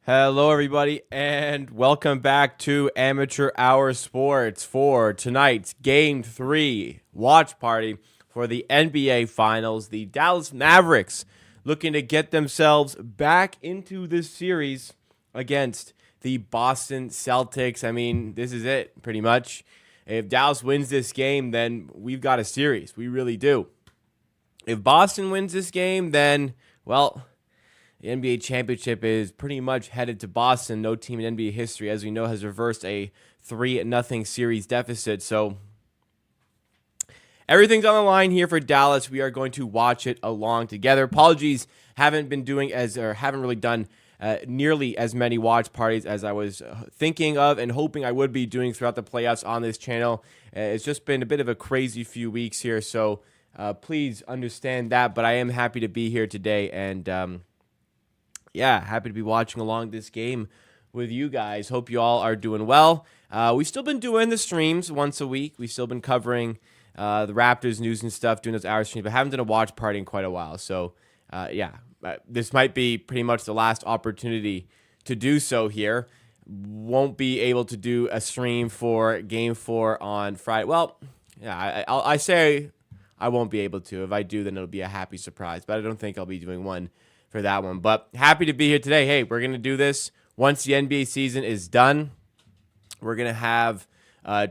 Hello, everybody, and welcome back to Amateur Hour Sports for tonight's Game 3 watch party for the NBA Finals. The Dallas Mavericks looking to get themselves back into this series against the Boston Celtics. I mean, this is it, pretty much. If Dallas wins this game, then we've got a series. We really do. If Boston wins this game, then, well, the NBA championship is pretty much headed to Boston. No team in NBA history, as we know, has reversed a 3-0 series deficit. So everything's on the line here for Dallas. We are going to watch it along together. Apologies, haven't really done nearly as many watch parties as I was thinking of and hoping I would be doing throughout the playoffs on this channel. It's just been a bit of a crazy few weeks here, so please understand that. But I am happy to be here today, and yeah, happy to be watching along this game with you guys. Hope you all are doing well. We've still been doing the streams once a week. We've still been covering the Raptors news and stuff, doing those hour streams, but haven't done a watch party in quite a while. So, this might be pretty much the last opportunity to do so here. Won't be able to do a stream for Game 4 on Friday. Well, yeah, I say I won't be able to. If I do, then it'll be a happy surprise, but I don't think I'll be doing one for that one. But happy to be here today. Hey, we're going to do this once the NBA season is done. We're going to have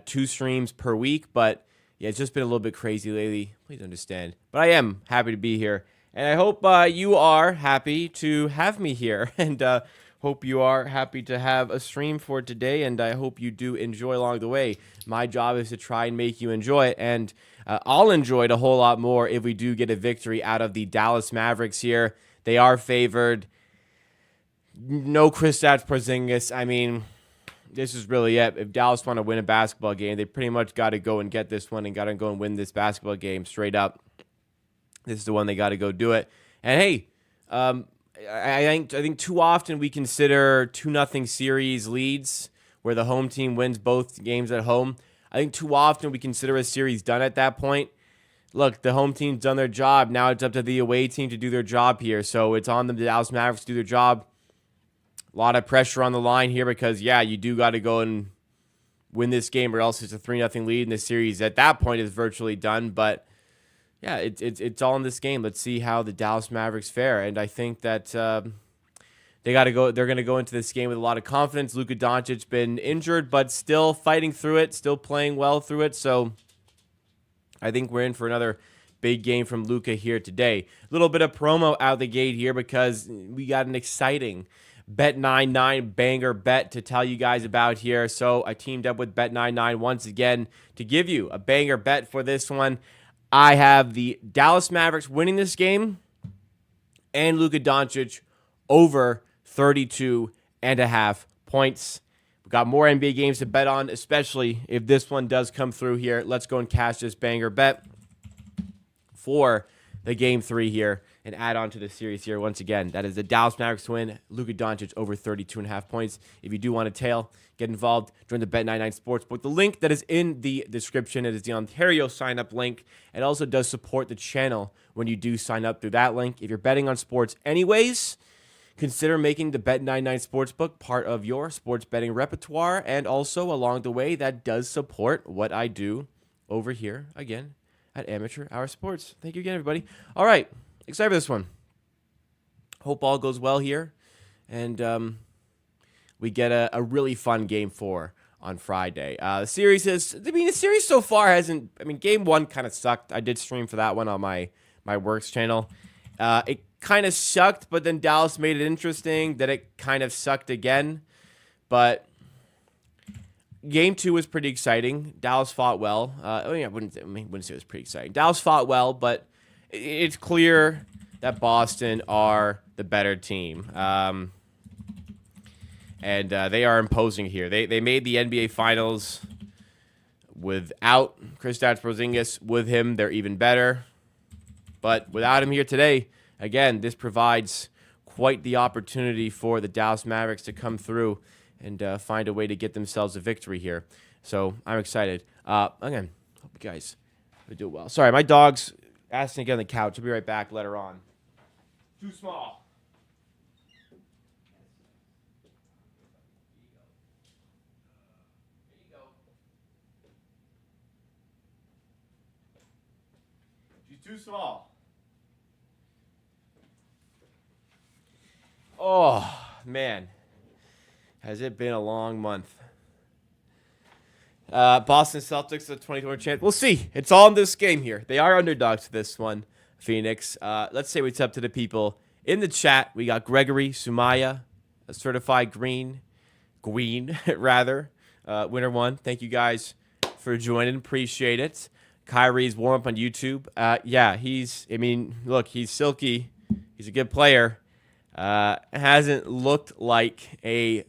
2 streams per week, but yeah, it's just been a little bit crazy lately. Please understand. But I am happy to be here, and I hope you are happy to have me here, and hope you are happy to have a stream for today, and I hope you do enjoy along the way. My job is to try and make you enjoy it, and I'll enjoy it a whole lot more if we do get a victory out of the Dallas Mavericks here. They are favored. No Kristaps Porzingis. I mean, this is really it. If Dallas want to win a basketball game, they pretty much got to go and get this one and got to go and win this basketball game straight up. This is the one they got to go do it. And hey, I think too often we consider 2-0 series leads where the home team wins both games at home. I think too often we consider a series done at that point. Look, the home team's done their job. Now it's up to the away team to do their job here. So it's on the Dallas Mavericks to do their job. A lot of pressure on the line here because, yeah, you do got to go and win this game or else it's a 3-0 lead in the series. At that point, it's virtually done. But, yeah, it's all in this game. Let's see how the Dallas Mavericks fare. And I think that they got to go. They're going to go into this game with a lot of confidence. Luka Doncic been injured, but still fighting through it, still playing well through it. So I think we're in for another big game from Luka here today. A little bit of promo out the gate here because we got an exciting Bet99 banger bet to tell you guys about here. So I teamed up with Bet99 once again to give you a banger bet for this one. I have the Dallas Mavericks winning this game and Luka Doncic over 32.5 points. We've got more NBA games to bet on, especially if this one does come through here. Let's go and cash this banger bet for the Game 3 here and add on to the series here once again. That is the Dallas Mavericks to win, Luka Doncic over 32.5 points. If you do want to tail, get involved, join the Bet99 Sportsbook. The link that is in the description, it is the Ontario sign-up link. It also does support the channel when you do sign up through that link. If you're betting on sports anyways, consider making the Bet99 Sportsbook part of your sports betting repertoire, and also along the way, that does support what I do over here, again, at Amateur Hour Sports. Thank you again, everybody. All right, excited for this one. Hope all goes well here, and we get a really fun Game 4 on Friday. The series so far hasn't, Game 1 kind of sucked. I did stream for that one on my Works channel. It kind of sucked, but then Dallas made it interesting. That it kind of sucked again. But Game 2 was pretty exciting. Dallas fought well. I wouldn't say it was pretty exciting. Dallas fought well, but it's clear that Boston are the better team. And they are imposing here. They made the NBA Finals without Kristaps Porzingis. With him, they're even better. But without him here today, again, this provides quite the opportunity for the Dallas Mavericks to come through and find a way to get themselves a victory here. So I'm excited. Again, hope you guys do well. Sorry, my dog's Asking to get on the couch. I'll be right back later on. Too small. She's too small. Oh, man. Has it been a long month? Boston Celtics, the 2020 champ. We'll see. It's all in this game here. They are underdogs to this one, Phoenix. Let's say what's up to the people in the chat. We got Gregory, Sumaya, a certified Queen, rather. Winner one. Thank you guys for joining. Appreciate it. Kyrie's warm up on YouTube. Yeah, look, he's silky. He's a good player. Hasn't looked like a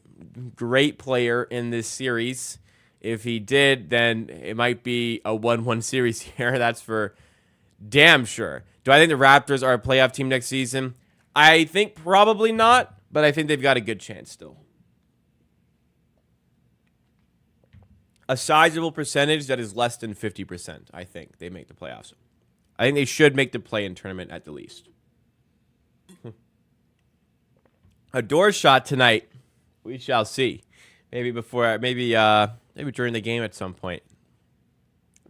great player in this series. If he did, then it might be a 1-1 series here. That's for damn sure. Do I think the Raptors are a playoff team next season? I think probably not, but I think they've got a good chance still. A sizable percentage that is less than 50%, I think, they make the playoffs. I think they should make the play-in tournament at the least. A door shot tonight. We shall see. Maybe during the game at some point.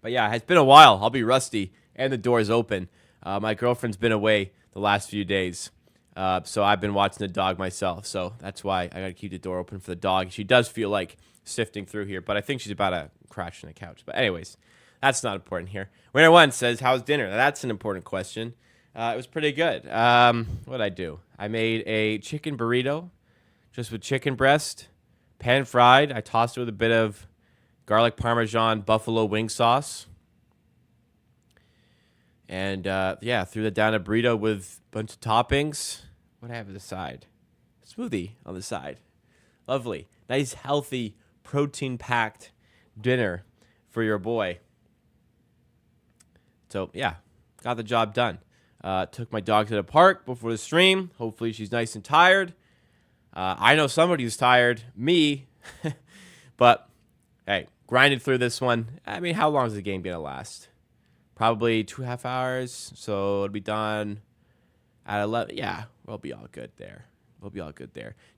But yeah, it's been a while. I'll be rusty, and the door's open. My girlfriend's been away the last few days, so I've been watching the dog myself. So that's why I got to keep the door open for the dog. She does feel like sifting through here, but I think she's about to crash on the couch. But anyways, that's not important here. Winner one says, how's dinner? That's an important question. It was pretty good. What'd I do? I made a chicken burrito, just with chicken breast, pan fried. I tossed it with a bit of garlic parmesan buffalo wing sauce. And, threw that down a burrito with a bunch of toppings. What do I have at the side? Smoothie on the side. Lovely. Nice, healthy, protein-packed dinner for your boy. So, yeah, got the job done. Took my dog to the park before the stream. Hopefully she's nice and tired. I know somebody who's tired. Me. But, hey, grinded through this one. I mean, how long is the game going to last? Probably 2.5 hours. So it'll be done at 11. Yeah, we'll be all good there.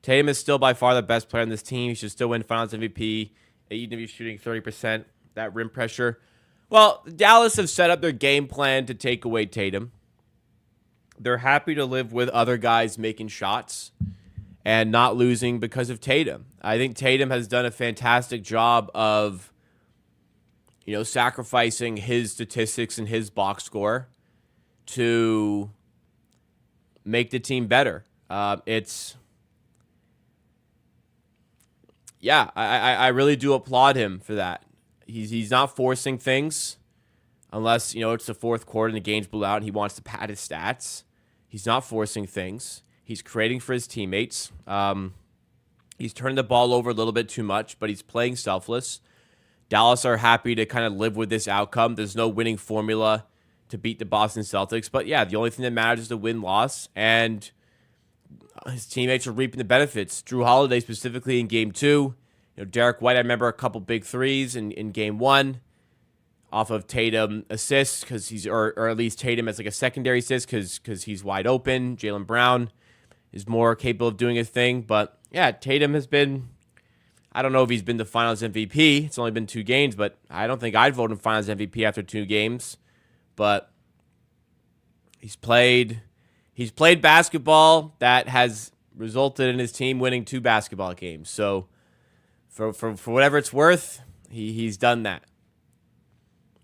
Tatum is still by far the best player on this team. He should still win Finals MVP. Even if he's shooting 30%, that rim pressure. Well, Dallas have set up their game plan to take away Tatum. They're happy to live with other guys making shots and not losing because of Tatum. I think Tatum has done a fantastic job of, sacrificing his statistics and his box score to make the team better. I really do applaud him for that. He's not forcing things unless, it's the fourth quarter and the game's blew out and he wants to pad his stats. He's not forcing things. He's creating for his teammates. He's turning the ball over a little bit too much, but he's playing selfless. Dallas are happy to kind of live with this outcome. There's no winning formula to beat the Boston Celtics. But, yeah, the only thing that matters is the win-loss. And his teammates are reaping the benefits. Drew Holiday specifically in Game 2. Derek White, I remember a couple big threes in Game 1. Off of Tatum assists, or at least Tatum as like a secondary assist because he's wide open. Jaylen Brown is more capable of doing his thing. But, yeah, Tatum has been, I don't know if he's been the Finals MVP. It's only been 2 games, but I don't think I'd vote him Finals MVP after 2 games. But he's played basketball that has resulted in his team winning 2 basketball games. So for whatever it's worth, he's done that.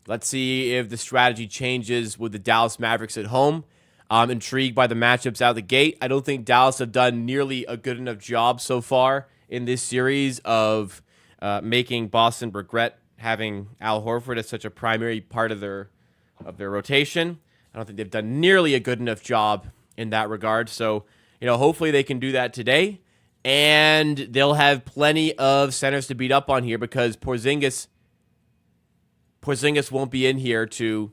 Let's see if the strategy changes with the Dallas Mavericks at home. I'm intrigued by the matchups out of the gate. I don't think Dallas have done nearly a good enough job so far in this series of making Boston regret having Al Horford as such a primary part of their rotation. I don't think they've done nearly a good enough job in that regard. So, hopefully they can do that today. And they'll have plenty of centers to beat up on here because Porzingis won't be in here to...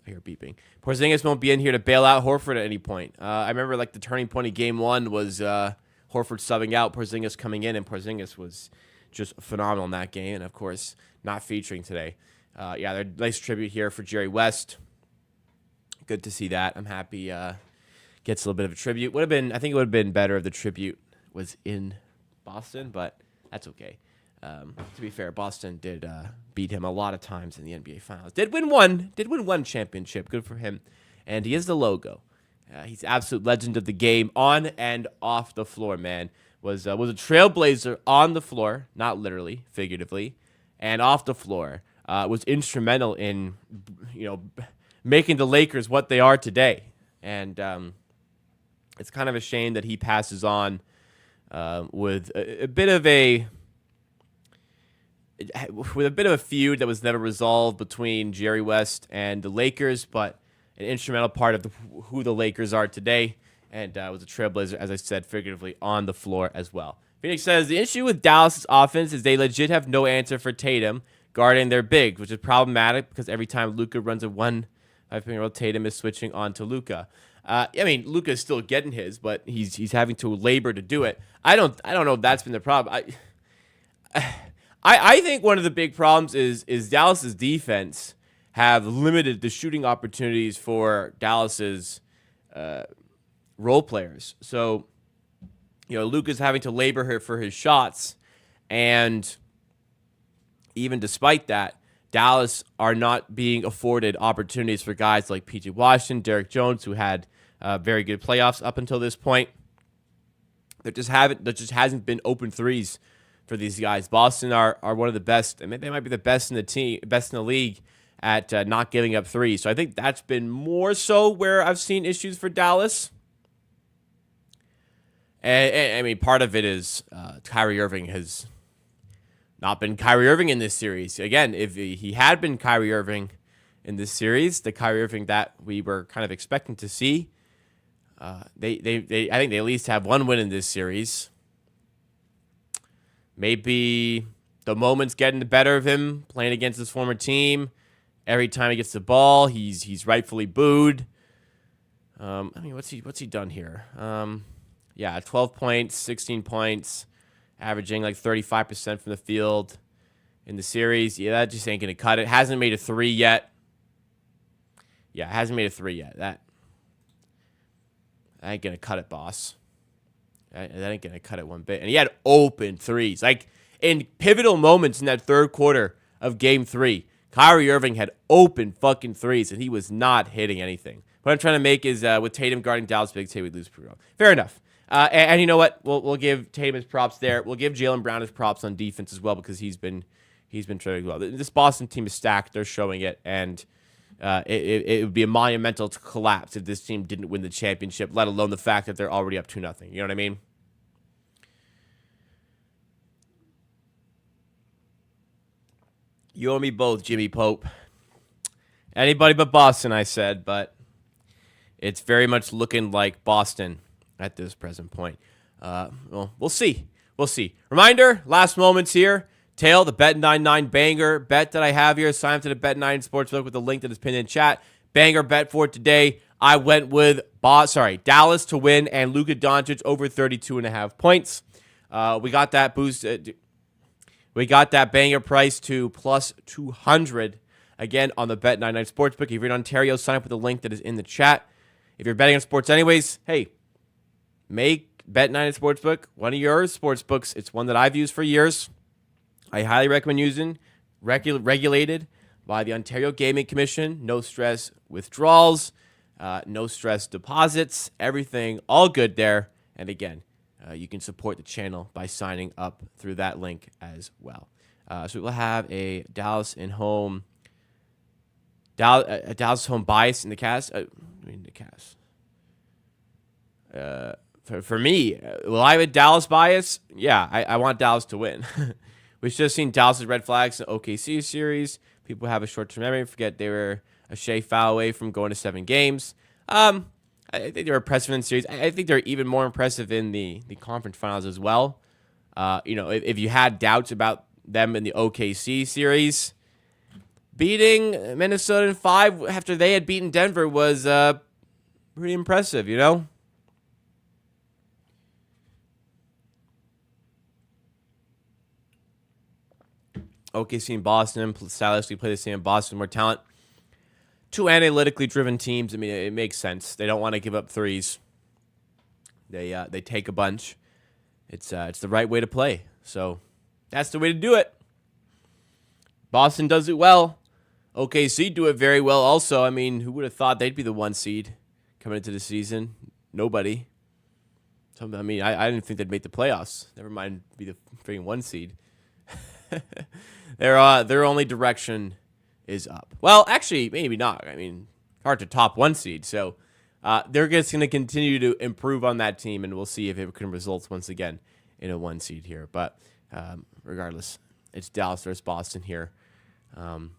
I hear beeping. Porzingis won't be in here to bail out Horford at any point. I remember the turning point of Game 1 was Horford subbing out, Porzingis coming in, and Porzingis was just phenomenal in that game. And, of course, not featuring today. They're nice tribute here for Jerry West. Good to see that. I'm happy gets a little bit of a tribute. I think it would have been better if the tribute was in Boston, but that's okay. To be fair, Boston did beat him a lot of times in the NBA Finals. Did win one championship. Good for him. And he is the logo. He's absolute legend of the game on and off the floor, man. Was a trailblazer on the floor, not literally, figuratively, and off the floor. Was instrumental in, making the Lakers what they are today. And it's kind of a shame that he passes on with a bit of a feud that was never resolved between Jerry West and the Lakers, but an instrumental part of who the Lakers are today, and was a trailblazer, as I said, figuratively on the floor as well. Phoenix says, the issue with Dallas' offense is they legit have no answer for Tatum guarding their bigs, which is problematic because every time Luka runs a 1-5-pick-and-roll, Tatum is switching on to Luka. Luka is still getting his, but he's having to labor to do it. I don't know if that's been the problem. I think one of the big problems is Dallas's defense have limited the shooting opportunities for Dallas's role players. So, Luka's having to labor for his shots, and even despite that, Dallas are not being afforded opportunities for guys like P.J. Washington, Derek Jones, who had very good playoffs up until this point. There just hasn't been open threes for these guys. Boston are one of the best, and they might be the best in the league at not giving up threes. So I think that's been more so where I've seen issues for Dallas. And part of it is Kyrie Irving has not been Kyrie Irving in this series. Again, if he had been Kyrie Irving in this series, the Kyrie Irving that we were kind of expecting to see, I think they at least have one win in this series. Maybe the moment's getting the better of him playing against his former team. Every time he gets the ball, he's rightfully booed. What's he done here? 12 points, 16 points, averaging like 35% from the field in the series. Yeah, that just ain't gonna cut it. Hasn't made a three yet. That ain't gonna cut it, boss. That ain't gonna cut it one bit. And he had open threes, like in pivotal moments in that third quarter of Game 3. Kyrie Irving had open fucking threes, and he was not hitting anything. What I'm trying to make is with Tatum guarding Dallas bigs, hey, we lose pretty well. Fair enough. And you know what? We'll give Tatum his props there. We'll give Jaylen Brown his props on defense as well because he's been training well. This Boston team is stacked. They're showing it, and it would be a monumental collapse if this team didn't win the championship, let alone the fact that they're already up 2-0. You know what I mean? You and me both, Jimmy Pope. Anybody but Boston, I said, but it's very much looking like Boston at this present point. We'll see. Reminder, last moments here. Tail, the Bet99 banger bet that I have here. Sign up to the Bet9 Sportsbook with the link that is pinned in chat. Banger bet for today. I went with Dallas to win and Luka Doncic over 32.5 points. We got that boost. We got that banger price to plus 200 again on the Bet99 Sportsbook. If you're in Ontario, sign up with the link that is in the chat. If you're betting on sports anyways, hey, make Bet99 Sportsbook one of your sportsbooks. It's one that I've used for years. I highly recommend using. Regulated by the Ontario Gaming Commission. No stress withdrawals. No stress deposits. Everything all good there. And again, you can support the channel by signing up through that link as well. So we'll have a Dallas home bias in the cast. For me, will I have a Dallas bias? Yeah, I want Dallas to win. We've just seen Dallas' red flags in the OKC series. People have a short-term memory. Forget they were a shea foul away from going to 7 games. I think they're impressive in the series. I think they're even more impressive in the conference finals as well. If you had doubts about them in the OKC series, beating Minnesota in 5 after they had beaten Denver was pretty impressive, OKC and Boston stylistically play the same. Boston more talent. two analytically driven teams. I mean, it makes sense. They don't want to give up threes. They take a bunch. It's the right way to play. So that's the way to do it. Boston does it well. OKC do it very well also. I mean, who would have thought they'd be the 1 seed coming into the season? Nobody. So, I mean, I didn't think they'd make the playoffs. Never mind be the freaking 1 seed. Their only direction is up. Well, actually, maybe not. I mean, hard to top 1 seed. So they're just going to continue to improve on that team, and we'll see if it can result once again in a 1 seed here. But regardless, it's Dallas versus Boston here. I'm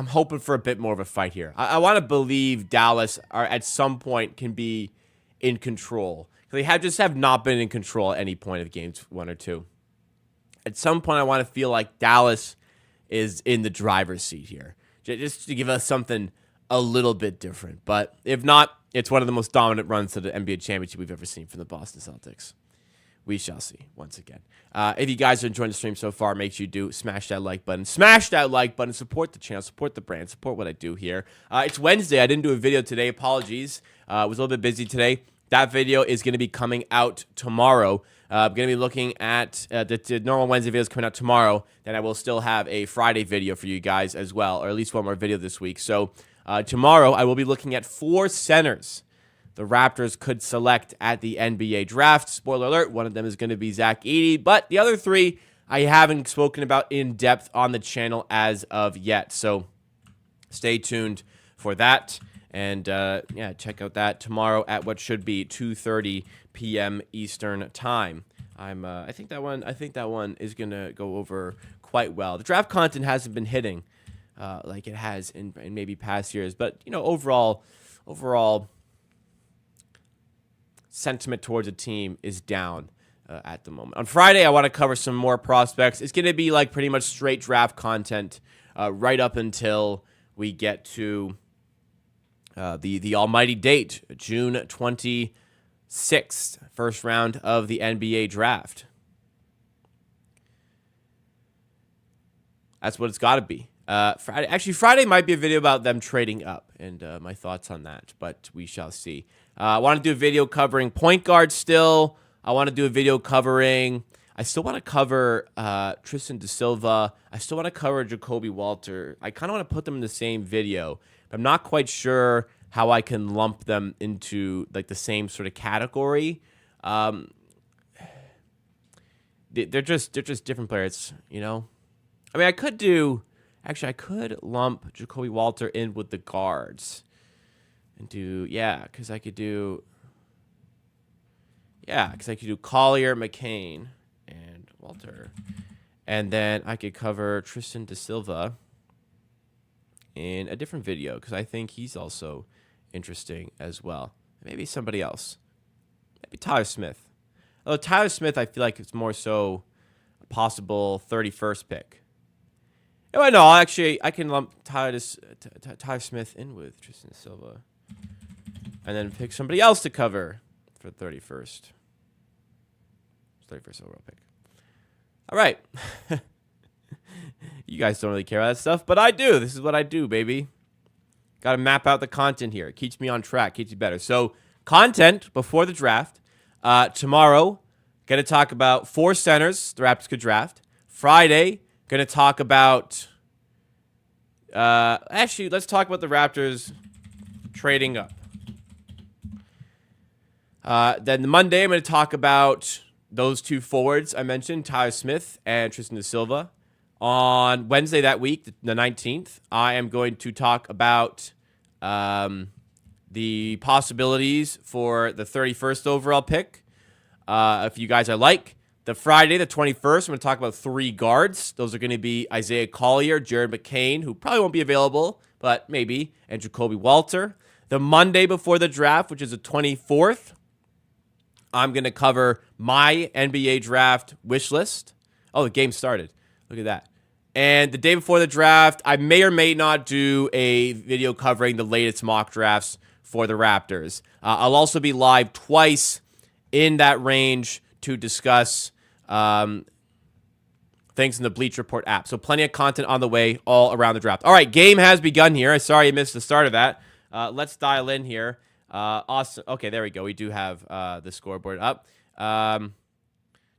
hoping for a bit more of a fight here. I want to believe Dallas are at some point can be in control. They have not been in control at any point of games 1 or 2. At some point, I want to feel like Dallas is in the driver's seat here, just to give us something a little bit different. But if not, it's one of the most dominant runs to the NBA championship we've ever seen from the Boston Celtics. We shall see once again. If you guys are enjoying the stream so far, make sure you do smash that like button. Smash that like button. Support the channel. Support the brand. Support what I do here. It's Wednesday. I didn't do a video today. Apologies. I was a little bit busy today. That video is going to be coming out tomorrow. I'm going to be looking at the normal Wednesday videos coming out tomorrow. Then I will still have a Friday video for you guys as well, or at least one more video this week. So tomorrow I will be looking at 4 centers the Raptors could select at the NBA draft. Spoiler alert, one of them is going to be Zach Edey, but the other 3 I haven't spoken about in depth on the channel as of yet. So stay tuned for that. And yeah, check out that tomorrow at what should be 2:30 p.m. Eastern time. I think that one is gonna go over quite well. The draft content hasn't been hitting like it has in maybe past years, but you know, overall sentiment towards a team is down at the moment. On Friday, I want to cover some more prospects. It's gonna be like pretty much straight draft content right up until we get to the almighty date, June 26th, first round of the NBA draft. That's what it's got to be. Friday might be a video about them trading up and my thoughts on that, but we shall see. I want to do a video covering point guard still. I want to do a video covering... I still want to cover Tristan Da Silva. I still want to cover Jacoby Walter. I kind of want to put them in the same video. I'm not quite sure how I can lump them into like the same sort of category. They're just different players, you know. I mean, I could lump Jacoby Walter in with the guards and do because I could do Collier, McCain, and Walter, and then I could cover Tristan Da Silva in a different video because I think he's also interesting as well. Maybe somebody else. Maybe Tyler Smith. Although Tyler Smith, I feel like it's more so a possible 31st pick. Oh, no, actually, I can lump Tyler Smith in with Tristan Da Silva and then pick somebody else to cover for 31st overall pick. All right. You guys don't really care about that stuff, but I do. This is what I do, baby. Got to map out the content here. It keeps me on track, keeps you better. So, content before the draft. Tomorrow, going to talk about 4 centers the Raptors could draft. Friday, going to talk about... actually, let's talk about the Raptors trading up. Then Monday, I'm going to talk about those 2 forwards I mentioned, Tyler Smith and Tristan Da Silva. On Wednesday that week, the 19th, I am going to talk about the possibilities for the 31st overall pick. If you guys are like. The Friday, the 21st, I'm going to talk about 3 guards. Those are going to be Isaiah Collier, Jared McCain, who probably won't be available, but maybe, and Jacoby Walter. The Monday before the draft, which is the 24th, I'm going to cover my NBA draft wish list. Oh, the game started. Look at that. And the day before the draft, I may or may not do a video covering the latest mock drafts for the Raptors. I'll also be live twice in that range to discuss Thanks in the Bleach Report app. So plenty of content on the way all around the draft. All right, game has begun here. Sorry you missed the start of that. Let's dial in here. Awesome. Okay, there we go. We do have the scoreboard up.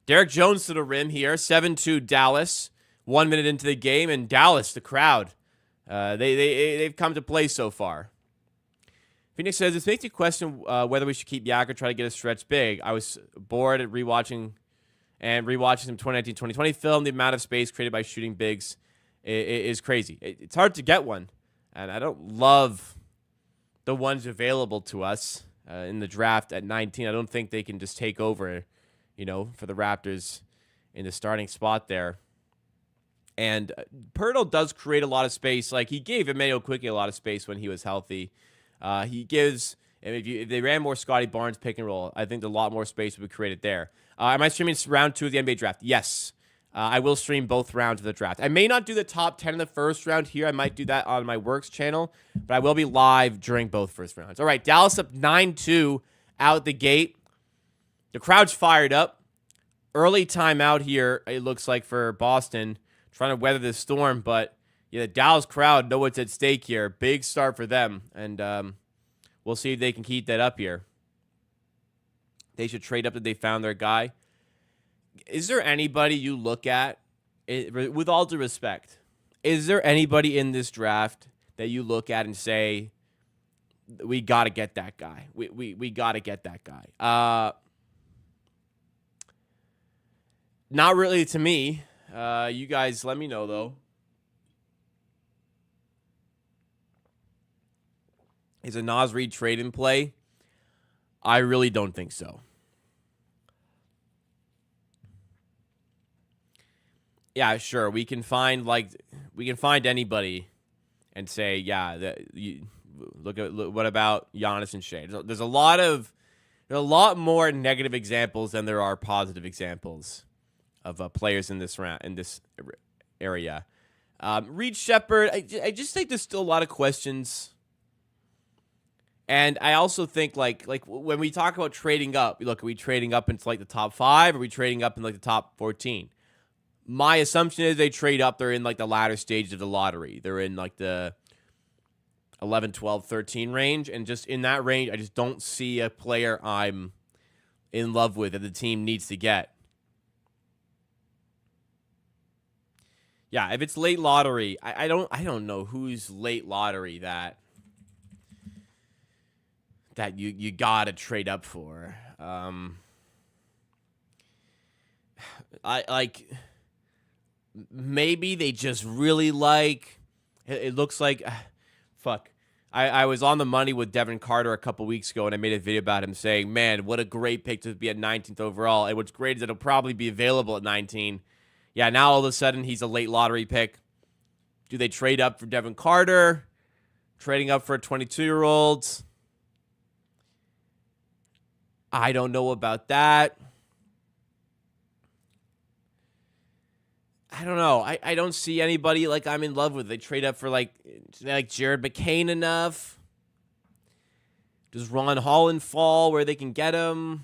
Derek Jones to the rim here. 7-2 Dallas. 1 minute into the game, and Dallas, the crowd, they've come to play so far. Phoenix says, this makes you question whether we should keep Yak or try to get a stretch big. I was bored at rewatching some 2019-2020 film. The amount of space created by shooting bigs is crazy. It's hard to get one, and I don't love the ones available to us in the draft at 19. I don't think they can just take over, for the Raptors in the starting spot there. And Pirtle does create a lot of space. Like, he gave Emmanuel Quickly a lot of space when he was healthy. He gives, if they ran more Scotty Barnes pick and roll, I think a lot more space would be created there. Am I streaming round 2 of the NBA draft? Yes. I will stream both rounds of the draft. I may not do the top 10 in the first round here. I might do that on my Works channel, but I will be live during both first rounds. All right, Dallas up 9-2 out the gate. The crowd's fired up. Early timeout here, it looks like, for Boston, trying to weather this storm, but the Dallas crowd know what's at stake here. Big start for them, and we'll see if they can keep that up here. They should trade up that they found their guy. Is there anybody you look at, with all due respect, is there anybody in this draft that you look at and say, we got to get that guy? We got to get that guy. Not really to me. You guys let me know, though. Is a Naz Reid trade in play? I really don't think so. Yeah, sure. We can find anybody and say, yeah, look, what about Giannis and Shea? There's a lot more negative examples than there are positive examples of players in this area. Reed Shepherd, I just think there's still a lot of questions. And I also think like when we talk about trading up, look, are we trading up into like the top 5? Or are we trading up in like the top 14? My assumption is they trade up. They're in like the latter stage of the lottery. They're in like the 11, 12, 13 range. And just in that range, I just don't see a player I'm in love with that the team needs to get. Yeah, if it's late lottery, I don't know who's late lottery that you gotta trade up for. Maybe they just really like. It looks like, fuck. I was on the money with Devin Carter a couple weeks ago, and I made a video about him saying, man, what a great pick to be at 19th overall. And what's great is that it'll probably be available at 19. Yeah, now all of a sudden he's a late lottery pick. Do they trade up for Devin Carter? Trading up for a 22-year-old? I don't know about that. I don't know. I don't see anybody like I'm in love with. They trade up for like Jared McCain enough. Does Ron Holland fall where they can get him?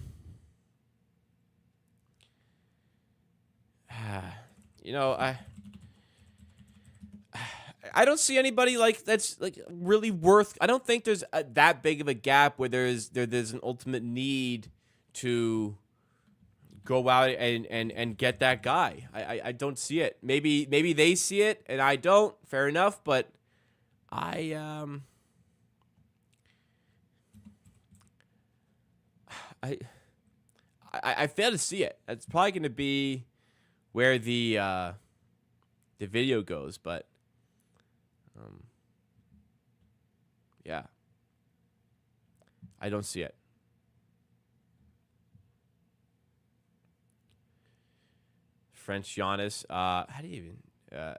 I don't see anybody like that's like really worth. I don't think there's that big of a gap where there's an ultimate need to go out and get that guy. I don't see it. Maybe they see it and I don't. Fair enough, but I fail to see it. That's probably going to be where the video goes, but yeah, I don't see it. French Giannis. How do you even?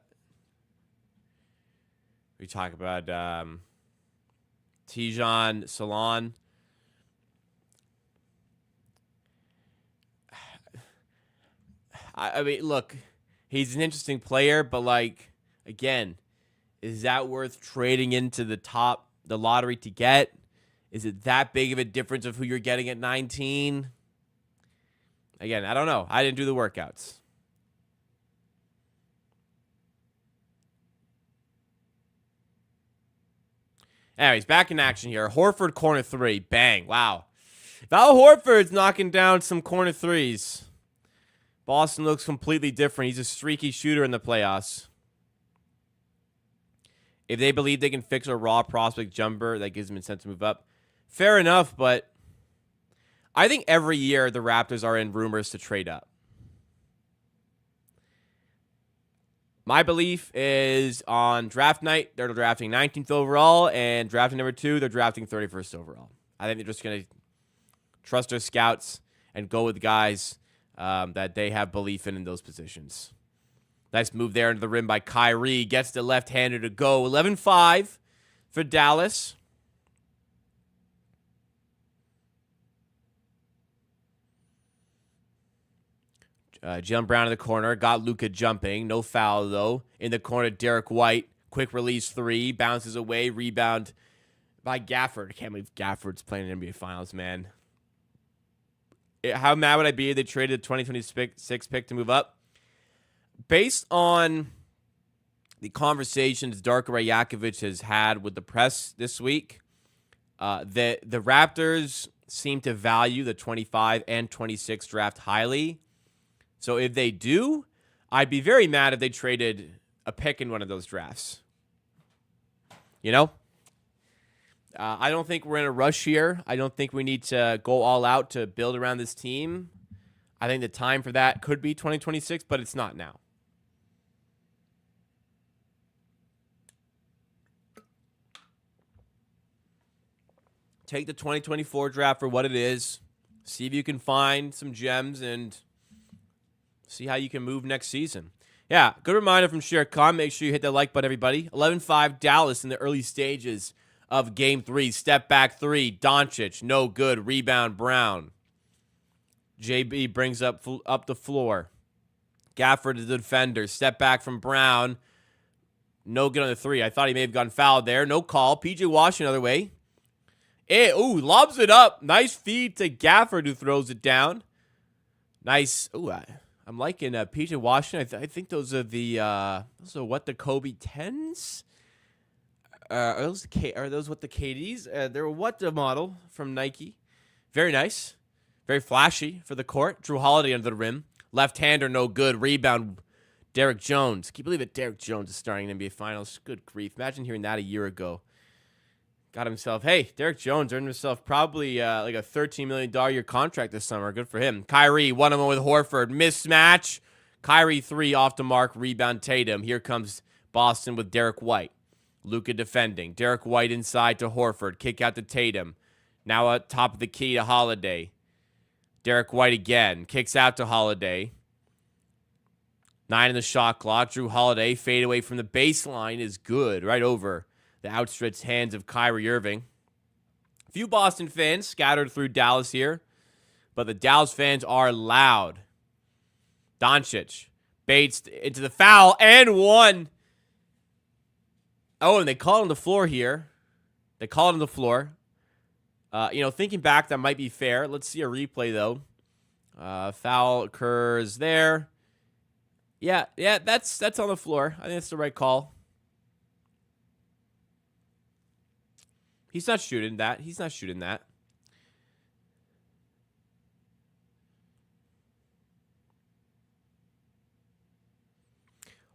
We talk about Tijan Salon. I mean, look, he's an interesting player, but like, again, is that worth trading into the lottery to get? Is it that big of a difference of who you're getting at 19? Again, I don't know. I didn't do the workouts. Anyways, back in action here. Horford, corner three. Bang. Wow. Val Horford's knocking down some corner threes. Boston looks completely different. He's a streaky shooter in the playoffs. If they believe they can fix a raw prospect jumper, that gives them incentive to move up. Fair enough, but I think every year the Raptors are in rumors to trade up. My belief is on draft night, they're drafting 19th overall, and drafting number 2, they're drafting 31st overall. I think they're just going to trust their scouts and go with guys that they have belief in those positions. Nice move there into the rim by Kyrie. Gets the left-hander to go. 11-5 for Dallas. Jalen Brown in the corner. Got Luka jumping. No foul, though. In the corner, Derek White. Quick release three. Bounces away. Rebound by Gafford. I can't believe Gafford's playing in the NBA Finals, man. How mad would I be if they traded the 2026 pick to move up? Based on the conversations Darko Rajakovic has had with the press this week, the Raptors seem to value the 25 and 26 draft highly. So if they do, I'd be very mad if they traded a pick in one of those drafts. You know? I don't think we're in a rush here. I don't think we need to go all out to build around this team. I think the time for that could be 2026, but it's not now. Take the 2024 draft for what it is. See if you can find some gems and see how you can move next season. Yeah, good reminder from Sher Khan. Make sure you hit that like button, everybody. 11-5 Dallas in the early stages of Game 3. Step back three. Doncic, no good. Rebound, Brown. JB brings up the floor. Gafford is the defender. Step back from Brown. No good on the three. I thought he may have gotten fouled there. No call. PJ Washington other way. Lobs it up. Nice feed to Gafford, who throws it down. Nice. I'm liking PJ Washington. I think those are the Kobe 10s? Are those what the KDs? They're what the model from Nike. Very nice. Very flashy for the court. Drew Holiday under the rim. Left-hander, no good. Rebound, Derek Jones. Can you believe it? Derek Jones is starting in NBA Finals. Good grief. Imagine hearing that a year ago. Derek Jones earned himself probably like a $13 million year contract this summer. Good for him. Kyrie, one-on-one with Horford. Mismatch. Kyrie, three off the mark. Rebound, Tatum. Here comes Boston with Derek White. Luka defending. Derek White inside to Horford. Kick out to Tatum. Now at top of the key to Holiday. Derek White again. Kicks out to Holiday. 9 in the shot clock. Drew Holiday. Fade away from the baseline is good. Right over the outstretched hands of Kyrie Irving. A few Boston fans scattered through Dallas here, but the Dallas fans are loud. Doncic baits into the foul and one. And they call it on the floor here. Thinking back, that might be fair. Let's see a replay, though. Foul occurs there. Yeah, that's on the floor. I think that's the right call. He's not shooting that.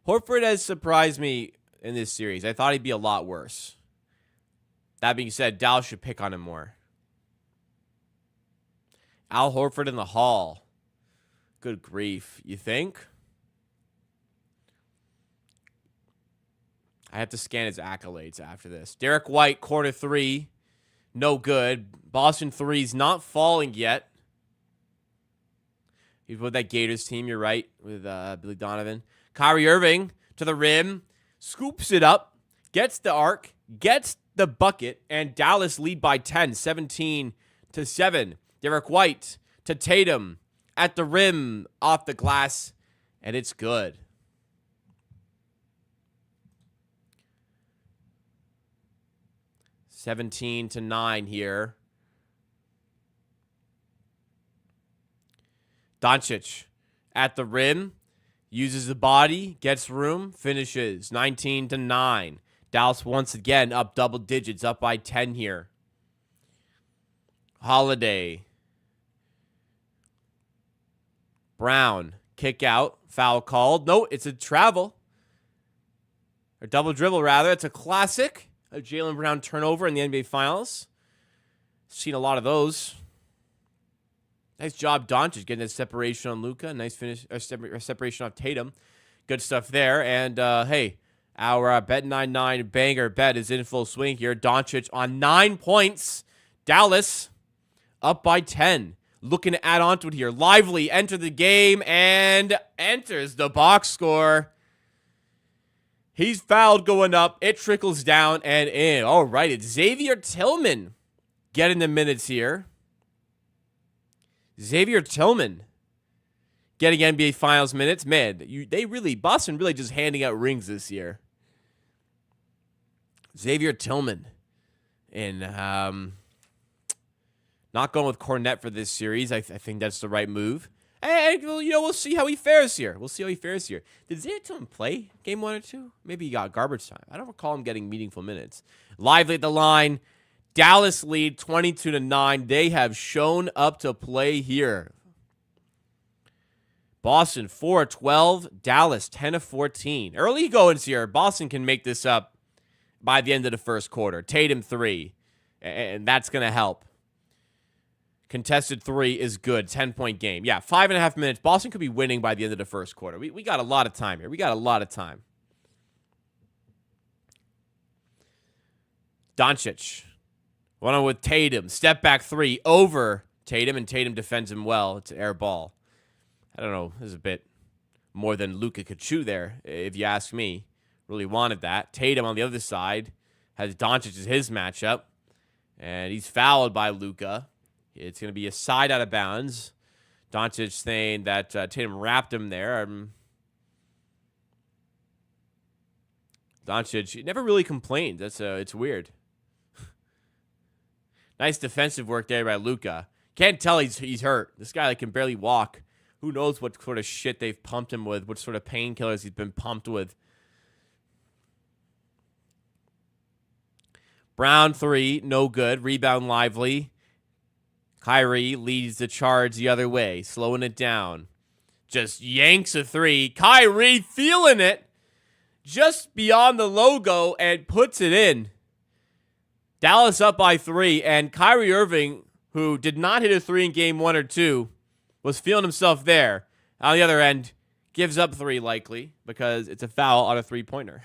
Horford has surprised me in this series. I thought he'd be a lot worse. That being said, Dallas should pick on him more. Al Horford in the hall. Good grief. You think? I have to scan his accolades after this. Derek White, corner three. No good. Boston three's not falling yet. He's with that Gators team, you're right, with Billy Donovan. Kyrie Irving to the rim. Scoops it up. Gets the arc. Gets the bucket. And Dallas lead by 10. 17-7. Derek White to Tatum. At the rim. Off the glass. And it's good. – 17-9 here. Doncic at the rim. Uses the body. Gets room. Finishes. 19-9. Dallas once again up double digits, up by 10 here. Holiday. Brown. Kick out. Foul called. No, it's a travel. Or double dribble, rather. It's a classic. A Jaylen Brown turnover in the NBA Finals. Seen a lot of those. Nice job, Doncic, getting that separation on Luka. Nice finish, separation off Tatum. Good stuff there. And, hey, our Bet99 banger bet is in full swing here. Doncic on 9 points. Dallas up by 10. Looking to add on to it here. Lively enter the game and enters the box score. He's fouled going up. It trickles down and in. All right, it's Xavier Tillman getting the minutes here. Xavier Tillman getting NBA Finals minutes. Man, Boston really just handing out rings this year. Xavier Tillman. And not going with Cornette for this series. I think that's the right move. And, we'll see how he fares here. Did Xavier Tillman play game 1 or 2? Maybe he got garbage time. I don't recall him getting meaningful minutes. Lively at the line. Dallas lead 22-9. They have shown up to play here. Boston 4-12. Dallas 10-14. Early goings here. Boston can make this up by the end of the first quarter. Tatum 3. And that's going to help. Contested 3 is good. 10-point game. Yeah, 5.5 minutes. Boston could be winning by the end of the first quarter. We got a lot of time here. Doncic. One on with Tatum. Step back 3 over Tatum, and Tatum defends him well. It's an air ball. I don't know. This is a bit more than Luka could chew there, if you ask me. Really wanted that. Tatum on the other side has Doncic as his matchup, and he's fouled by Luka. It's going to be a side out of bounds. Doncic saying that Tatum wrapped him there. Doncic never really complained. It's weird. Nice defensive work there by Luka. Can't tell he's hurt. This guy can barely walk. Who knows what sort of shit they've pumped him with, what sort of painkillers he's been pumped with. Brown 3, no good. Rebound Lively. Kyrie leads the charge the other way, slowing it down. Just yanks a 3. Kyrie feeling it just beyond the logo and puts it in. Dallas up by 3, and Kyrie Irving, who did not hit a 3 in game 1 or 2, was feeling himself there. On the other end, gives up 3 likely because it's a foul on a 3-pointer.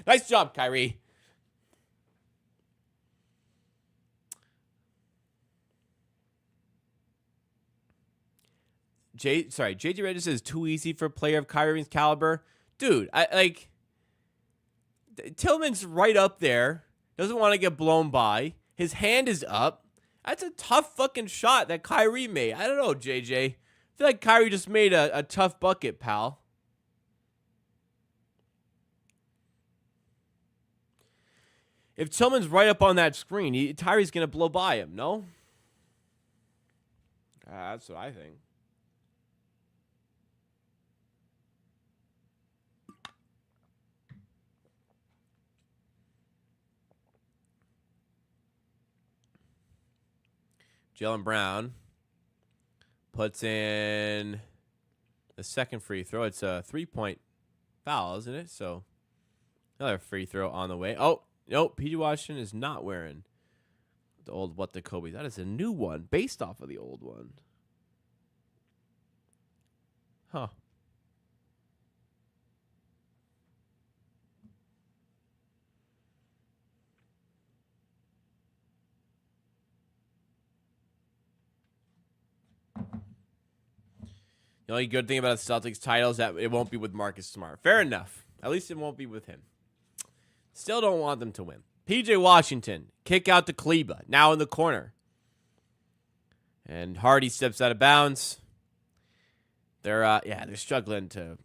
Nice job, Kyrie. JJ Redick says too easy for a player of Kyrie's caliber. Dude, Tillman's right up there. Doesn't want to get blown by. His hand is up. That's a tough fucking shot that Kyrie made. I don't know, JJ. I feel like Kyrie just made a tough bucket, pal. If Tillman's right up on that screen, Kyrie's going to blow by him, no? That's what I think. Jaylen Brown puts in the second free throw. It's a 3-point foul, isn't it? So another free throw on the way. Oh, nope. P.J. Washington is not wearing the old What the Kobe. That is a new one based off of the old one. Huh. The only good thing about the Celtics title is that it won't be with Marcus Smart. Fair enough. At least it won't be with him. Still don't want them to win. P.J. Washington, kick out to Kleba, now in the corner. And Hardy steps out of bounds. They're struggling to...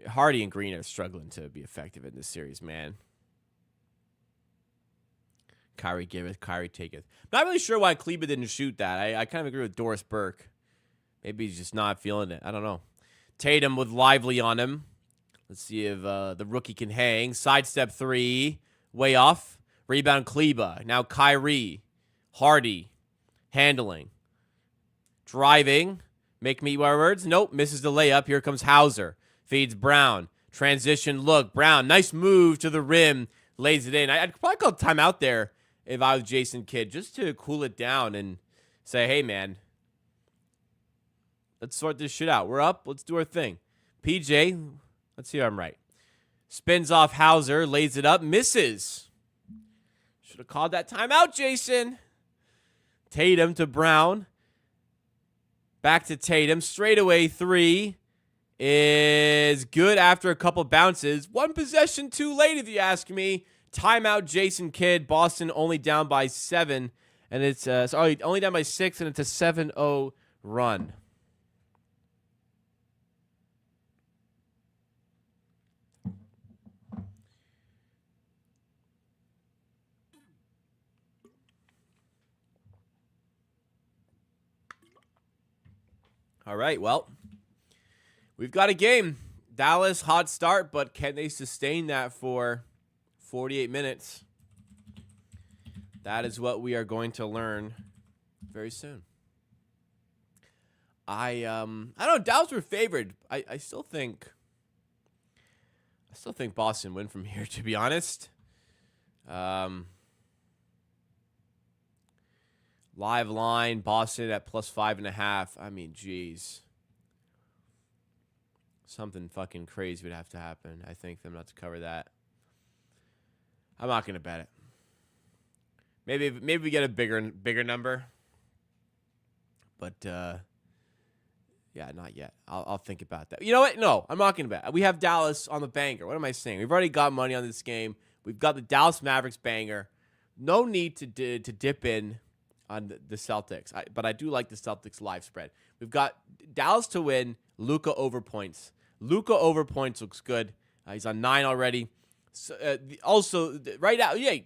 Hardy and Green are struggling to be effective in this series, man. Kyrie giveth, Kyrie taketh. Not really sure why Kleba didn't shoot that. I kind of agree with Doris Burke. Maybe he's just not feeling it. I don't know. Tatum with Lively on him. Let's see if the rookie can hang. Sidestep three. Way off. Rebound Kleba. Now Kyrie. Hardy. Handling. Driving. Make me words. Nope. Misses the layup. Here comes Hauser. Feeds Brown. Transition look. Brown. Nice move to the rim. Lays it in. I'd probably call timeout there if I was Jason Kidd, just to cool it down and say, hey, man, let's sort this shit out. We're up. Let's do our thing. PJ, let's see if I'm right. Spins off Hauser. Lays it up. Misses. Should have called that timeout, Jason. Tatum to Brown. Back to Tatum. Straightaway three is good after a couple bounces. One possession too late, if you ask me. Timeout, Jason Kidd. Boston only down by 7. And it's only down by 6, and it's a 7-0 run. All right, well, we've got a game. Dallas, hot start, but can they sustain that for 48 minutes? That is what we are going to learn very soon. I don't know. Dallas were favored. I still think Boston win from here, to be honest. Live line, Boston at +5.5. I mean, geez. Something fucking crazy would have to happen, I think, for them not to cover that. I'm not going to bet it. Maybe we get a bigger number. But, yeah, not yet. I'll think about that. You know what? No, I'm not going to bet. We have Dallas on the banger. What am I saying? We've already got money on this game. We've got the Dallas Mavericks banger. No need to dip in on the Celtics. But I do like the Celtics live spread. We've got Dallas to win, Luka over points. Luka over points looks good. He's on 9 already. So, also, right now, yeah,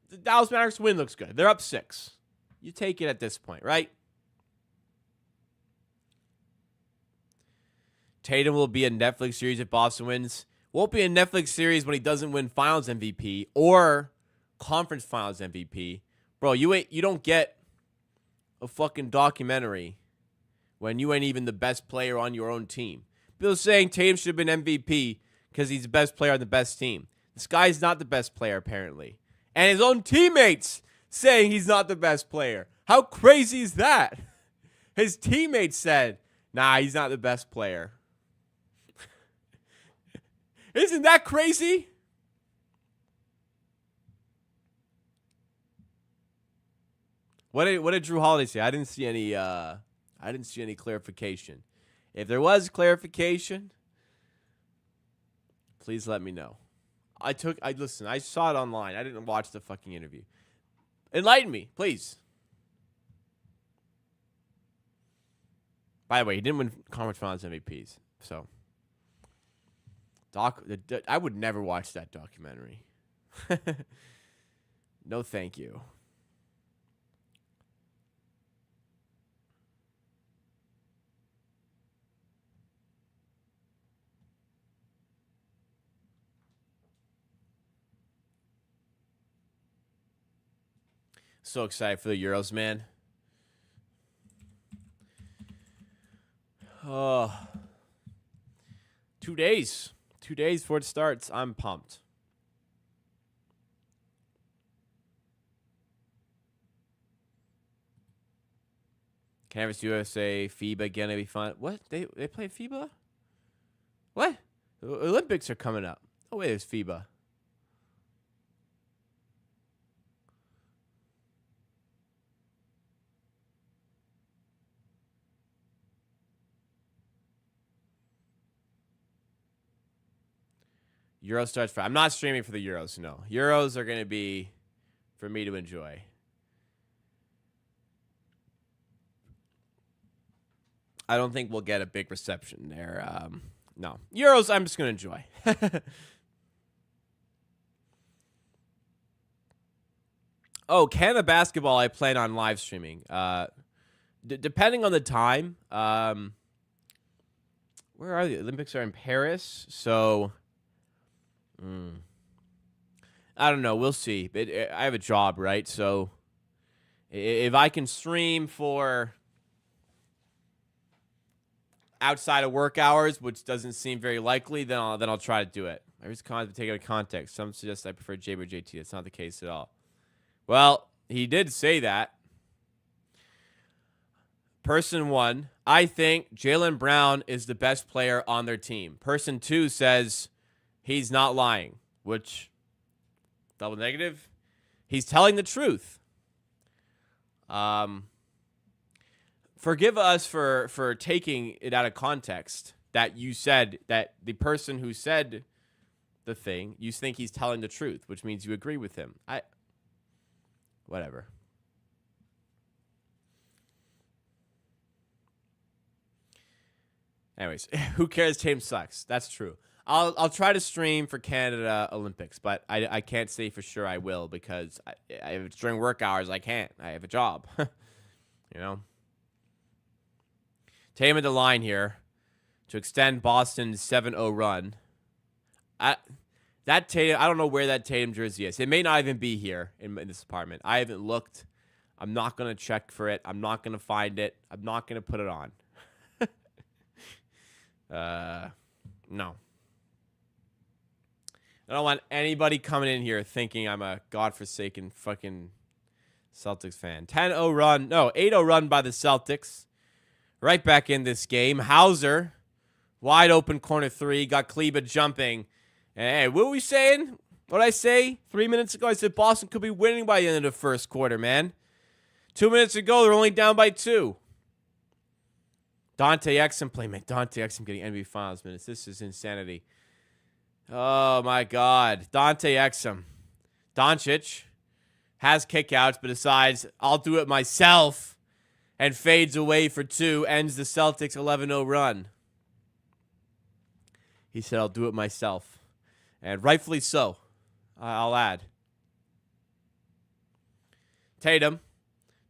the Dallas Mavericks win looks good. They're up 6. You take it at this point, right? Tatum will be a Netflix series if Boston wins. Won't be a Netflix series when he doesn't win Finals MVP or Conference Finals MVP. Bro, you don't get a fucking documentary when you ain't even the best player on your own team. People saying Tatum should have been MVP because he's the best player on the best team. This guy's not the best player, apparently. And his own teammates saying he's not the best player. How crazy is that? His teammates said, nah, he's not the best player. Isn't that crazy? What did Drew Holiday say? I didn't see any clarification. If there was clarification, please let me know. Listen, I saw it online. I didn't watch the fucking interview. Enlighten me, please. By the way, he didn't win Conference Finals MVPs, so I would never watch that documentary. No, thank you. So excited for the Euros, man. Oh, 2 days. 2 days before it starts. I'm pumped. Canvas USA, FIBA again. It'll be fun. What? They play FIBA? What? The Olympics are coming up. Oh, wait, there's FIBA. Euro starts for. I'm not streaming for the Euros, no. Euros are going to be for me to enjoy. I don't think we'll get a big reception there. No. Euros, I'm just going to enjoy. Oh, Canada basketball, I plan on live streaming. Depending on the time. Where where are the Olympics? Are in Paris, so I don't know. We'll see. But I have a job, right? So if I can stream for outside of work hours, which doesn't seem very likely, then I'll try to do it. Every comment taken out of context. Some suggest I prefer JB or JT. That's not the case at all. Well, he did say that. Person 1, I think Jaylen Brown is the best player on their team. Person 2 says he's not lying, which, double negative, he's telling the truth. Forgive us for taking it out of context that you said that the person who said the thing, you think he's telling the truth, which means you agree with him. Whatever. Anyways, who cares? Tatum sucks. That's true. I'll try to stream for Canada Olympics, but I can't say for sure I will because during work hours I can't. I have a job. You know. Tatum at the line here to extend Boston's 7-0 run. That Tatum, I don't know where that Tatum jersey is. It may not even be here in this apartment. I haven't looked. I'm not going to check for it. I'm not going to find it. I'm not going to put it on. No. I don't want anybody coming in here thinking I'm a godforsaken fucking Celtics fan. 10-0 run. No, 8-0 run by the Celtics. Right back in this game. Hauser, wide open corner 3. Got Kleba jumping. And hey, what were we saying? What did I say 3 minutes ago? I said Boston could be winning by the end of the first quarter, man. 2 minutes ago, they're only down by 2. Dante Exum playing. Dante Exum getting NBA Finals minutes. This is insanity. Oh, my God. Dante Exum. Doncic has kickouts, but decides, I'll do it myself, and fades away for 2, ends the Celtics 11-0 run. He said, I'll do it myself. And rightfully so, I'll add. Tatum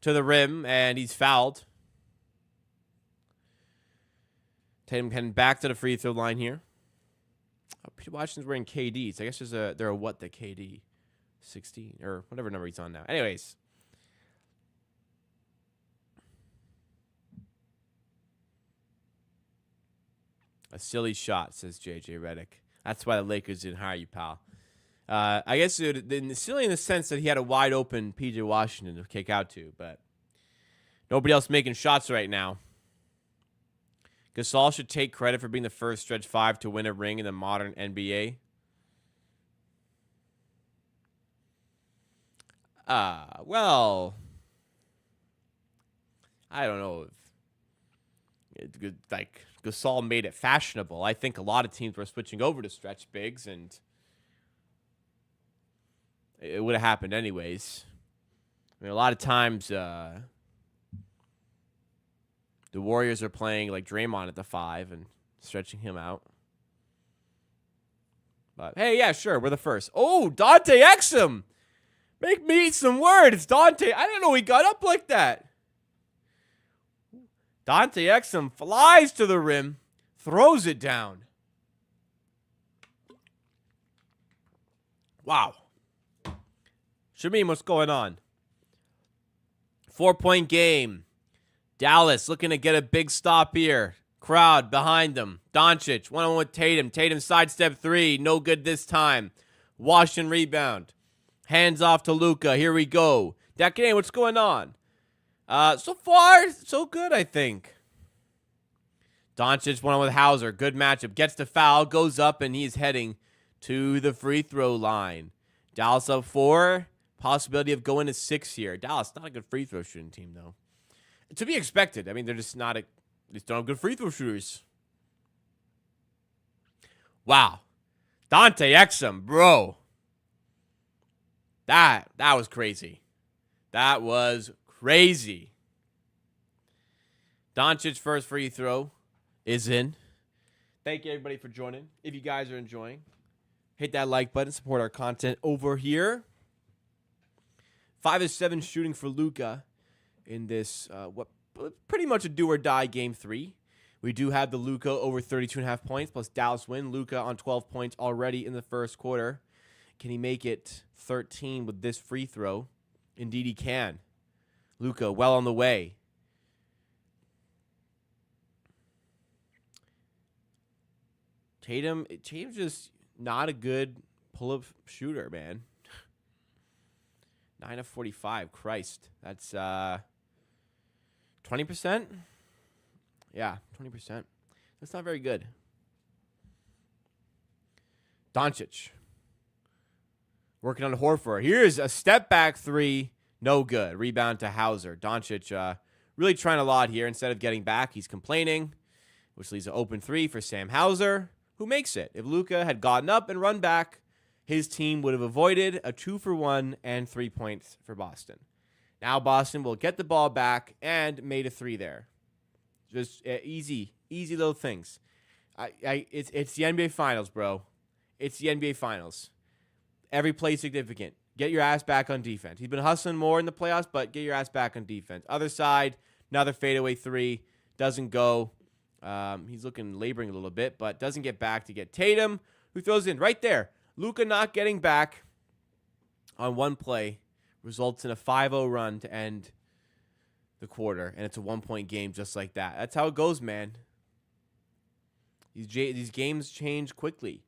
to the rim, and he's fouled. Tatum heading back to the free throw line here. Oh, Peter Washington's wearing KDs. I guess they're a what, the KD? 16 or whatever number he's on now. Anyways. A silly shot, says JJ Redick. That's why the Lakers didn't hire you, pal. I guess it's silly in the sense that he had a wide open PJ Washington to kick out to, but nobody else making shots right now. Gasol should take credit for being the first stretch 5 to win a ring in the modern NBA. Well, I don't know if like Gasol made it fashionable. I think a lot of teams were switching over to stretch bigs, and it would have happened anyways. I mean, a lot of times the Warriors are playing like Draymond at the 5 and stretching him out. But hey, yeah, sure, we're the first. Oh, Dante Exum! Make me eat some words, Dante. I didn't know he got up like that. Dante Exum flies to the rim, throws it down. Wow. Shamim, what's going on? 4-point game. Dallas looking to get a big stop here. Crowd behind them. Doncic, one-on-one with Tatum. Tatum sidestep 3. No good this time. Washington rebound. Hands off to Luka. Here we go. That game, what's going on? So far, so good, I think. Doncic, one-on-one with Hauser. Good matchup. Gets the foul. Goes up, and he's heading to the free throw line. Dallas up 4. Possibility of going to 6 here. Dallas, not a good free throw shooting team, though. To be expected. I mean, they're just not they just don't have good free throw shooters. Wow. Dante Exum, bro. That was crazy. That was crazy. Doncic's first free throw is in. Thank you, everybody, for joining. If you guys are enjoying, hit that like button. Support our content over here. 5 of 7 shooting for Luka in this, what pretty much a do-or-die Game 3. We do have the Luka over 32.5 points plus Dallas win. Luka on 12 points already in the first quarter. Can he make it 13 with this free throw? Indeed he can. Luka well on the way. Tatum's just not a good pull-up shooter, man. 9 of 45. Christ. That's 20%? Yeah, 20%. That's not very good. Doncic. Working on Horford. Here's a step-back three. No good. Rebound to Hauser. Doncic really trying a lot here. Instead of getting back, he's complaining, which leaves an open three for Sam Hauser, who makes it. If Luka had gotten up and run back, his team would have avoided a 2-for-1 and 3 points for Boston. Now Boston will get the ball back and made a three there. Just easy little things. It's the NBA Finals, bro. It's the NBA Finals. Every play significant. Get your ass back on defense. He's been hustling more in the playoffs, but get your ass back on defense. Other side, another fadeaway three. Doesn't go. He's laboring a little bit, but doesn't get back to get Tatum, who throws in right there. Luka not getting back on one play results in a 5-0 run to end the quarter, and it's a 1-point game just like that. That's how it goes, man. These games change quickly.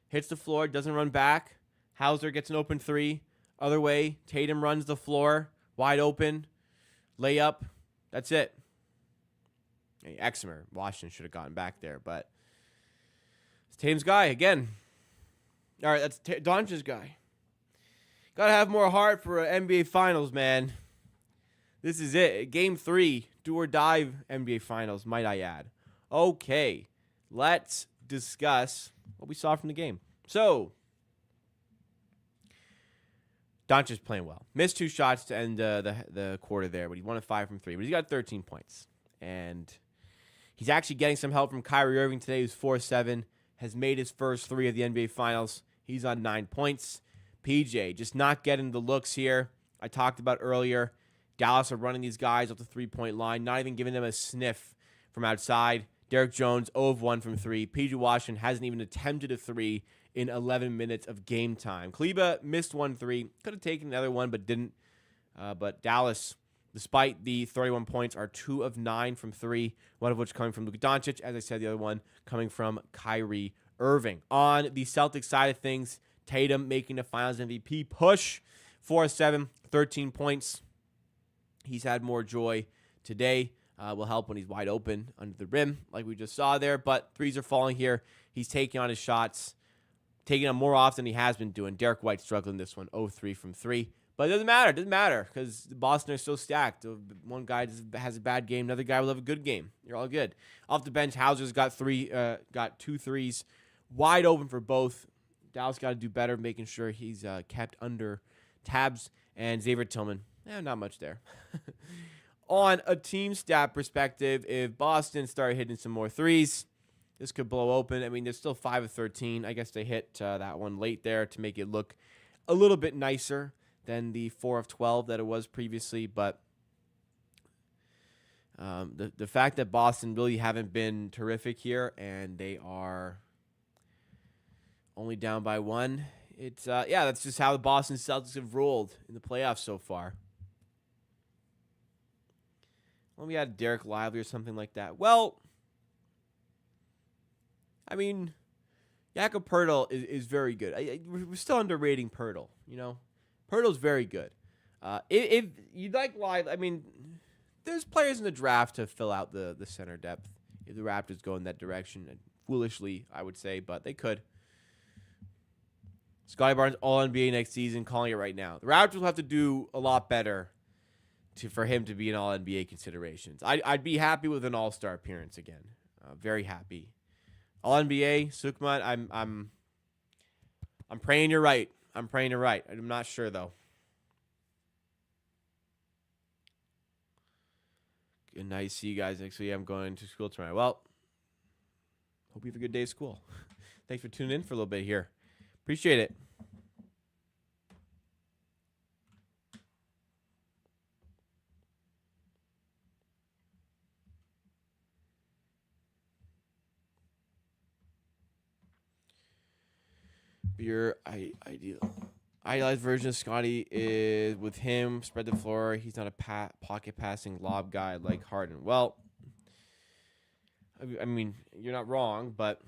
Hits the floor, doesn't run back. Hauser gets an open three. Other way, Tatum runs the floor, wide open, layup. That's it. Hey, Exemer, Washington should have gotten back there, but it's Tatum's guy again. All right, that's Doncic's guy. Got to have more heart for NBA Finals, man. This is it. Game 3, do or die NBA Finals, might I add. Okay, let's discuss what we saw from the game. So, Doncic's playing well. Missed 2 shots to end the quarter there, but he 1 of 5 from 3. But he's got 13 points. And he's actually getting some help from Kyrie Irving today, who's 4-7. Has made his first 3 of the NBA Finals. He's on 9 points. PJ just not getting the looks here. I talked about earlier. Dallas are running these guys up the 3-point line, not even giving them a sniff from outside. Derek Jones, 0 of 1 from 3. PJ Washington hasn't even attempted a 3 in 11 minutes of game time. Kleba missed 1 3. Could have taken another one, but didn't. But Dallas, despite the 31 points, are 2 of 9 from 3, one of which coming from Luka Doncic. As I said, the other one coming from Kyrie Irving. On the Celtics side of things, Tatum making the Finals MVP push. 4-7, 13 points. He's had more joy today. Will help when he's wide open under the rim, like we just saw there. But threes are falling here. He's taking on his shots, taking them more often than he has been doing. Derek White struggling this one, 0-3 from 3. But it doesn't matter. It doesn't matter because Boston are so stacked. One guy has a bad game. Another guy will have a good game. You're all good. Off the bench, Hauser's got 2 threes. Wide open for both. Dallas got to do better making sure he's kept under tabs. And Xavier Tillman, not much there. On a team stat perspective, if Boston started hitting some more threes, this could blow open. I mean, they're still 5 of 13. I guess they hit that one late there to make it look a little bit nicer than the 4 of 12 that it was previously. But the fact that Boston really haven't been terrific here and they are only down by 1, it's that's just how the Boston Celtics have rolled in the playoffs so far. When we had Derek Lively or something like that. Well, I mean, Jakob Poeltl is very good. We're still underrating Poeltl, you know. Poeltl's very good. If you like Lively, I mean, there's players in the draft to fill out the center depth if the Raptors go in that direction. Foolishly, I would say, but they could. Scotty Barnes, All-NBA next season, calling it right now. The Raptors will have to do a lot better for him to be in All-NBA considerations. I'd be happy with an All-Star appearance again. Very happy. All-NBA, Sukman, I'm praying you're right. I'm praying you're right. I'm not sure, though. Good night. See you guys next week. I'm going to school tomorrow. Well, hope you have a good day of school. Thanks for tuning in for a little bit here. Appreciate it. Your idealized version of Scotty is with him, spread the floor. He's not a pocket passing lob guy like Harden. Well, I mean, you're not wrong, but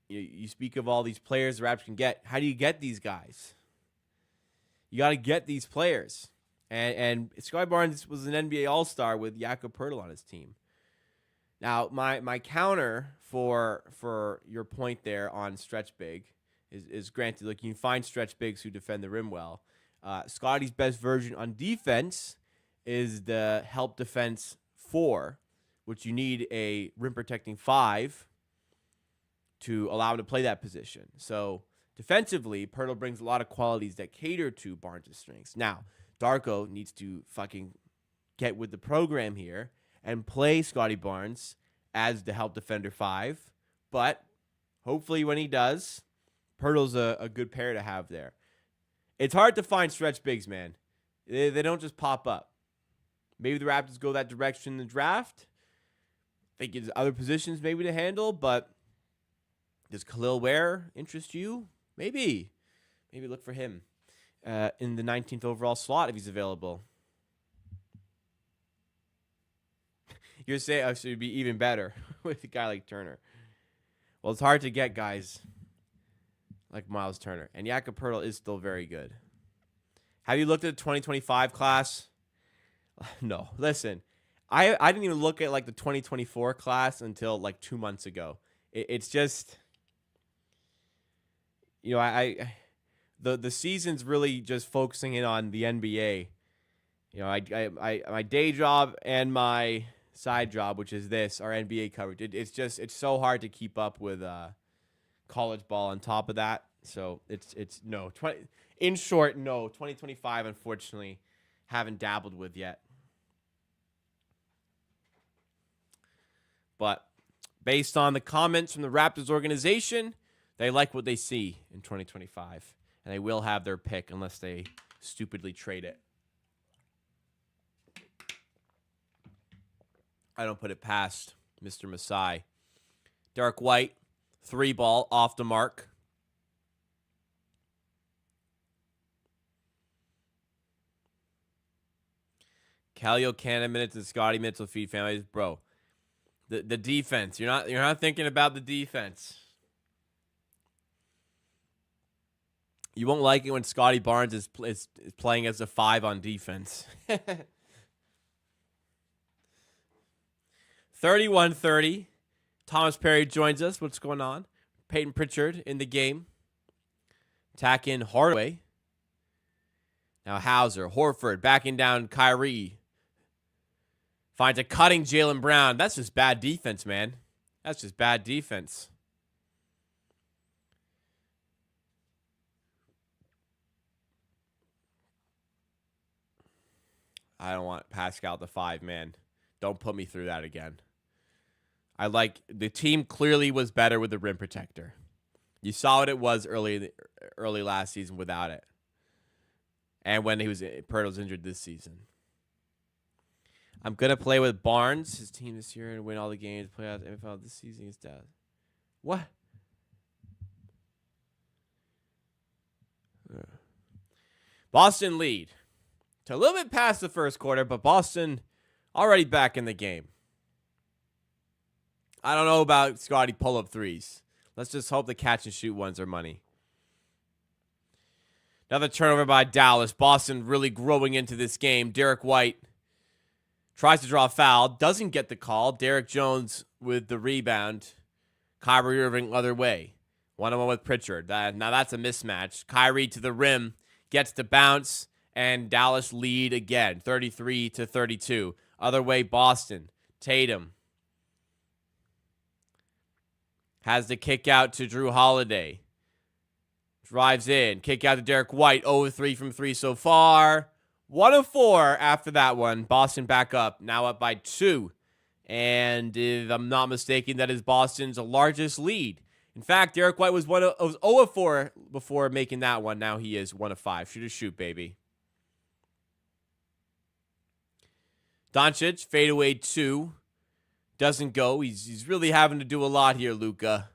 you speak of all these players the Raptors can get. How do you get these guys? You got to get these players. And Scotty Barnes was an NBA All-Star with Jakob Poeltl on his team. Now, my counter for your point there on stretch big is granted, look, you can find stretch bigs who defend the rim well. Scotty's best version on defense is the help defense 4, which you need a rim protecting 5 to allow him to play that position. So defensively, Poeltl brings a lot of qualities that cater to Barnes' strengths. Now, Darko needs to fucking get with the program here and play Scotty Barnes as the help defender 5. But hopefully when he does, Poeltl's a good pair to have there. It's hard to find stretch bigs, man. They don't just pop up. Maybe the Raptors go that direction in the draft. I think there's other positions maybe to handle, but does Khalil Ware interest you? Maybe. Maybe look for him in the 19th overall slot if he's available. You're saying it would be even better with a guy like Turner. Well, it's hard to get guys like Miles Turner. And Jakob Poeltl is still very good. Have you looked at the 2025 class? No. Listen, I didn't even look at like the 2024 class until like 2 months ago. It's just, you know, the season's really just focusing in on the NBA. You know, I my day job and my side job, which is this, our NBA coverage. It's so hard to keep up with college ball on top of that. So it's no. In short, no. 2025, unfortunately, haven't dabbled with yet. But based on the comments from the Raptors organization, they like what they see in 2025. And they will have their pick unless they stupidly trade it. I don't put it past Mr. Masai. Derek White, 3-ball, off the mark. Calio Cannon minutes and Scotty minutes will feed families. Bro, the defense. You're not thinking about the defense. You won't like it when Scotty Barnes is playing as a 5 on defense. 31-30. Thomas Perry joins us. What's going on? Peyton Pritchard in the game. Tack in Hardaway. Now Hauser. Horford backing down Kyrie. Finds a cutting Jaylen Brown. That's just bad defense, man. That's just bad defense. I don't want Pascal at the 5, man. Don't put me through that again. The team clearly was better with the rim protector. You saw what it was early last season without it. And when Poeltl was injured this season. I'm going to play with Barnes, his team this year, and win all the games, playoffs, NFL this season against Dallas. What? Boston lead. To a little bit past the first quarter, but Boston already back in the game. I don't know about Scotty pull-up threes. Let's just hope the catch-and-shoot ones are money. Another turnover by Dallas. Boston really growing into this game. Derek White tries to draw a foul. Doesn't get the call. Derek Jones with the rebound. Kyrie Irving other way. 1-on-1 with Pritchard. Now that's a mismatch. Kyrie to the rim. Gets the bounce. And Dallas lead again. 33-32. Other way, Boston. Tatum has the kick out to Drew Holiday. Drives in. Kick out to Derek White. 0-3 from 3 so far. 1 of 4 after that one. Boston back up. Now up by 2. And if I'm not mistaken, that is Boston's largest lead. In fact, Derek White was 0 of 4 before making that one. Now he is 1 of 5. Shoot or shoot, baby. Doncic, fadeaway 2. Doesn't go. He's really having to do a lot here, Luka.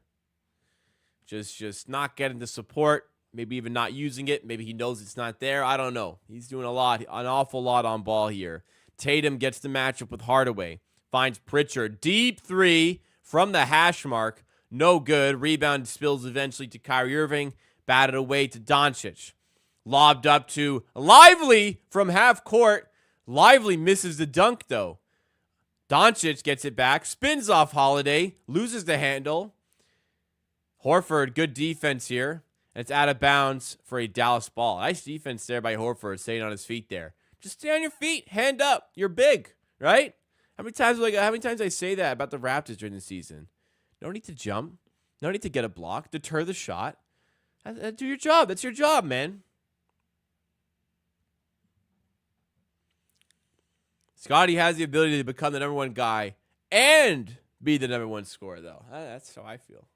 just not getting the support, maybe even not using it. Maybe he knows it's not there. I don't know. He's doing an awful lot on ball here. Tatum gets the matchup with Hardaway, finds Pritchard. Deep three from the hash mark. No good. Rebound spills eventually to Kyrie Irving. Batted away to Doncic. Lobbed up to Lively from half court. Lively misses the dunk, though. Doncic gets it back, spins off Holiday, loses the handle. Horford, good defense here. And it's out of bounds for a Dallas ball. Nice defense there by Horford, staying on his feet there. Just stay on your feet, hand up. You're big, right? How many times I say that about the Raptors during the season? No need to jump. No need to get a block. Deter the shot. Do your job. That's your job, man. Scotty has the ability to become the number one guy and be the number one scorer, though. That's how I feel.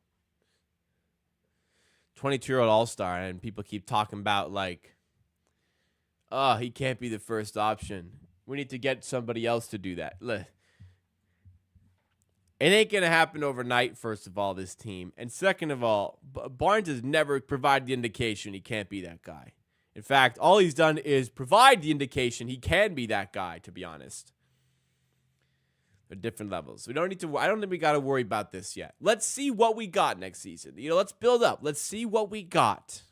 22-year-old All-Star, and people keep talking about, like, oh, he can't be the first option. We need to get somebody else to do that. It ain't going to happen overnight, first of all, this team. And second of all, Barnes has never provided the indication he can't be that guy. In fact, all he's done is provide the indication he can be that guy, to be honest. They're different levels. I don't think we got to worry about this yet. Let's see what we got next season. Let's build up. Let's see what we got.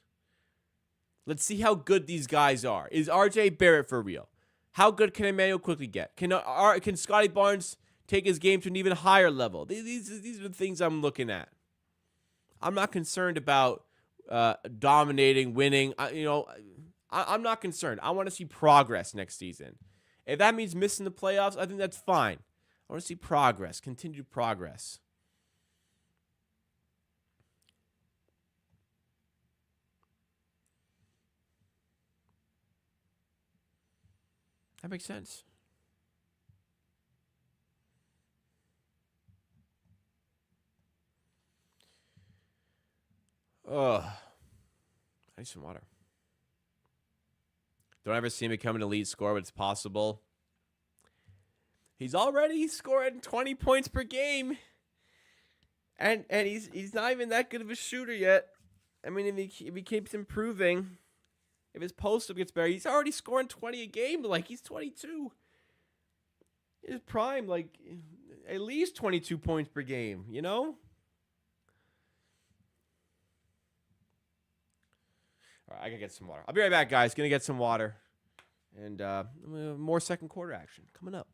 Let's see how good these guys are. Is RJ Barrett for real? How good can Emmanuel quickly get? Can Scotty Barnes take his game to an even higher level? These are the things I'm looking at. I'm not concerned about dominating, winning. I'm not concerned. I want to see progress next season. If that means missing the playoffs, I think that's fine. I want to see progress, continued progress. That makes sense. I need some water. Don't ever see him become an elite scorer, but it's possible. He's already scoring 20 points per game. And he's not even that good of a shooter yet. I mean, if he keeps improving, if his post-up gets better, he's already scoring 20 a game. Like, he's 22. His prime, like, at least 22 points per game, you know? All right, I gotta get some water. I'll be right back, guys. Gonna get some water. And more second quarter action coming up.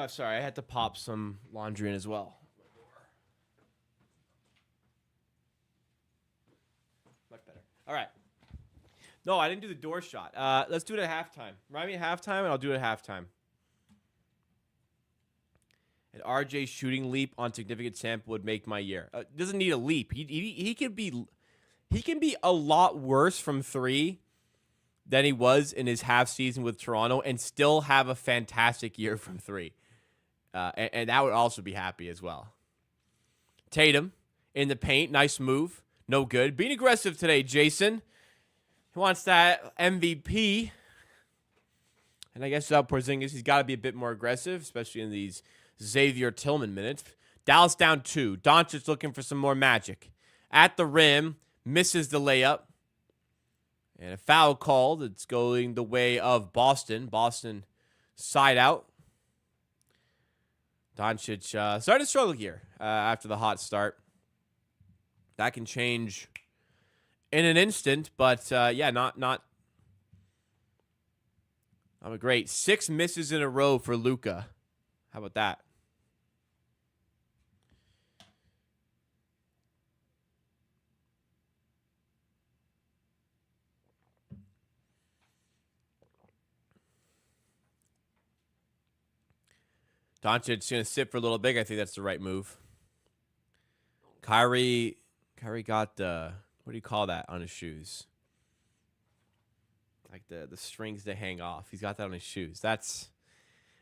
Sorry, I had to pop some laundry in as well. Much better. All right. No, I didn't do the door shot. Let's do it at halftime. Remind me at halftime, and I'll do it at halftime. An RJ shooting leap on significant sample would make my year. Doesn't need a leap. He can be a lot worse from 3 than he was in his half season with Toronto and still have a fantastic year from 3. And that would also be happy as well. Tatum in the paint. Nice move. No good. Being aggressive today, Jason. He wants that MVP. And I guess without Porzingis, he's got to be a bit more aggressive, especially in these Xavier Tillman minutes. Dallas down 2. Doncic looking for some more magic. At the rim. Misses the layup. And a foul called. It's going the way of Boston. Boston side out. Doncic starting to struggle here after the hot start. That can change in an instant, but yeah, not a great 6 misses in a row for Luka. How about that? Doncic's going to sit for a little bit. I think that's the right move. Kyrie got the, what do you call that on his shoes? Like the strings to hang off. He's got that on his shoes. I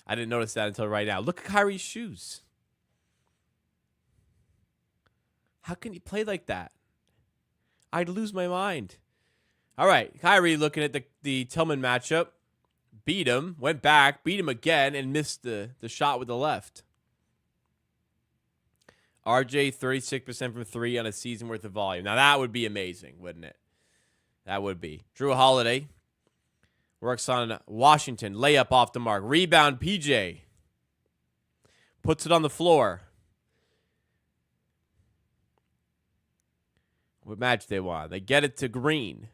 didn't notice that until right now. Look at Kyrie's shoes. How can he play like that? I'd lose my mind. All right, Kyrie looking at the Tillman matchup. Beat him, went back, beat him again, and missed the shot with the left. RJ, 36% from 3 on a season worth of volume. Now, that would be amazing, wouldn't it? That would be. Drew Holiday works on Washington. Layup off the mark. Rebound, PJ. Puts it on the floor. What match they want? They get it to Green.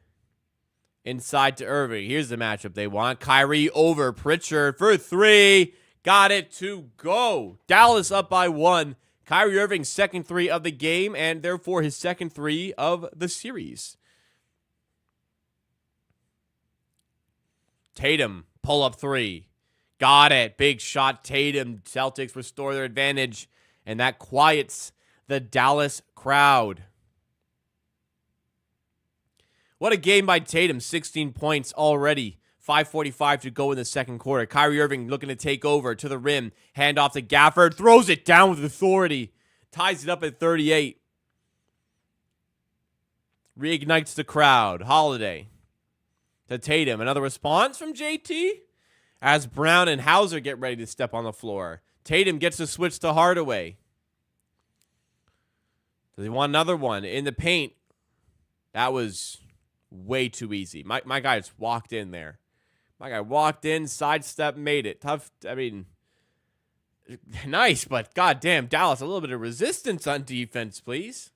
Inside to Irving. Here's the matchup they want. Kyrie over Pritchard for 3. Got it to go. Dallas up by 1. Kyrie Irving's second 3 of the game, and therefore his second 3 of the series. Tatum, pull up 3. Got it. Big shot. Tatum. Celtics restore their advantage, and that quiets the Dallas crowd. What a game by Tatum. 16 points already. 5:45 to go in the second quarter. Kyrie Irving looking to take over to the rim. Hand off to Gafford. Throws it down with authority. Ties it up at 38. Reignites the crowd. Holiday to Tatum. Another response from JT as Brown and Hauser get ready to step on the floor. Tatum gets the switch to Hardaway. Does he want another one in the paint? That was way too easy. My guy just walked in there. My guy walked in, sidestep, made it. Tough. I mean, nice, but goddamn, Dallas, a little bit of resistance on defense, please.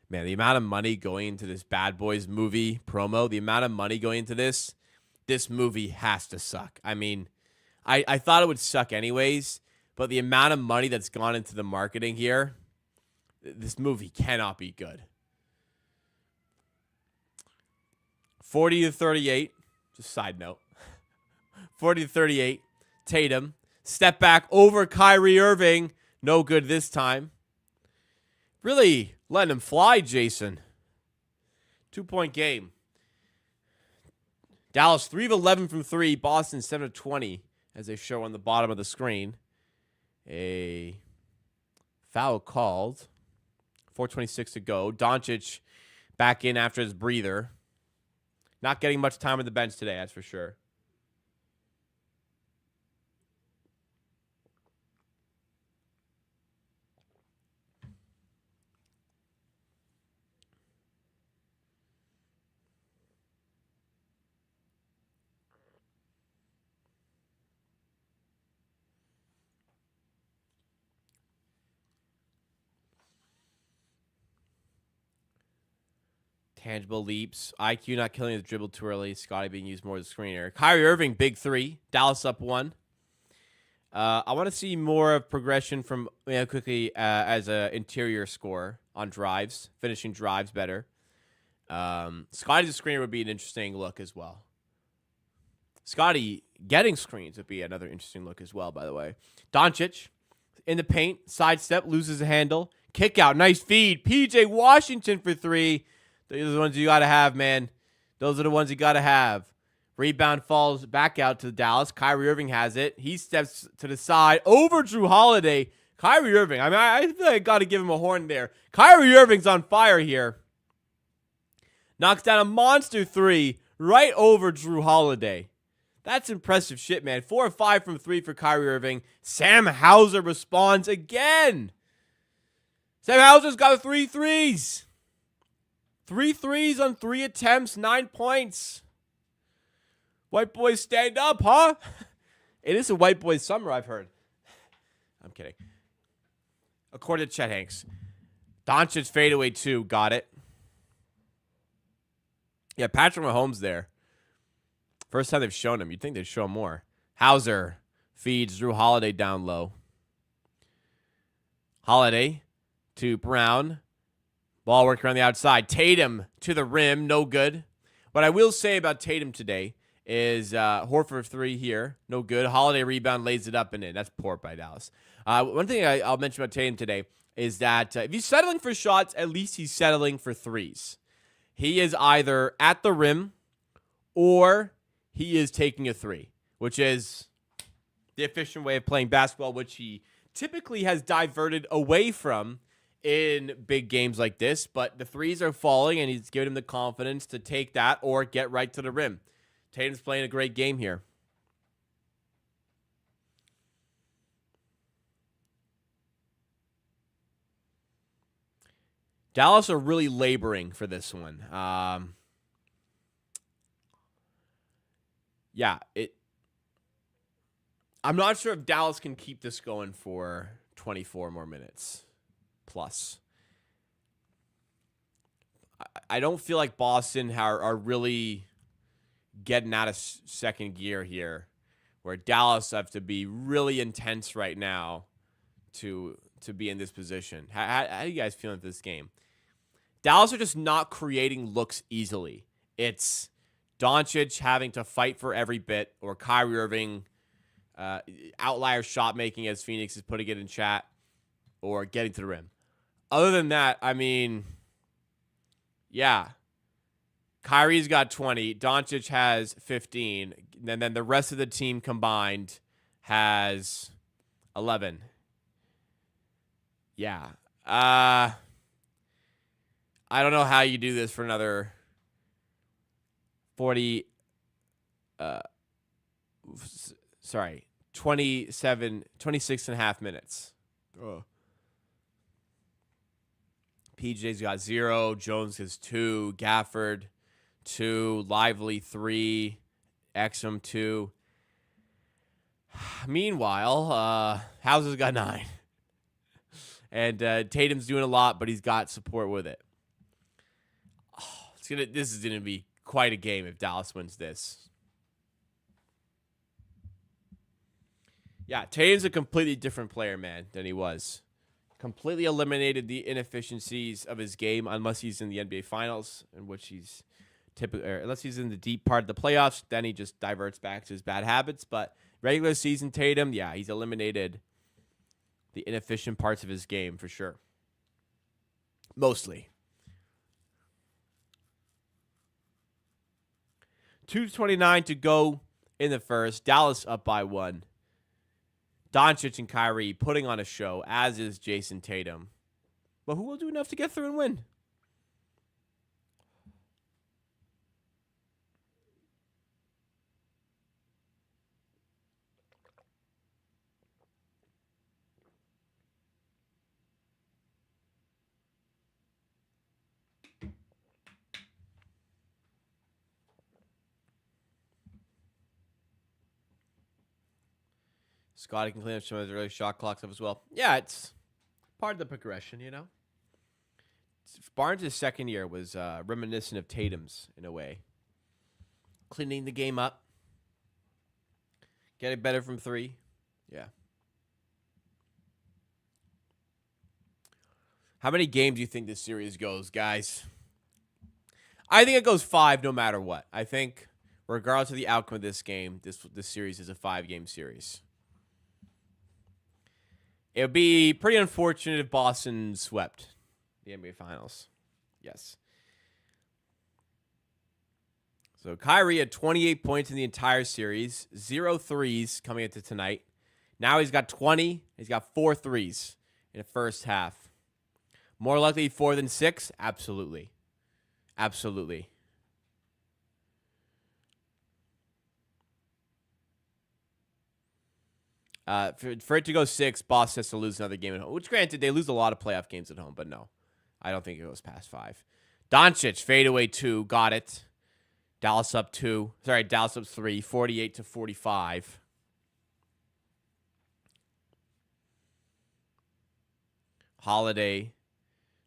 Man, the amount of money going into this Bad Boys movie promo, the amount of money going into this movie has to suck. I mean, I thought it would suck anyways, but the amount of money that's gone into the marketing here, this movie cannot be good. 40-38. Just side note. 40-38. Tatum. Step back over Kyrie Irving. No good this time. Really letting him fly, Jason. 2-point game. Dallas 3 of 11 from 3. Boston 7 of 20, as they show on the bottom of the screen. A foul called. 4:26 to go. Doncic back in after his breather. Not getting much time on the bench today, that's for sure. Tangible leaps. IQ not killing the dribble too early. Scotty being used more as a screener. Kyrie Irving, big 3. Dallas up 1. I want to see more of progression from quickly as an interior scorer on drives, finishing drives better. Scotty as a screener would be an interesting look as well. Scotty getting screens would be another interesting look as well, by the way. Doncic in the paint, sidestep, loses a handle. Kick out, nice feed. PJ Washington for three. Those are the ones you got to have, man. Those are the ones you got to have. Rebound falls back out to Dallas. Kyrie Irving has it. He steps to the side over Drew Holiday. Kyrie Irving, I feel like I got to give him a horn there. Kyrie Irving's on fire here. Knocks down a monster three right over Drew Holiday. That's impressive shit, man. 4 of 5 from 3 for Kyrie Irving. Sam Hauser responds again. Sam Hauser's got 3 threes. 3 threes on 3 attempts, 9 points. White boys stand up, huh? It is a white boys summer, I've heard. I'm kidding. According to Chet Hanks. Doncic fadeaway 2, got it. Yeah, Patrick Mahomes there. First time they've shown him. You'd think they'd show him more. Hauser feeds Drew Holiday down low. Holiday to Brown. Ball working around the outside. Tatum to the rim. No good. What I will say about Tatum today is Horford 3 here. No good. Holiday rebound, lays it up and in. That's poor by Dallas. One thing I'll mention about Tatum today is that if he's settling for shots, at least he's settling for threes. He is either at the rim or he is taking a 3, which is the efficient way of playing basketball, which he typically has diverted away from in big games like this. But the threes are falling, and he's giving him the confidence to take that or get right to the rim. Tatum's playing a great game here. Dallas are really laboring for this one. I'm not sure if Dallas can keep this going for 24 more minutes plus. I don't feel like Boston are really getting out of second gear here, where Dallas have to be really intense right now to be in this position. How do you guys feel in this game? Dallas are just not creating looks easily. It's Doncic having to fight for every bit, or Kyrie Irving outlier shot making, as Phoenix is putting it in chat, or getting to the rim. Other than that, I mean, yeah. Kyrie's got 20. Doncic has 15. And then the rest of the team combined has 11. Yeah. I don't know how you do this for another 26 and a half minutes. Oh. PJ's got 0. Jones has 2. Gafford 2. Lively 3. Exum 2. Meanwhile, Hauser's got 9. And Tatum's doing a lot, but he's got support with it. This is gonna be quite a game if Dallas wins this. Yeah, Tatum's a completely different player, man, than he was. Completely eliminated the inefficiencies of his game, unless he's in the NBA Finals, in which he's unless he's in the deep part of the playoffs, then he just diverts back to his bad habits. But regular season Tatum, yeah, he's eliminated the inefficient parts of his game for sure. Mostly. 2:29 to go in the first. Dallas up by 1. Doncic and Kyrie putting on a show, as is Jason Tatum. But who will do enough to get through and win? Scotty can clean up some of his early shot clock stuff as well. Yeah, it's part of the progression, you know? Barnes' second year was reminiscent of Tatum's in a way. Cleaning the game up. Getting better from 3. Yeah. How many games do you think this series goes, guys? I think it goes 5 no matter what. I think regardless of the outcome of this game, this series is a 5-game series. It would be pretty unfortunate if Boston swept the NBA Finals. Yes. So Kyrie had 28 points in the entire series, 0 threes coming into tonight. Now he's got 20. He's got 4 threes in the first half. More likely 4 than 6? Absolutely. Absolutely. For it to go 6, Boston has to lose another game at home. Which, granted, they lose a lot of playoff games at home, but no. I don't think it goes past 5. Doncic, fadeaway 2, got it. Dallas up 2. Sorry, Dallas up 3, 48-45. Holiday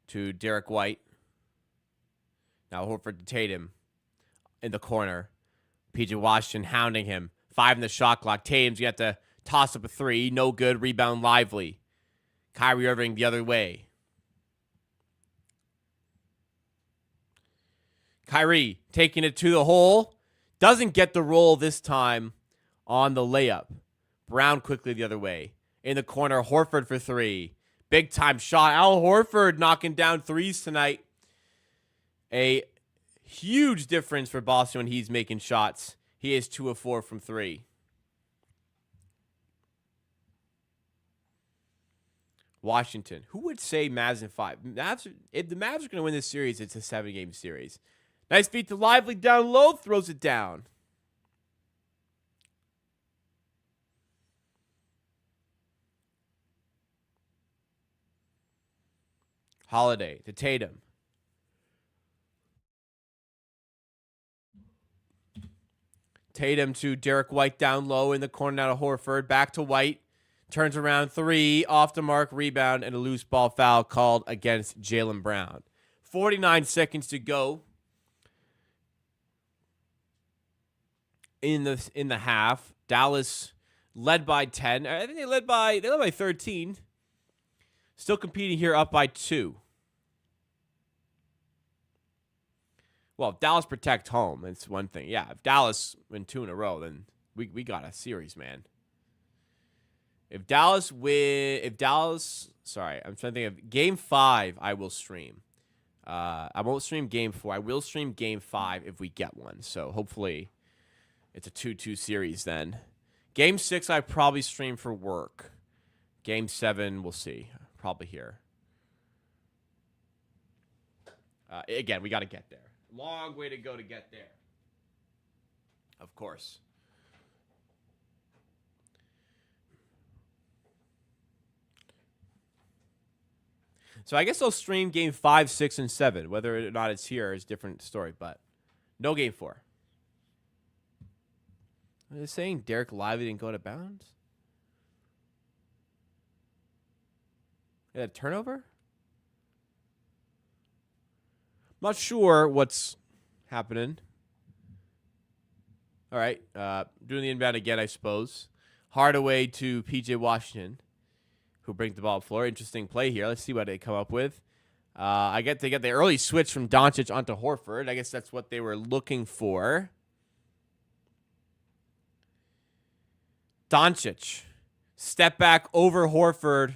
to Derek White. Now Horford to Tatum in the corner. PJ Washington hounding him. 5 in the shot clock. Tatum's got to toss up a 3. No good. Rebound Lively. Kyrie Irving the other way. Kyrie taking it to the hole. Doesn't get the roll this time on the layup. Brown quickly the other way. In the corner, Horford for 3. Big time shot. Al Horford knocking down 3s tonight. A huge difference for Boston when he's making shots. He is 2 of 4 from 3. Washington. Who would say Mavs in 5? If the Mavs are going to win this series, it's a 7-game series. Nice feed to Lively down low. Throws it down. Holiday to Tatum. Tatum to Derek White down low in the corner now to Horford. Back to White. Turns around 3. Off the mark. Rebound and a loose ball foul called against Jaylen Brown. 49 seconds to go in the half. Dallas led by 10. I think they led by 13. Still competing here, up by 2. Well, if Dallas protect home, it's one thing. Yeah, if Dallas win 2 in a row, then we got a series, man. If Dallas, sorry, I'm trying to think of Game 5, I will stream. I won't stream Game 4. I will stream Game 5 if we get one. So hopefully it's a 2-2 series then. Game 6, I probably stream for work. Game 7, we'll see. Probably here. Again, we got to get there. Long way to go to get there. Of course. So I guess I'll stream Game 5, 6, and 7. Whether or not it's here is a different story, but no Game 4. Are they saying Derek Lively didn't go to bounds? Yeah, turnover? Not sure what's happening. All right. Doing the inbound again, I suppose. Hardaway to PJ Washington, who brings the ball up floor. Interesting play here. Let's see what they come up with. They get the early switch from Doncic onto Horford. I guess that's what they were looking for. Doncic. Step back over Horford.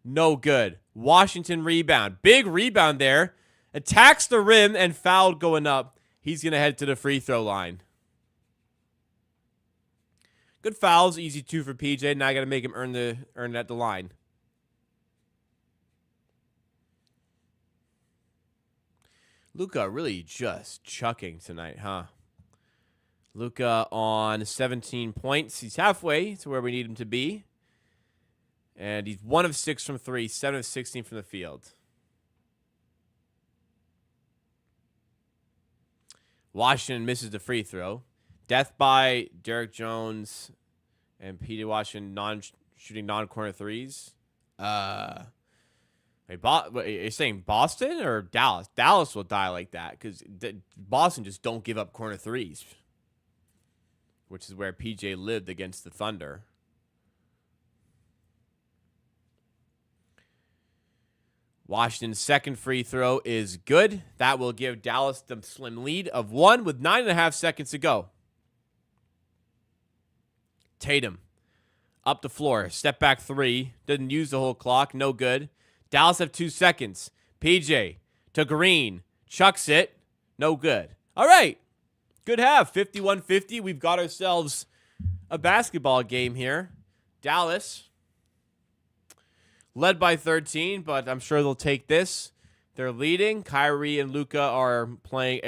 No good. Washington rebound. Big rebound there. Attacks the rim and fouled going up. He's going to head to the free throw line. Good fouls. Easy 2 for PJ. Now I got to make him earn it at the line. Luka really just chucking tonight, huh? Luka on 17 points. He's halfway to where we need him to be. And he's 1 of 6 from 3, 7 of 16 from the field. Washington misses the free throw. Death by Derek Jones and P.J. Washington shooting non-corner threes. Are you saying Boston or Dallas? Dallas will die like that because Boston just don't give up corner threes, which is where PJ lived against the Thunder. Washington's second free throw is good. That will give Dallas the slim lead of 1 with 9.5 seconds to go. Tatum, up the floor. Step back three. Didn't use the whole clock. No good. Dallas have 2 seconds. PJ to Green. Chucks it. No good. All right. Good half. 51-50. We've got ourselves a basketball game here. Dallas led by 13, but I'm sure they'll take this. They're leading. Kyrie and Luka are playing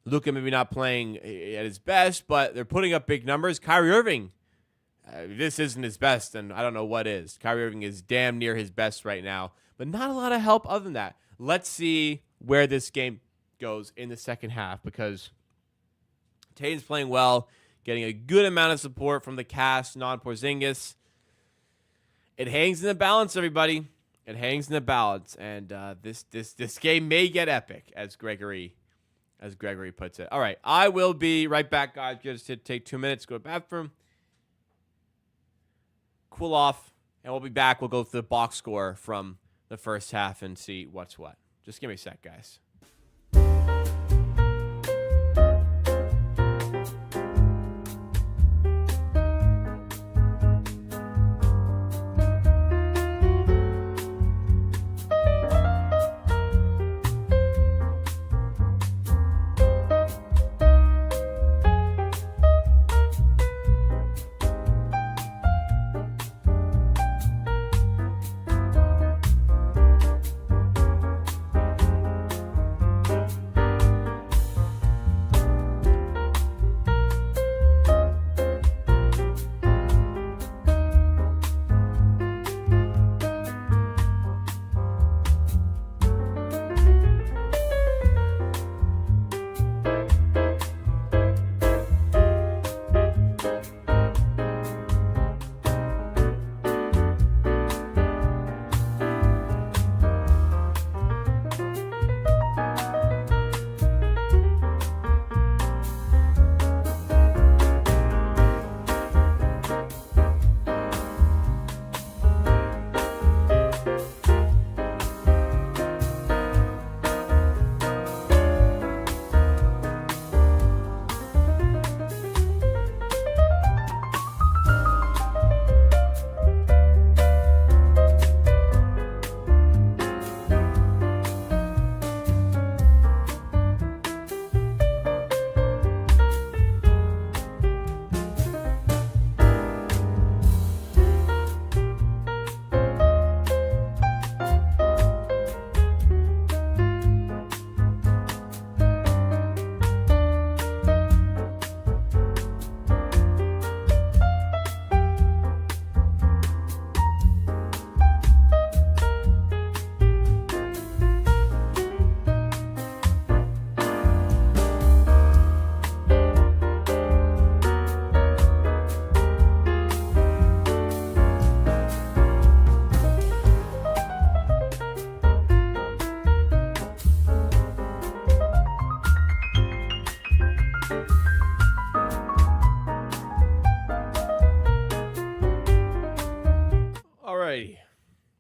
Luka maybe not playing at his best, but they're putting up big numbers. Kyrie Irving, this isn't his best, and I don't know what is. Kyrie Irving is damn near his best right now, but not a lot of help other than that. Let's see where this game goes in the second half, because Tatum's playing well, getting a good amount of support from the cast, non-Porzingis. It hangs in the balance, everybody. It hangs in the balance, and this game may get epic, as Gregory puts it. All right, I will be right back, guys. Just to take 2 minutes, go to the bathroom, cool off, and we'll be back. We'll go through the box score from the first half and see what's what. Just give me a sec, guys.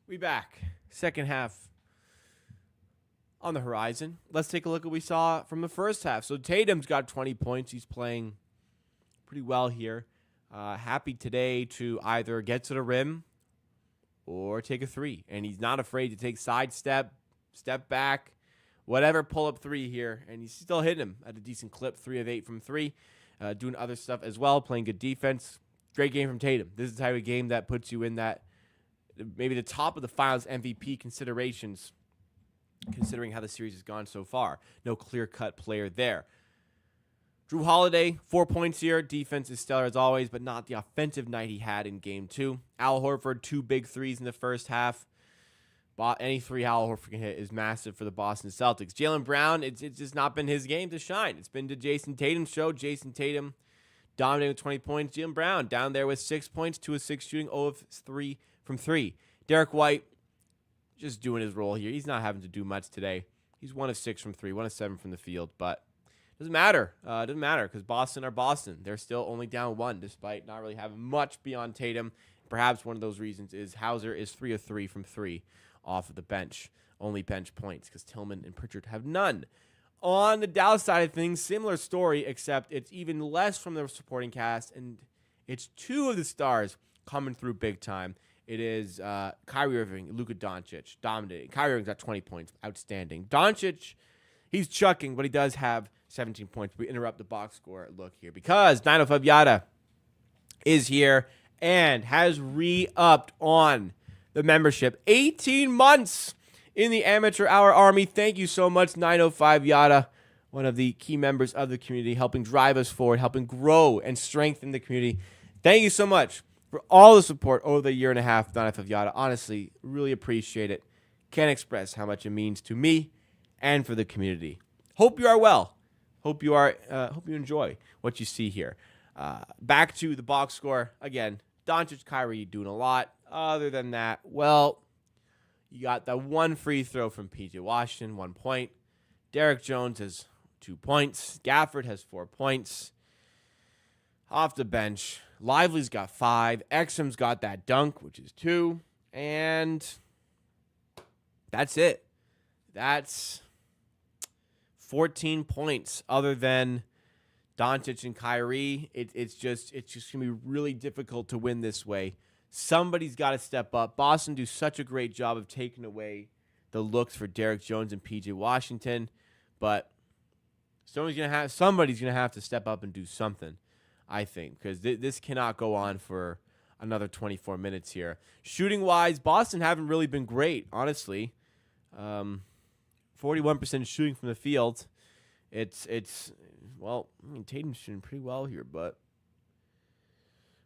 We back. Second half on the horizon. Let's take a look at what we saw from the first half. So Tatum's got 20 points. He's playing pretty well here. Happy today to either get to the rim or take a three. And he's not afraid to take sidestep, step back, whatever, pull up three here. And he's still hitting him at a decent clip, 3 of 8 from 3. Doing other stuff as well, playing good defense. Great game from Tatum. This is the type of game that puts you in that maybe the top of the finals MVP considerations, considering how the series has gone so far. No clear-cut player there. Drew Holiday, 4 points here. Defense is stellar as always, but not the offensive night he had in Game 2. Al Horford, 2 big threes in the first half. Any three Al Horford can hit is massive for the Boston Celtics. Jaylen Brown, it's just not been his game to shine. It's been to Jason Tatum's show. Jason Tatum dominating with 20 points. Jaylen Brown down there with 6 points, 2 of 6 shooting, 0 of 3 from 3. Derek White just doing his role here. He's not having to do much today. He's 1 of 6 from 3, 1 of 7 from the field, but doesn't matter. It doesn't matter because Boston are Boston. They're still only down 1 despite not really having much beyond Tatum. Perhaps one of those reasons is Hauser is 3 of 3 from 3 off of the bench. Only bench points because Tillman and Pritchard have none. On the Dallas side of things, similar story, except it's even less from the supporting cast and It's two of the stars coming through big time. It is Kyrie Irving, Luka Doncic, dominating. Kyrie Irving's got 20 points, outstanding. Doncic, he's chucking, but he does have 17 points. We interrupt the box score look here because 905 Yada is here and has re-upped on the membership. 18 months in the Amateur Hour Army. Thank you so much, 905 Yada, one of the key members of the community, helping drive us forward, helping grow and strengthen the community. Thank you so much for all the support over the year and a half, 905 Yada. Honestly, really appreciate it. Can't express how much it means to me and for the community. Hope you are well. Hope you enjoy what you see here. Back to the box score again. Doncic, Kyrie doing a lot. Other than that, well, you got the one free throw from PJ Washington, 1 point. Derek Jones has 2 points. Gafford has 4 points. Off the bench, Lively's got 5. Exum's got that dunk, which is 2. And that's it. That's 14 points. Other than Doncic and Kyrie, it's just going to be really difficult to win this way. Somebody's got to step up. Boston do such a great job of taking away the looks for Derek Jones and PJ Washington, but somebody's going to have to step up and do something, I think, because this cannot go on for another 24 minutes here. Shooting-wise, Boston haven't really been great, honestly. 41% shooting from the field. Well, I mean, Tatum's shooting pretty well here, but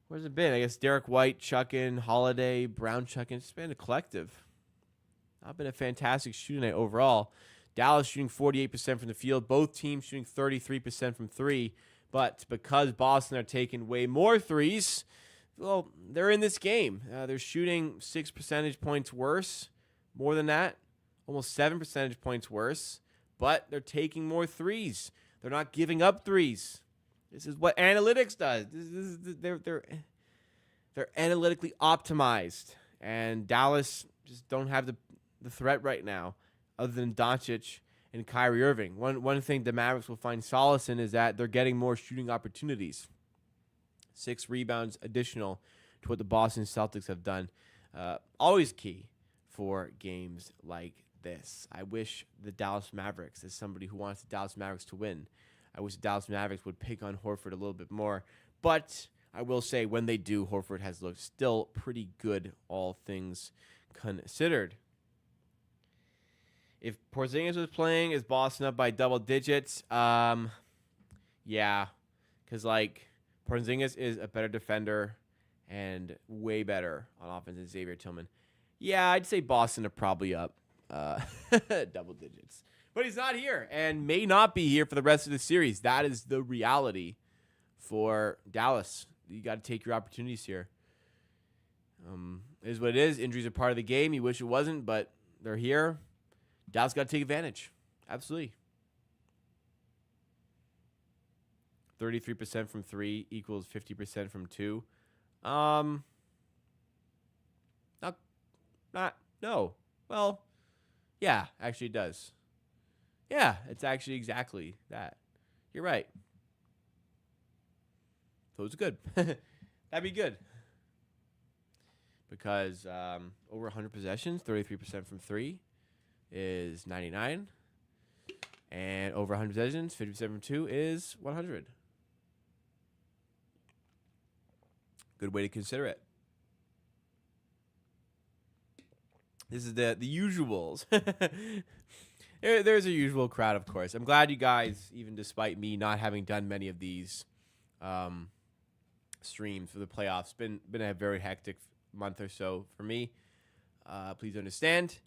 where's it been? I guess Derek White chucking, Holiday, Brown chucking. It's been a collective. Not been a fantastic shooting night overall. Dallas shooting 48% from the field. Both teams shooting 33% from three. But because Boston are taking way more threes, well, they're in this game. They're shooting 6 percentage points worse. More than that. Almost 7 percentage points worse. But they're taking more threes. They're not giving up threes. This is what analytics does. They're analytically optimized. And Dallas just don't have the threat right now other than Doncic and Kyrie Irving. One thing the Mavericks will find solace in is that they're getting more shooting opportunities. 6 rebounds additional to what the Boston Celtics have done. Always key for games like this. I wish the Dallas Mavericks, as somebody who wants the Dallas Mavericks to win, I wish the Dallas Mavericks would pick on Horford a little bit more. But I will say when they do, Horford has looked still pretty good, all things considered. If Porzingis was playing, is Boston up by double digits? Yeah. Because, Porzingis is a better defender and way better on offense than Xavier Tillman. Yeah, I'd say Boston are probably up double digits. But he's not here and may not be here for the rest of the series. That is the reality for Dallas. You got to take your opportunities here. It is what it is. Injuries are part of the game. You wish it wasn't, but they're here. Dallas got to take advantage. Absolutely. 33% from 3 equals 50% from 2. No. Well, yeah, actually it does. Yeah, it's actually exactly that. You're right. So it's good. That'd be good. Because over 100 possessions, 33% from 3 is 99. And over 100 possessions, 50% from 2 is 100. Good way to consider it. This is the usuals. There's a usual crowd, of course. I'm glad you guys, even despite me not having done many of these streams for the playoffs, been a very hectic month or so for me. Please understand.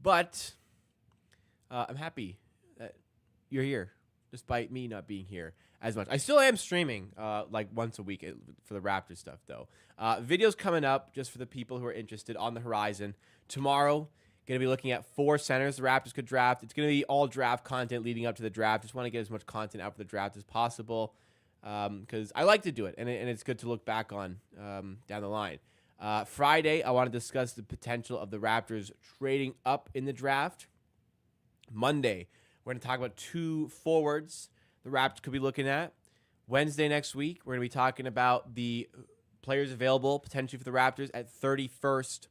But I'm happy that you're here, despite me not being here as much. I still am streaming once a week for the Raptors stuff, though. Videos coming up just for the people who are interested on the horizon. Tomorrow, going to be looking at 4 centers the Raptors could draft. It's going to be all draft content leading up to the draft. Just want to get as much content out for the draft as possible because I like to do it, and it's good to look back on down the line. Friday, I want to discuss the potential of the Raptors trading up in the draft. Monday, we're going to talk about 2 forwards the Raptors could be looking at. Wednesday next week, we're going to be talking about the players available potentially for the Raptors at 31st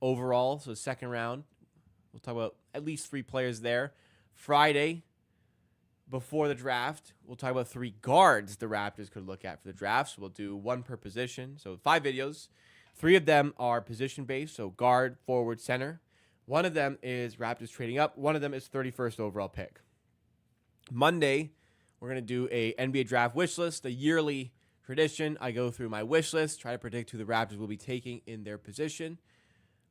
overall, so second round. We'll talk about at least 3 players there. Friday, before the draft, we'll talk about 3 guards the Raptors could look at for the draft. So we'll do 1 per position, so 5 videos. 3 of them are position-based, so guard, forward, center. 1 of them is Raptors trading up. 1 of them is 31st overall pick. Monday, we're going to do a NBA draft wish list, a yearly tradition. I go through my wish list, try to predict who the Raptors will be taking in their position.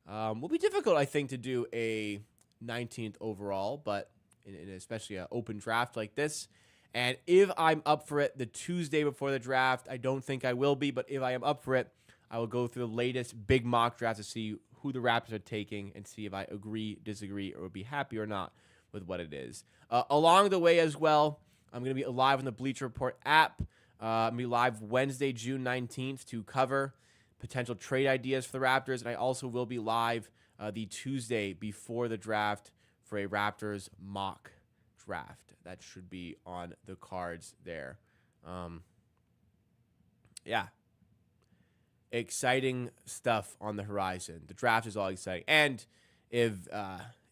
Will be difficult, I think, to do a 19th overall, but in especially an open draft like this. And if I'm up for it the Tuesday before the draft, I don't think I will be, but if I am up for it, I will go through the latest big mock draft to see who the Raptors are taking and see if I agree, disagree, or would be happy or not with what it is. Along the way as well, I'm going to be live on the Bleacher Report app. I'm going to be live Wednesday, June 19th to cover potential trade ideas for the Raptors. And I also will be live the Tuesday before the draft for a Raptors mock draft. That should be on the cards there. Yeah. Exciting stuff on the horizon. The draft is all exciting. And if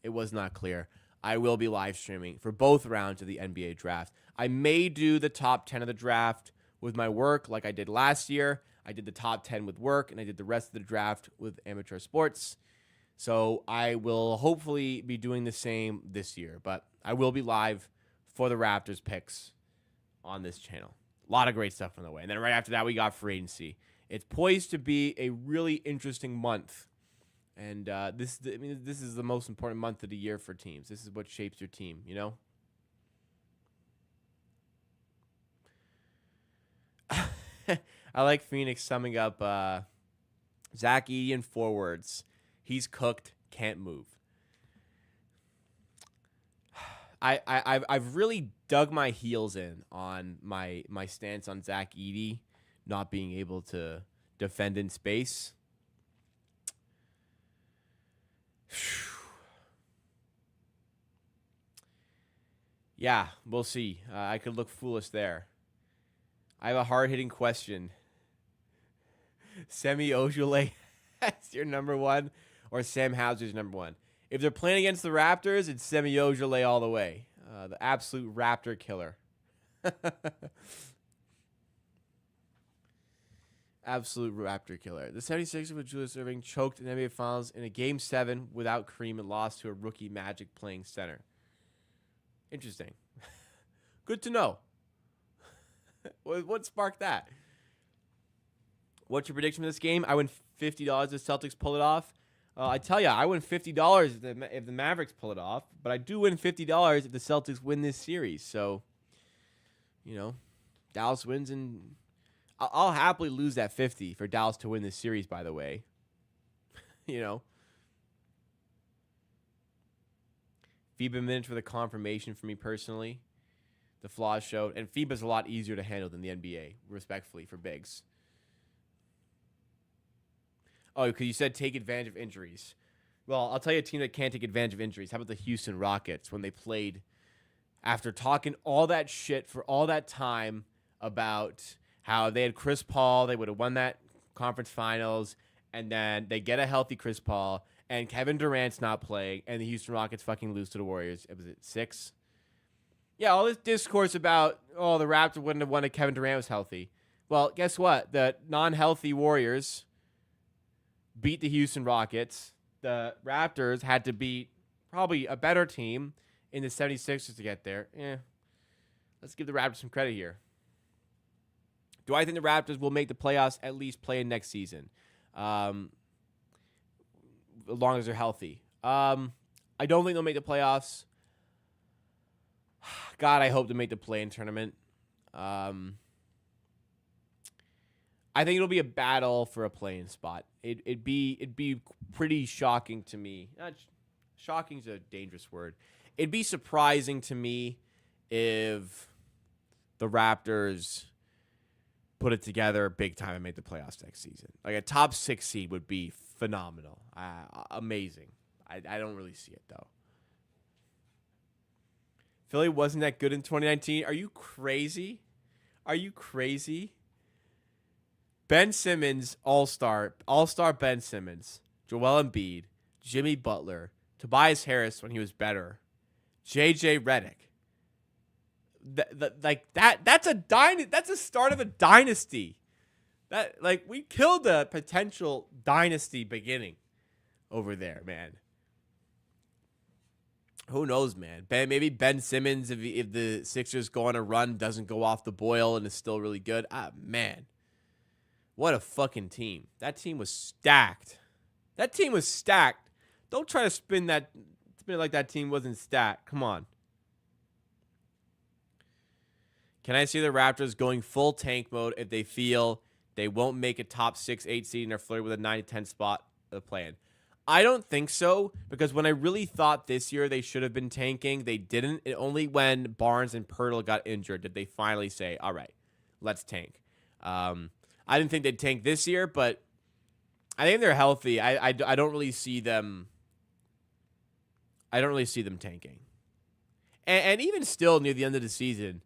it was not clear, I will be live streaming for both rounds of the NBA draft. I may do the top 10 of the draft with my work like I did last year. I did the top 10 with work, and I did the rest of the draft with amateur sports. So I will hopefully be doing the same this year. But I will be live for the Raptors picks on this channel. A lot of great stuff on the way. And then right after that, we got free agency. It's poised to be a really interesting month. And this is the most important month of the year for teams. This is what shapes your team, you know? I like Phoenix summing up Zach Edey in 4 words. He's cooked, can't move. I've really dug my heels in on my stance on Zach Edey not being able to defend in space. Yeah, we'll see. I could look foolish there. I have a hard-hitting question. Semi Ojeleye as your number 1 or Sam Hauser's number 1? If they're playing against the Raptors, it's Semi Ojeleye all the way. The absolute Raptor killer. Absolute Raptor killer. The 76ers with Julius Erving choked in the NBA Finals in a Game 7 without Kareem and lost to a rookie Magic playing center. Interesting. Good to know. What sparked that? What's your prediction for this game? I win $50 if the Celtics pull it off. I tell you, I win $50 if the Mavericks pull it off, but I do win $50 if the Celtics win this series. So, Dallas wins, and I'll happily lose that 50 for Dallas to win this series, by the way. FIBA minutes for the confirmation for me personally. The flaws showed, and FIBA's a lot easier to handle than the NBA, respectfully, for bigs. Oh, because you said take advantage of injuries. Well, I'll tell you a team that can't take advantage of injuries. How about the Houston Rockets when they played after talking all that shit for all that time about how they had Chris Paul, they would have won that conference finals, and then they get a healthy Chris Paul, and Kevin Durant's not playing, and the Houston Rockets fucking lose to the Warriors. Was it 6? Yeah, all this discourse about, the Raptors wouldn't have won if Kevin Durant was healthy. Well, guess what? The non-healthy Warriors beat the Houston Rockets. The Raptors had to beat probably a better team in the 76ers to get there. Let's give the Raptors some credit here. Do I think the Raptors will make the playoffs, at least play in next season? As long as they're healthy. I don't think they'll make the playoffs. God, I hope to make the play-in tournament. I think it'll be a battle for a play-in spot. It'd be pretty shocking to me. Shocking is a dangerous word. It'd be surprising to me if the Raptors put it together big time and make the playoffs next season. Like a top 6 seed would be phenomenal, amazing. I don't really see it though. Philly wasn't that good in 2019. Are you crazy? Ben Simmons, all-star Ben Simmons, Joel Embiid, Jimmy Butler, Tobias Harris when he was better, JJ Redick. That's a start of a dynasty. That we killed a potential dynasty beginning over there, man. Who knows, man? Maybe Ben Simmons, if the Sixers go on a run, doesn't go off the boil and is still really good. Man. What a fucking team. That team was stacked. Don't try to spin it like that team wasn't stacked. Come on. Can I see the Raptors going full tank mode if they feel they won't make a top 6-8 seed and are flirting with a 9-10 spot of the plan? I don't think so, because when I really thought this year they should have been tanking, they didn't. Only when Barnes and Pirtle got injured did they finally say, all right, let's tank. I didn't think they'd tank this year, but I think they're healthy. I don't really see them. I don't really see them tanking. And even still near the end of the season,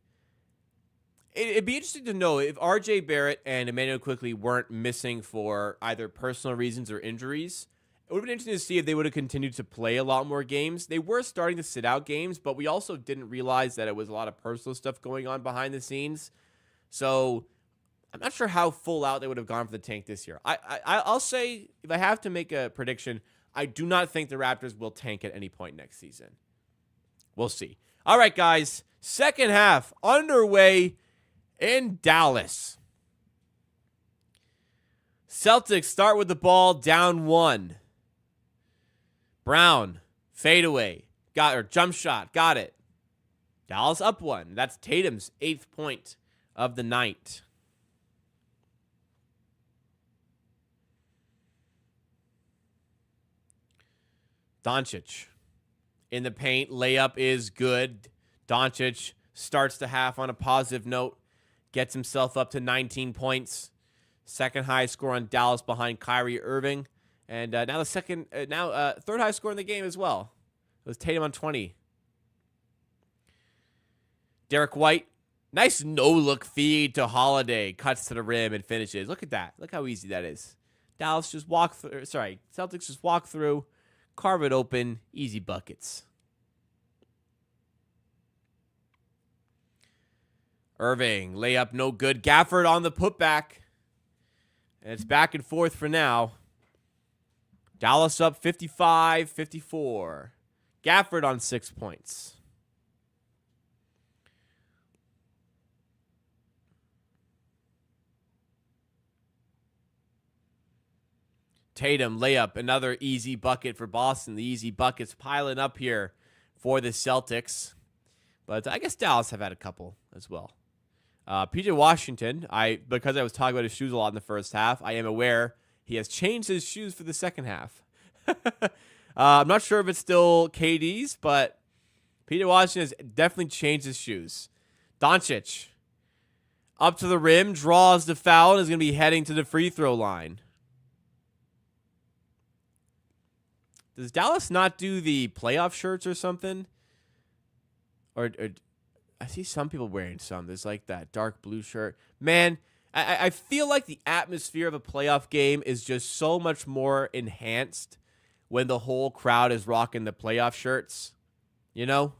it'd be interesting to know if RJ Barrett and Emmanuel Quickley weren't missing for either personal reasons or injuries. It would have been interesting to see if they would have continued to play a lot more games. They were starting to sit out games, but we also didn't realize that it was a lot of personal stuff going on behind the scenes. So I'm not sure how full out they would have gone for the tank this year. I'll say, if I have to make a prediction, I do not think the Raptors will tank at any point next season. We'll see. All right, guys. Second half underway in Dallas. Celtics start with the ball down 1. Brown, fadeaway, jump shot, got it. Dallas up 1. That's Tatum's 8th point of the night. Doncic in the paint, layup is good. Doncic starts the half on a positive note, gets himself up to 19 points. Second highest score on Dallas behind Kyrie Irving. And now third highest score in the game as well. It was Tatum on 20. Derek White, nice no-look feed to Holiday. Cuts to the rim and finishes. Look at that. Look how easy that is. Celtics just walk through, carve it open, easy buckets. Irving, layup no good. Gafford on the putback. And it's back and forth for now. Dallas up 55-54. Gafford on 6 points. Tatum, layup, another easy bucket for Boston. The easy buckets piling up here for the Celtics. But I guess Dallas have had a couple as well. PJ Washington, because I was talking about his shoes a lot in the first half, I am aware he has changed his shoes for the second half. I'm not sure if it's still KD's, but PJ Washington has definitely changed his shoes. Doncic, up to the rim, draws the foul, and is going to be heading to the free throw line. Does Dallas not do the playoff shirts or something? Or I see some people wearing some. There's like that dark blue shirt. Man, I feel like the atmosphere of a playoff game is just so much more enhanced when the whole crowd is rocking the playoff shirts. You know?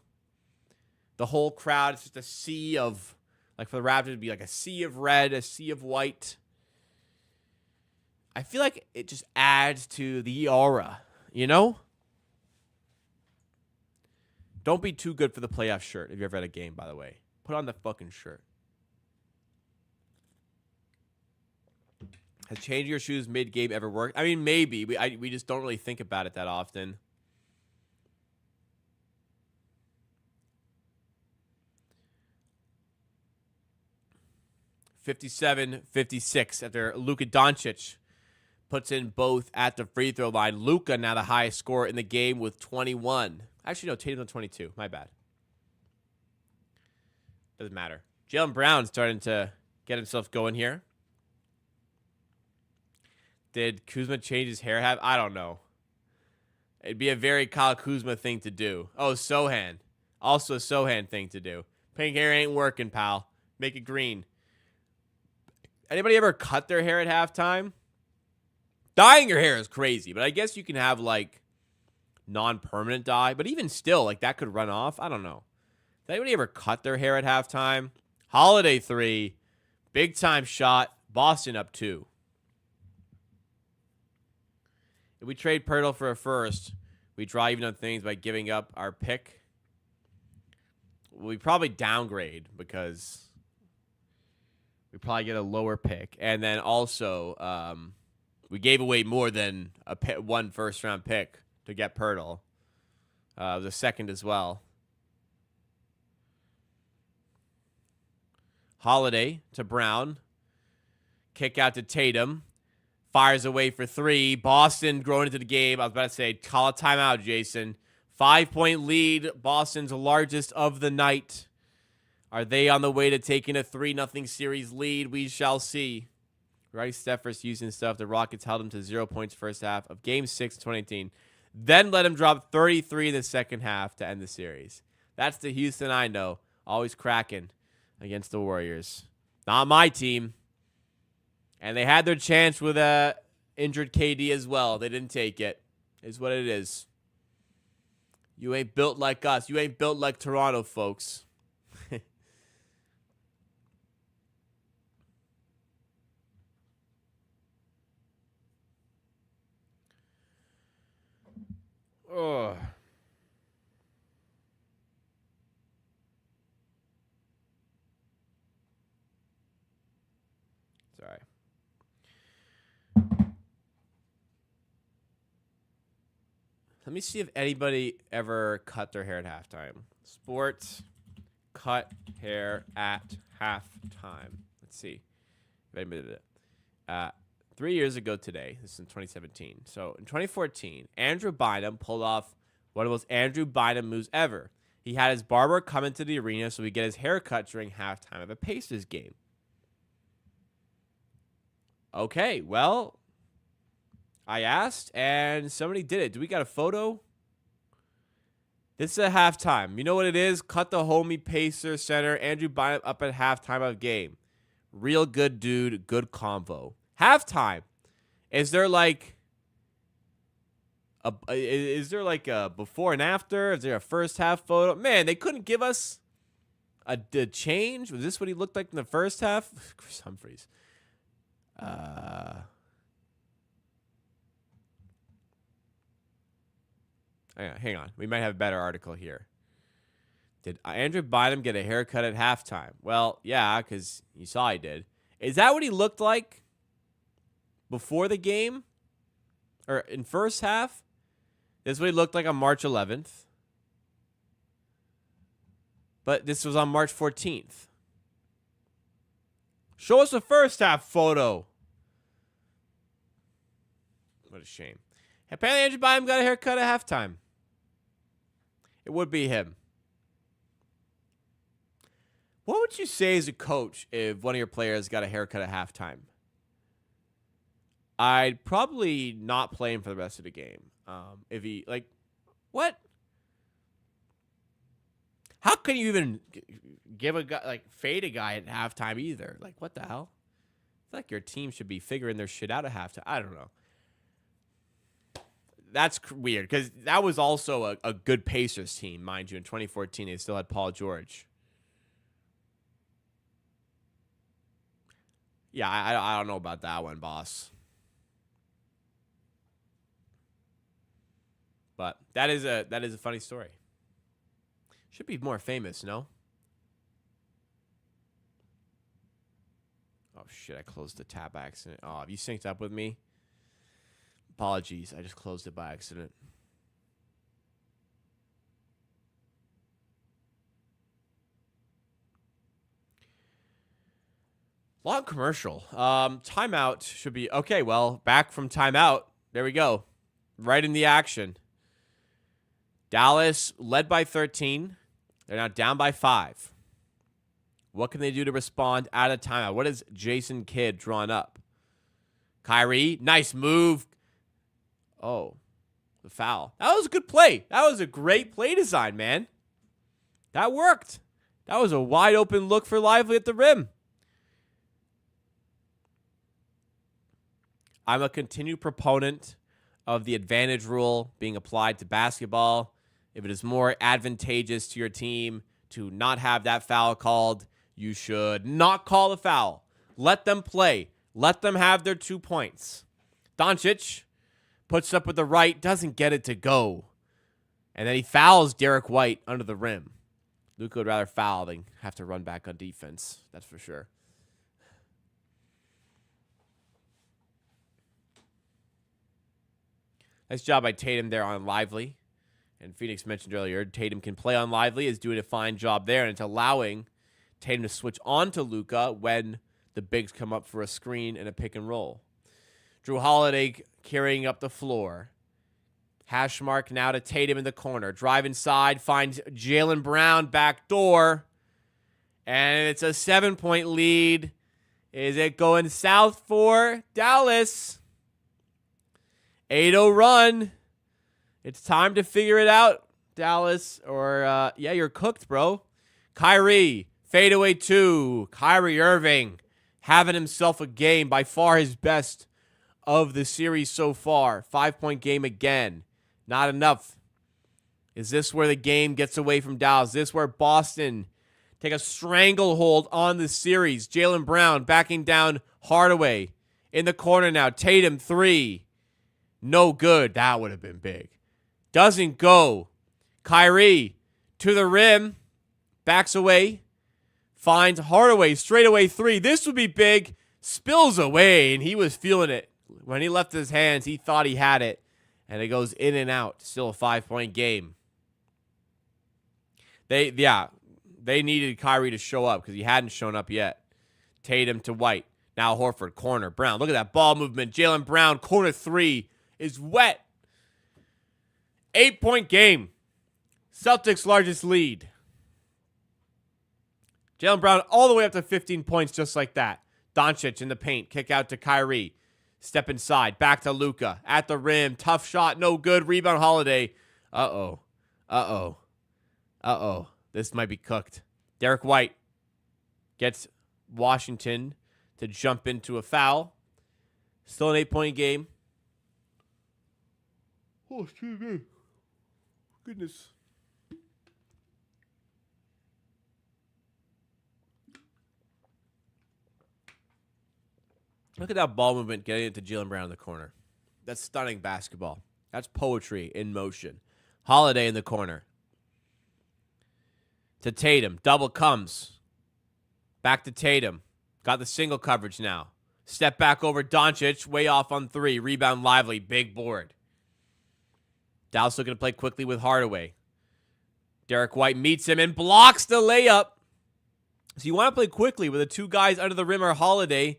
The whole crowd is just a sea of, like for the Raptors, it'd be like a sea of red, a sea of white. I feel like it just adds to the aura, you know? Don't be too good for the playoff shirt if you ever had a game, by the way. Put on the fucking shirt. Has changing your shoes mid-game ever worked? I mean, maybe. We just don't really think about it that often. (57-56) after Luka Doncic puts in both at the free throw line. Luka now the highest scorer in the game with 21. Actually, no, Tatum on 22. My bad. Doesn't matter. Jaylen Brown starting to get himself going here. Did Kuzma change his hair? I don't know. It'd be a very Kyle Kuzma thing to do. Oh, Sohan. Also a Sohan thing to do. Pink hair ain't working, pal. Make it green. Anybody ever cut their hair at halftime? Dyeing your hair is crazy, but I guess you can have like non-permanent dye. But even still, like that could run off. I don't know. Did anybody ever cut their hair at halftime? Holiday 3, big time shot. Boston up 2. If we trade Pirtle for a first, we draw even on things by giving up our pick. We probably downgrade because we probably get a lower pick. And then also, we gave away more than one first-round pick to get Pirtle. It was a second as well. Holiday to Brown. Kick out to Tatum. Fires away for 3. Boston growing into the game. I was about to say, call a timeout, Jason. 5-point lead. Boston's largest of the night. Are they on the way to taking a 3-0 series lead? We shall see. Right, Steffers using stuff. The Rockets held him to 0 points first half of Game 6, 2018. Then let him drop 33 in the second half to end the series. That's the Houston I know. Always cracking against the Warriors. Not my team. And they had their chance with a injured KD as well. They didn't take it. Is what it is. You ain't built like us. You ain't built like Toronto, folks. Oh. Sorry. Let me see if anybody ever cut their hair at halftime. Sports cut hair at halftime. Let's see if anybody did it. 3 years ago today, this is in 2017. So in 2014, Andrew Bynum pulled off one of the most Andrew Bynum moves ever. He had his barber come into the arena so he'd get his hair cut during halftime of a Pacers game. Okay, well, I asked, and somebody did it. Do we got a photo? This is a halftime. You know what it is? Cut the homie Pacer center. Andrew Bynum up at halftime of game. Real good dude. Good convo. Halftime. Is there like a before and after? Is there a first half photo? Man, they couldn't give us a change. Was this what he looked like in the first half? Chris Humphries. Hang on. We might have a better article here. Did Andrew Bynum get a haircut at halftime? Well, yeah, because you saw he did. Is that what he looked like before the game? Or in first half? This is what he looked like on March 11th. But this was on March 14th. Show us the first half photo. What a shame. Apparently Andrew Bynum got a haircut at halftime. It would be him. What would you say as a coach if one of your players got a haircut at halftime? I'd probably not play him for the rest of the game. If he, like, what? How can you even give a guy, like, fade a guy at halftime either? Like, what the hell? I feel like your team should be figuring their shit out at halftime. I don't know. That's weird because that was also a good Pacers team, mind you. In 2014, they still had Paul George. Yeah, I don't know about that one, boss. But that is a funny story. Should be more famous, no? Oh shit! I closed the tab by accident. Oh, have you synced up with me? Apologies, I just closed it by accident. Long commercial. Timeout should be okay. Well, back from timeout. There we go. Right in the action. Dallas led by 13. They're now down by 5. What can they do to respond out of timeout? What is Jason Kidd drawn up? Kyrie, nice move. Oh, the foul. That was a good play. That was a great play design, man. That worked. That was a wide open look for Lively at the rim. I'm a continued proponent of the advantage rule being applied to basketball. If it is more advantageous to your team to not have that foul called, you should not call the foul. Let them play. Let them have their 2 points. Doncic puts up with the right, doesn't get it to go. And then he fouls Derek White under the rim. Luka would rather foul than have to run back on defense. That's for sure. Nice job by Tatum there on Lively. And Phoenix mentioned earlier, Tatum can play on Lively, is doing a fine job there, and it's allowing Tatum to switch on to Luka when the bigs come up for a screen and a pick and roll. Drew Holiday carrying up the floor. Hash mark now to Tatum in the corner. Drive inside, finds Jaylen Brown back door. And it's a 7-point lead. Is it going south for Dallas? 8-0 run. It's time to figure it out, Dallas. Or, yeah, you're cooked, bro. Kyrie, fadeaway 2. Kyrie Irving having himself a game, by far his best of the series so far. 5-point game again. Not enough. Is this where the game gets away from Dallas? Is this where Boston take a stranglehold on the series? Jaylen Brown backing down Hardaway in the corner now. Tatum 3. No good. That would have been big. Doesn't go. Kyrie to the rim. Backs away. Finds Hardaway. Straightaway 3. This would be big. Spills away, and he was feeling it. When he left his hands, he thought he had it. And it goes in and out. Still a 5-point game. They needed Kyrie to show up because he hadn't shown up yet. Tatum to White. Now Horford, corner. Brown. Look at that ball movement. Jaylen Brown, corner 3 is wet. 8-point game. Celtics' largest lead. Jaylen Brown all the way up to 15 points just like that. Doncic in the paint. Kick out to Kyrie. Step inside. Back to Luka. At the rim. Tough shot. No good. Rebound Holiday. Uh-oh. Uh-oh. Uh-oh. This might be cooked. Derek White gets Washington to jump into a foul. Still an 8-point game. Oh, excuse me. Goodness. Look at that ball movement getting into Jaylen Brown in the corner. That's stunning basketball. That's poetry in motion. Holiday in the corner. To Tatum. Double comes. Back to Tatum. Got the single coverage now. Step back over Doncic. Way off on 3. Rebound Lively. Big board. Dallas looking to play quickly with Hardaway. Derek White meets him and blocks the layup. So you want to play quickly with the 2 guys under the rim are Holiday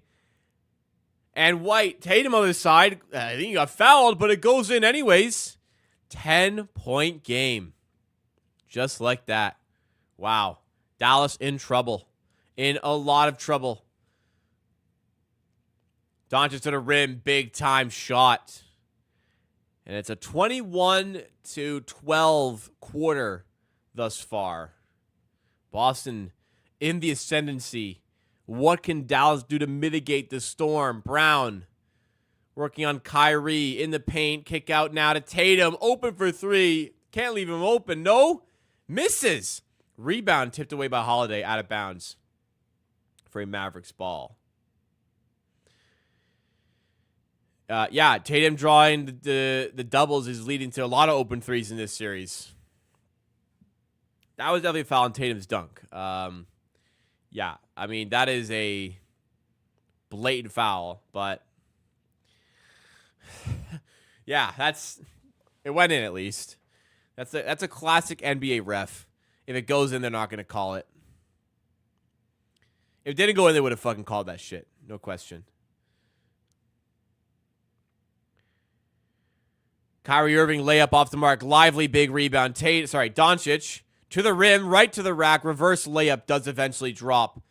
and White. Tatum on the side. I think he got fouled, but it goes in anyways. 10-point game. Just like that. Wow. Dallas in trouble. In a lot of trouble. Doncic to the rim. Big time shot. And it's a 21-12 quarter thus far. Boston in the ascendancy. What can Dallas do to mitigate the storm? Brown working on Kyrie in the paint. Kick out now to Tatum. Open for 3. Can't leave him open. No. Misses. Rebound tipped away by Holiday out of bounds for a Mavericks ball. Tatum drawing the doubles is leading to a lot of open threes in this series. That was definitely a foul on Tatum's dunk. I mean, that is a blatant foul, but yeah, it went in at least. That's a classic NBA ref. If it goes in, they're not going to call it. If it didn't go in, they would have fucking called that shit. No question. Kyrie Irving layup off the mark. Lively big rebound. Doncic to the rim, right to the rack. Reverse layup does eventually drop.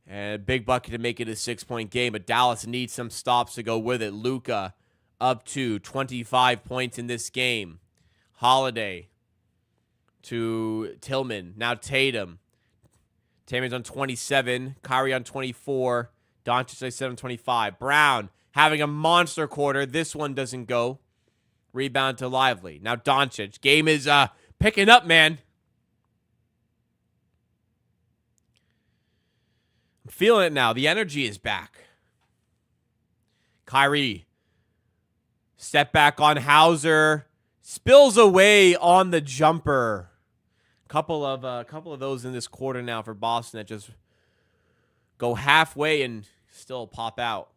And a big bucket to make it a 6-point game. But Dallas needs some stops to go with it. Luka up to 25 points in this game. Holiday to Tillman. Now Tatum. Tatum's on 27. Kyrie on 24. Doncic, I said, on 25. Brown having a monster quarter. This one doesn't go. Rebound to Lively. Now Doncic. Game is picking up, man. I'm feeling it now. The energy is back. Kyrie. Step back on Hauser. Spills away on the jumper. Couple of those in this quarter now for Boston that just go halfway and still pop out.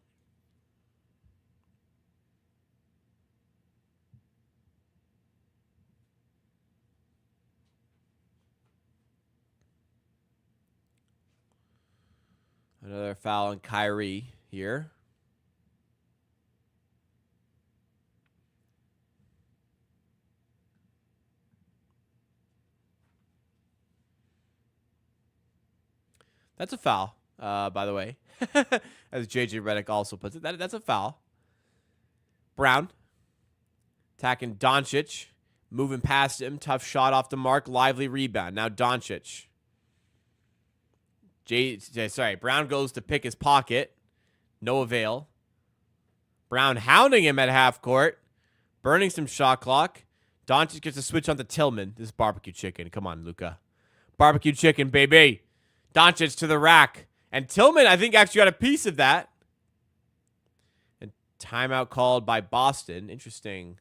Another foul on Kyrie here. That's a foul, by the way. As JJ Redick also puts it. That's a foul. Brown. Attacking Doncic. Moving past him. Tough shot off the mark. Lively rebound. Now Doncic. Brown goes to pick his pocket. No avail. Brown hounding him at half court. Burning some shot clock. Doncic gets a switch on to Tillman. This is barbecue chicken. Come on, Luka. Barbecue chicken, baby. Doncic to the rack. And Tillman, I think, actually got a piece of that. And timeout called by Boston. Interesting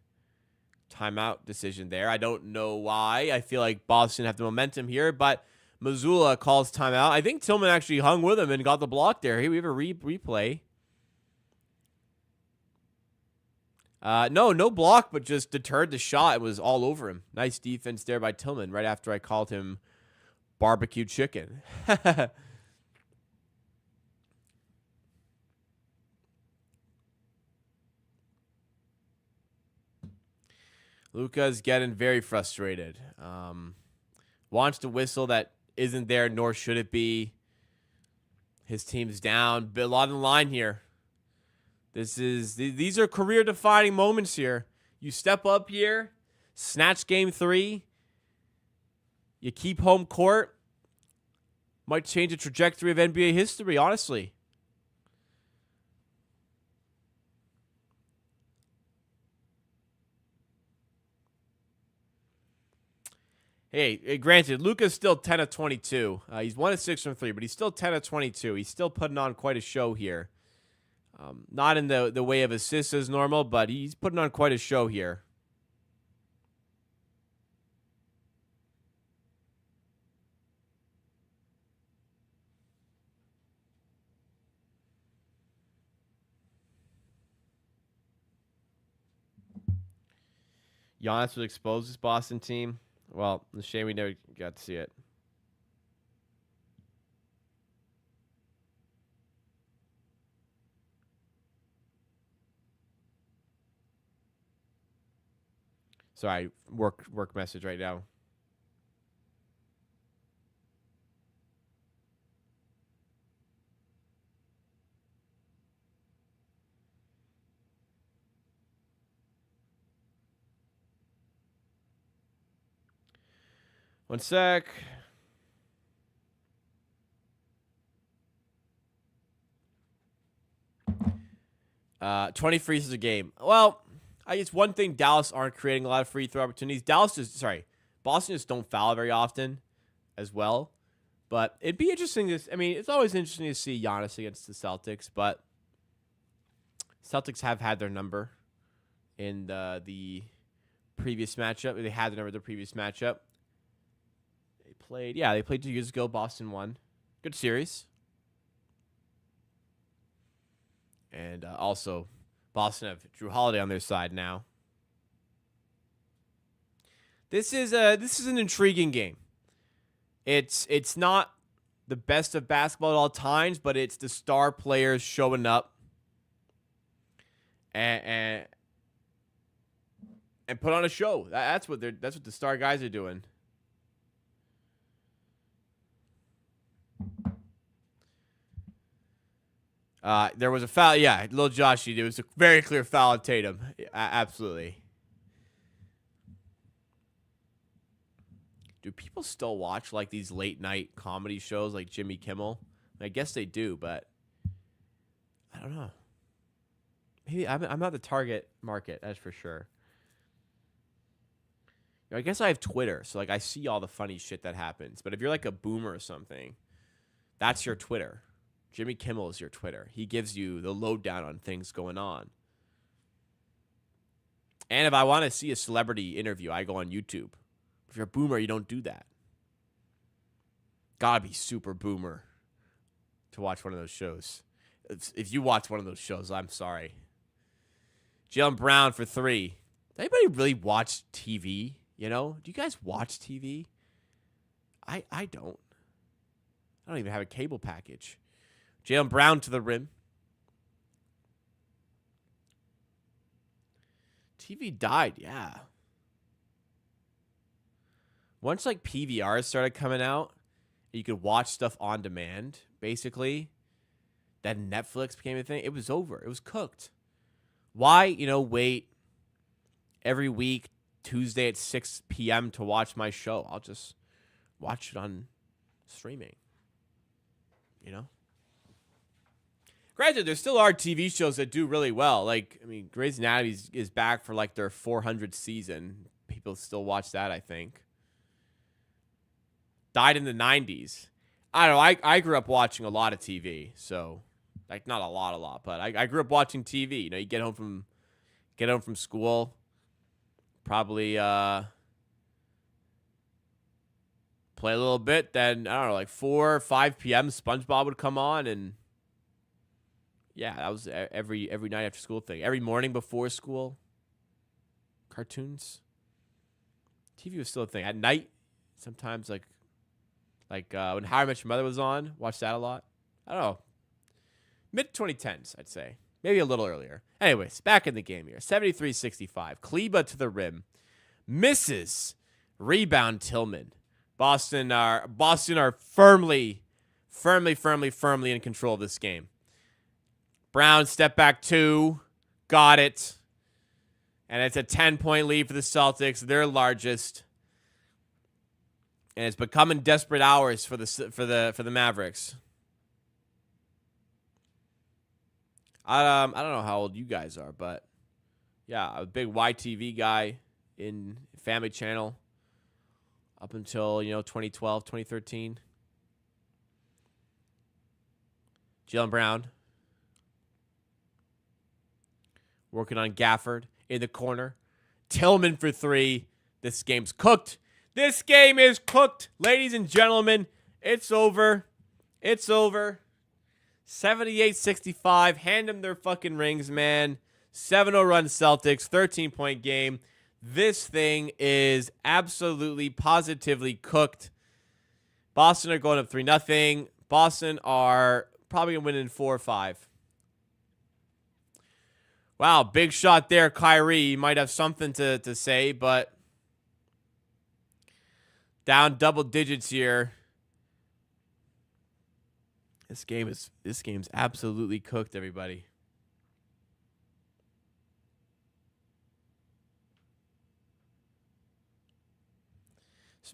timeout decision there. I don't know why. I feel like Boston have the momentum here, but Mazzulla calls timeout. I think Tillman actually hung with him and got the block there. Here we have a replay. No block, but just deterred the shot. It was all over him. Nice defense there by Tillman right after I called him barbecue chicken. Luka's getting very frustrated. Wants to whistle that isn't there, nor should it be. His team's down. A lot on the line here. These are career-defining moments here. You step up here, snatch game 3. You keep home court. Might change the trajectory of NBA history, honestly. Hey, granted, Luka's still 10 of 22. He's 1 of 6 from 3, but he's still 10 of 22. He's still putting on quite a show here. Not in the way of assists as normal, but he's putting on quite a show here. Giannis would expose this Boston team. Well, it's a shame we never got to see it. Sorry, work message right now. One sec. Uh, 20 free throws a game. Well, I guess one thing Dallas aren't creating a lot of free throw opportunities. Boston just don't foul very often as well. But it'd be interesting it's always interesting to see Giannis against the Celtics, but Celtics have had their number in the previous matchup. They had the number in the previous matchup. They played 2 years ago. Boston won. Good series. And also, Boston have Drew Holiday on their side now. This is an intriguing game. It's not the best of basketball at all times, but it's the star players showing up and put on a show. That's what the star guys are doing. There was a foul. Yeah, little Joshy. There was a very clear foul on Tatum. Absolutely. Do people still watch like these late night comedy shows like Jimmy Kimmel? I guess they do, but I don't know. Maybe I'm not the target market, that's for sure. I guess I have Twitter, so like I see all the funny shit that happens. But if you're like a boomer or something, that's your Twitter. Jimmy Kimmel is your Twitter. He gives you the lowdown on things going on. And if I want to see a celebrity interview, I go on YouTube. If you're a boomer, you don't do that. Gotta be super boomer to watch one of those shows. If you watch one of those shows, I'm sorry. Jaylen Brown for 3. Does anybody really watch TV? You know? Do you guys watch TV? I don't. I don't even have a cable package. Jaylen Brown to the rim. TV died, yeah. Once like PVRs started coming out, you could watch stuff on demand, basically. Then Netflix became a thing. It was over. It was cooked. Why, wait every week, Tuesday at 6 p.m. to watch my show? I'll just watch it on streaming. Granted, there still are TV shows that do really well. Like, Grey's Anatomy is back for like their 400th season. People still watch that, I think. Died in the 90s. I don't know. I grew up watching a lot of TV, so like not a lot, but I grew up watching TV. You get home from school, probably play a little bit. Then I don't know, like 4 or 5 p.m. SpongeBob would come on, and yeah, that was every night after school thing. Every morning before school, cartoons. TV was still a thing. At night, sometimes like when How I Met Your Mother was on, watched that a lot. I don't know. Mid-2010s, I'd say. Maybe a little earlier. Anyways, back in the game here. 73-65. Kleba to the rim. Misses. Rebound Tillman. Boston are firmly in control of this game. Brown, step back 2. Got it. And it's a 10-point lead for the Celtics, their largest. And it's becoming desperate hours for the Mavericks. I don't know how old you guys are, but yeah, a big YTV guy in Family Channel up until 2012, 2013. Jaylen Brown working on Gafford in the corner. Tillman for 3. This game's cooked. This game is cooked, ladies and gentlemen. It's over. It's over. 78-65. Hand them their fucking rings, man. 7-0 run Celtics. 13-point game. This thing is absolutely, positively cooked. Boston are going up 3-0. Boston are probably going to win in 4 or 5. Wow, big shot there, Kyrie. You might have something to say, but down double digits here. This game's absolutely cooked, everybody.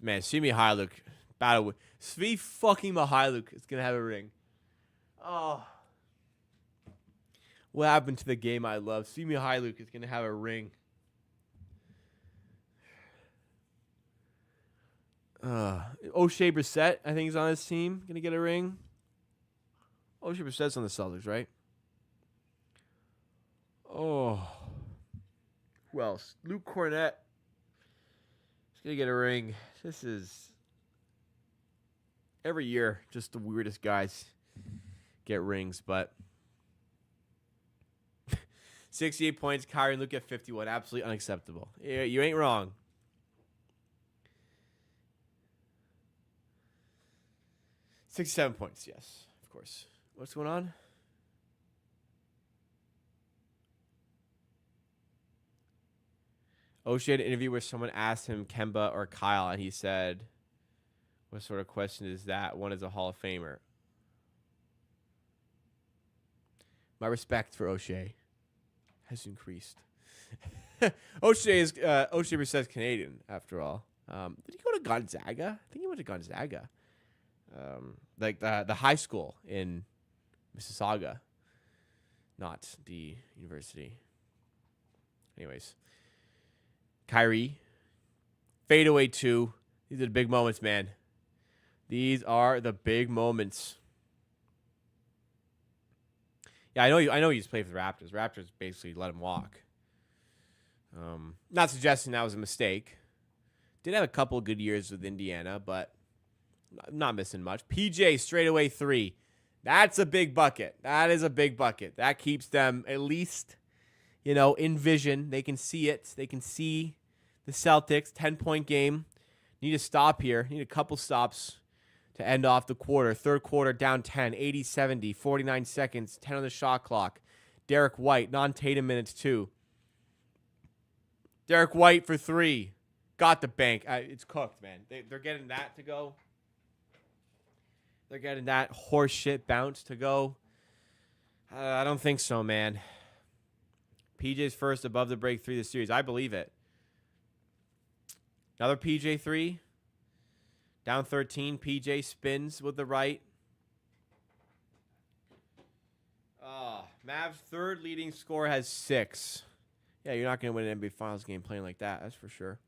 Man, Svi Mykhailiuk battle. Svi fucking Mykhailiuk is gonna have a ring. Oh, what happened to the game I love? Svi Mykhailiuk is gonna have a ring. O'Shea Brissett, I think, is on his team. Gonna get a ring. O'Shea Brissett's on the Celtics, right? Oh. Who else? Luke Cornett is gonna get a ring. This is every year just the weirdest guys get rings, but 68 points, Kyrie and Luke at 51. Absolutely unacceptable. Yeah, you ain't wrong. $67 points, yes, of course. What's going on? O'Shea had an interview where someone asked him Kemba or Kyle, and he said, what sort of question is that? One is a Hall of Famer. My respect for O'Shea has increased. O'Shea Brissett's Canadian, after all. Did he go to Gonzaga? I think he went to Gonzaga. Like the high school in Mississauga. not the university. Anyways, Kyrie, fadeaway 2. These are the big moments, man. These are the big moments. Yeah, I know he just played for the Raptors. Raptors basically let him walk. Not suggesting that was a mistake. Did have a couple of good years with Indiana, but not missing much. PJ, straightaway 3. That's a big bucket. That is a big bucket. That keeps them at least, in vision. They can see it. They can see the Celtics. 10-point game. Need a stop here. Need a couple stops to end off the quarter. Third quarter down 10, 80-70, 49 seconds, 10 on the shot clock. Derek White, non-Tatum minutes 2. Derek White for 3. Got the bank. It's cooked, man. They're getting that to go. They're getting that horseshit bounce to go. I don't think so, man. PJ's first above the break 3 of the series. I believe it. Another PJ 3. Down 13. PJ spins with the right. Mavs' third leading scorer has 6. Yeah, you're not going to win an NBA Finals game playing like that. That's for sure.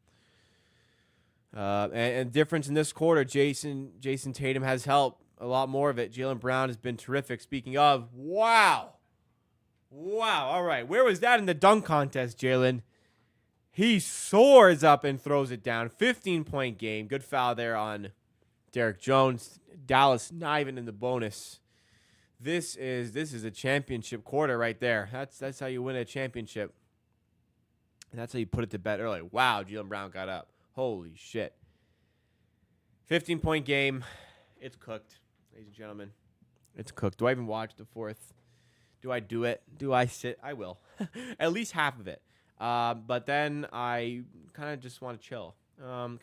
And difference in this quarter, Jason Tatum has helped. A lot more of it. Jaylen Brown has been terrific. Speaking of, wow. All right. Where was that in the dunk contest, Jaylen? He soars up and throws it down. 15-point game. Good foul there on Derek Jones. Dallas not even in the bonus. This is a championship quarter right there. That's how you win a championship. And that's how you put it to bed early. Wow, Jaylen Brown got up. Holy shit. 15-point game. It's cooked, ladies and gentlemen. It's cooked. Do I even watch the fourth? Do I do it? Do I sit? I will. At least half of it. But then I kind of just want to chill.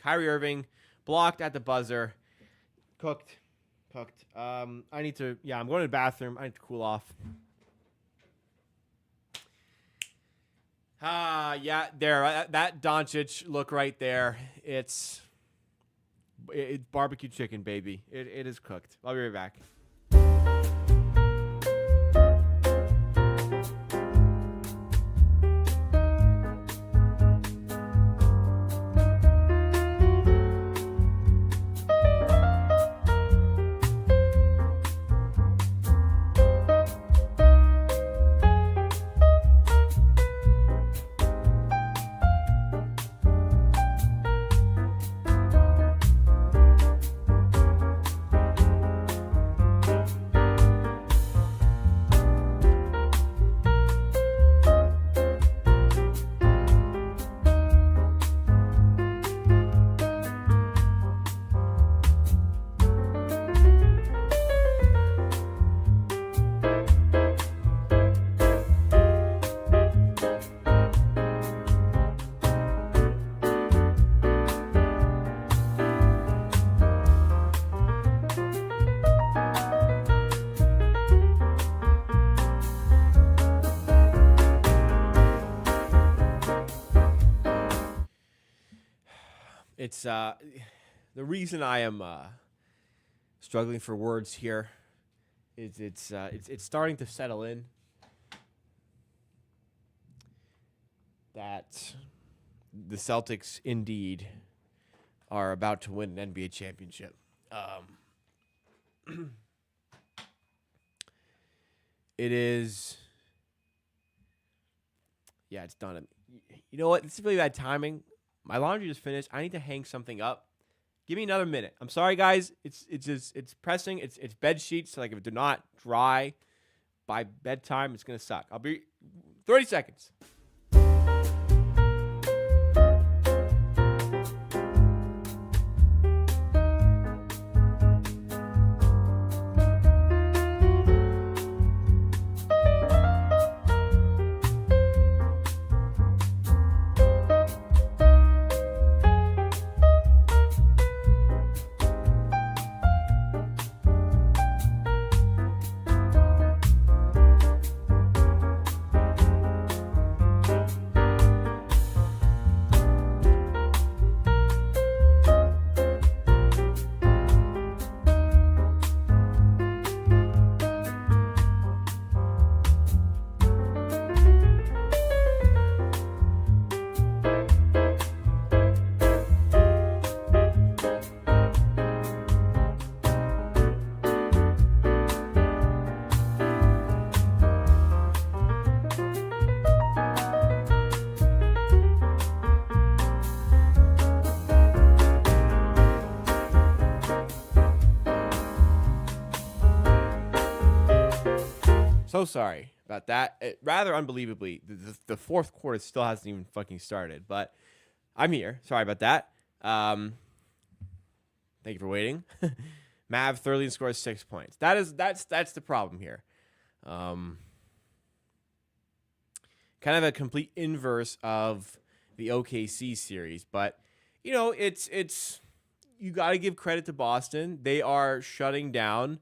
Kyrie Irving blocked at the buzzer. Cooked. I'm going to the bathroom. I need to cool off. Yeah, there. That Doncic look right there. It's barbecue chicken, baby. It is cooked. I'll be right back. It's the reason I am struggling for words here is it's starting to settle in that the Celtics indeed are about to win an NBA championship. It is, yeah, it's done. You know what? This is really bad timing. My laundry just finished. I need to hang something up. Give me another minute. I'm sorry, guys. It's pressing. It's bed sheets. So like if they're not dry by bedtime, it's gonna suck. I'll be 30 seconds. So sorry about that. Rather unbelievably, the fourth quarter still hasn't even fucking started, but I'm here. Sorry about that. Thank you for waiting. Mav thoroughly scores 6 points. That's the problem here. Kind of a complete inverse of the OKC series, but it's you got to give credit to Boston. They are shutting down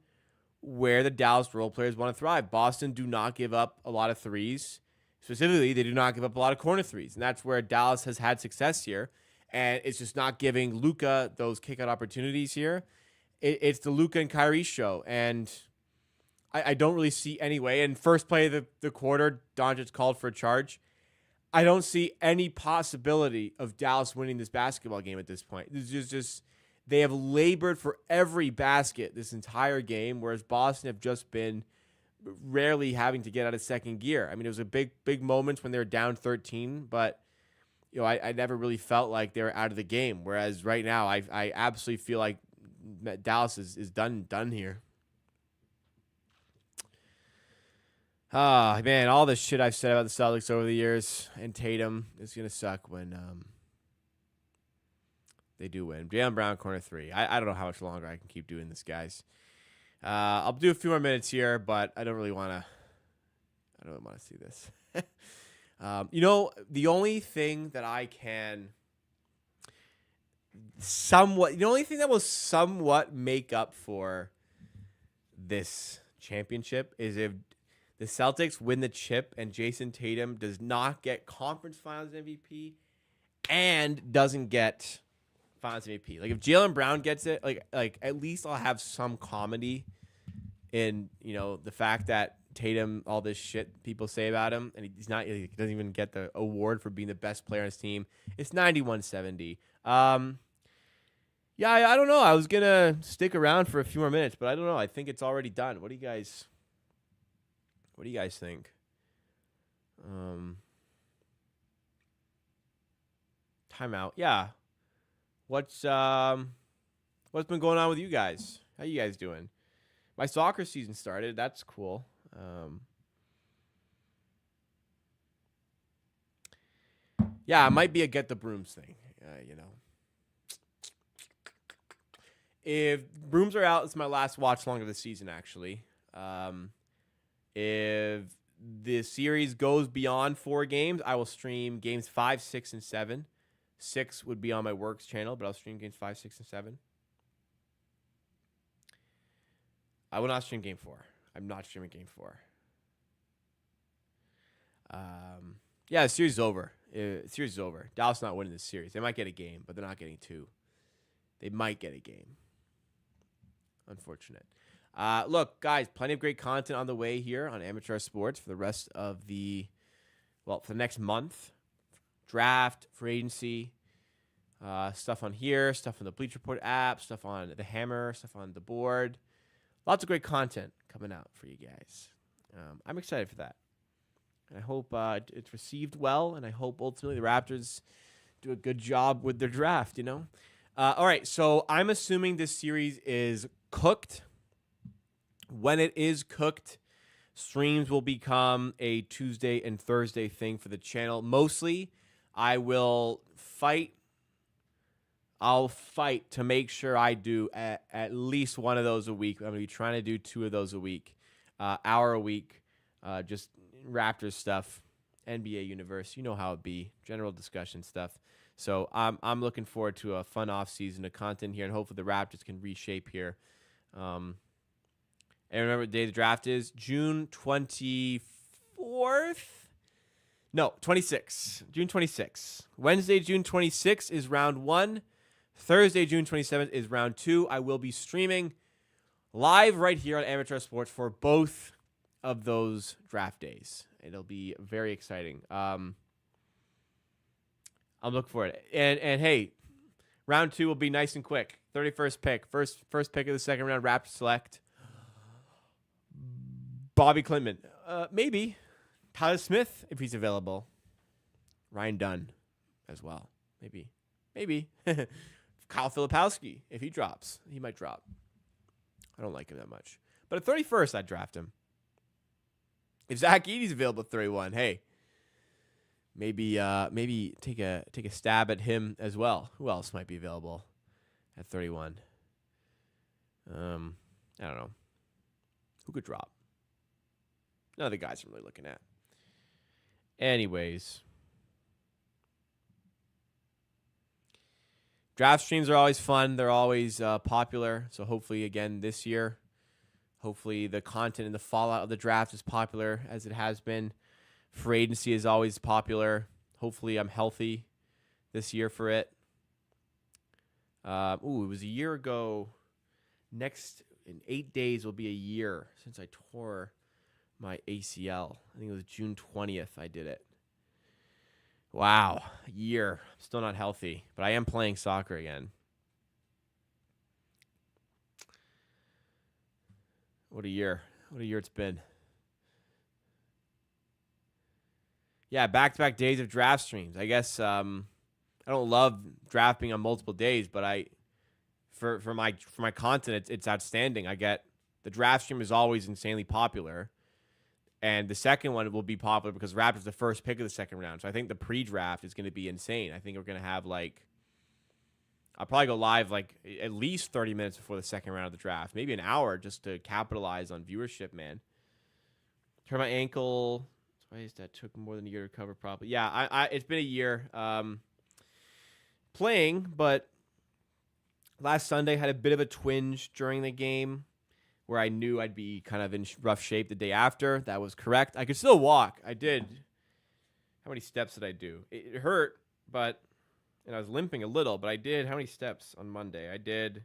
where the Dallas role players want to thrive. Boston do not give up a lot of threes. Specifically, they do not give up a lot of corner threes, and that's where Dallas has had success here. And it's just not giving Luka those kick-out opportunities here. It's the Luka and Kyrie show, and I don't really see any way. And first play of the quarter, Doncic called for a charge. I don't see any possibility of Dallas winning this basketball game at this point. It's just they have labored for every basket this entire game, whereas Boston have just been rarely having to get out of second gear. I mean, it was a big moments when they were down 13, but I never really felt like they were out of the game. Whereas right now, I absolutely feel like Dallas is done here. Ah, man, all the shit I've said about the Celtics over the years and Tatum is going to suck when they do win. Jaylen Brown, corner 3. I don't know how much longer I can keep doing this, guys. I'll do a few more minutes here, but I don't really want to see this. The only thing that I can the only thing that will somewhat make up for this championship is if the Celtics win the chip and Jason Tatum does not get conference finals MVP and doesn't get finals MVP. Like if Jaylen Brown gets it, like at least I'll have some comedy in, the fact that Tatum, all this shit people say about him, and he doesn't even get the award for being the best player on his team. It's 91-70. Yeah, I don't know. I was going to stick around for a few more minutes, but I don't know. I think it's already done. What do you guys think? Timeout. Yeah. What's been going on with you guys? How you guys doing? My soccer season started. That's cool. Yeah, it might be a get the brooms thing. If brooms are out, it's my last watch long of the season, actually. If the series goes beyond 4 games, I will stream games 5, 6, and 7. 6 would be on my works channel, but I'll stream games 5, 6, and 7. I will not stream game 4. I'm not streaming game 4. Yeah, the series is over. Series is over. Dallas not winning this series. They might get a game, but they're not getting 2. They might get a game. Unfortunate. Look, guys, plenty of great content on the way here on Amateur Sports for the rest of for the next month. Draft, free agency, stuff on here, stuff on the Bleacher Report app, stuff on the Hammer, stuff on the board. Lots of great content coming out for you guys. I'm excited for that. And I hope it's received well, and I hope ultimately the Raptors do a good job with their draft, All right, so I'm assuming this series is cooked. When it is cooked, streams will become a Tuesday and Thursday thing for the channel. Mostly, I'll fight to make sure I do at least one of those a week. I'm going to be trying to do 2 of those a week, hour a week, just Raptors stuff, NBA universe. You know how it be, general discussion stuff. So I'm looking forward to a fun off season of content here, and hopefully the Raptors can reshape here. And remember what day the draft is? June 24th? No, 26th. June 26th. Wednesday, June 26th is round 1. Thursday, June 27th is round 2. I will be streaming live right here on Amateur Sports for both of those draft days. It'll be very exciting. I'm looking forward to it. And hey, round 2 will be nice and quick. 31st pick. First pick of the second round, Raptors select Bobby Klintman. Maybe. Tyler Smith, if he's available. Ryan Dunn as well. Maybe. Kyle Filipowski, if he drops. He might drop. I don't like him that much. But at 31st, I'd draft him. If Zach Edey's available at 31, hey, maybe take a stab at him as well. Who else might be available at 31? I don't know. Who could drop? None of the guys I'm really looking at. Anyways. Draft streams are always fun. They're always popular. So hopefully, again, this year, hopefully the content and the fallout of the draft is popular as it has been. Free agency is always popular. Hopefully I'm healthy this year for it. It was a year ago. In 8 days will be a year since I tore my ACL. I think it was June 20th I did it. Wow, a year. I'm still not healthy, but I am playing soccer again. What a year. What a year it's been. Yeah, back-to-back days of draft streams. I guess I don't love drafting on multiple days, but for my content, it's outstanding. I get the draft stream is always insanely popular. And the second one will be popular because Raptors the first pick of the second round. So I think the pre-draft is going to be insane. I think we're going to have I'll probably go live at least 30 minutes before the second round of the draft. Maybe an hour just to capitalize on viewership, man. Turn my ankle. That took more than a year to recover properly. Yeah, it's been a year playing, but last Sunday had a bit of a twinge during the game where I knew I'd be kind of in rough shape the day after. That was correct. I could still walk. I did. How many steps did I do? It hurt, and I was limping a little, but I did. How many steps on Monday? I did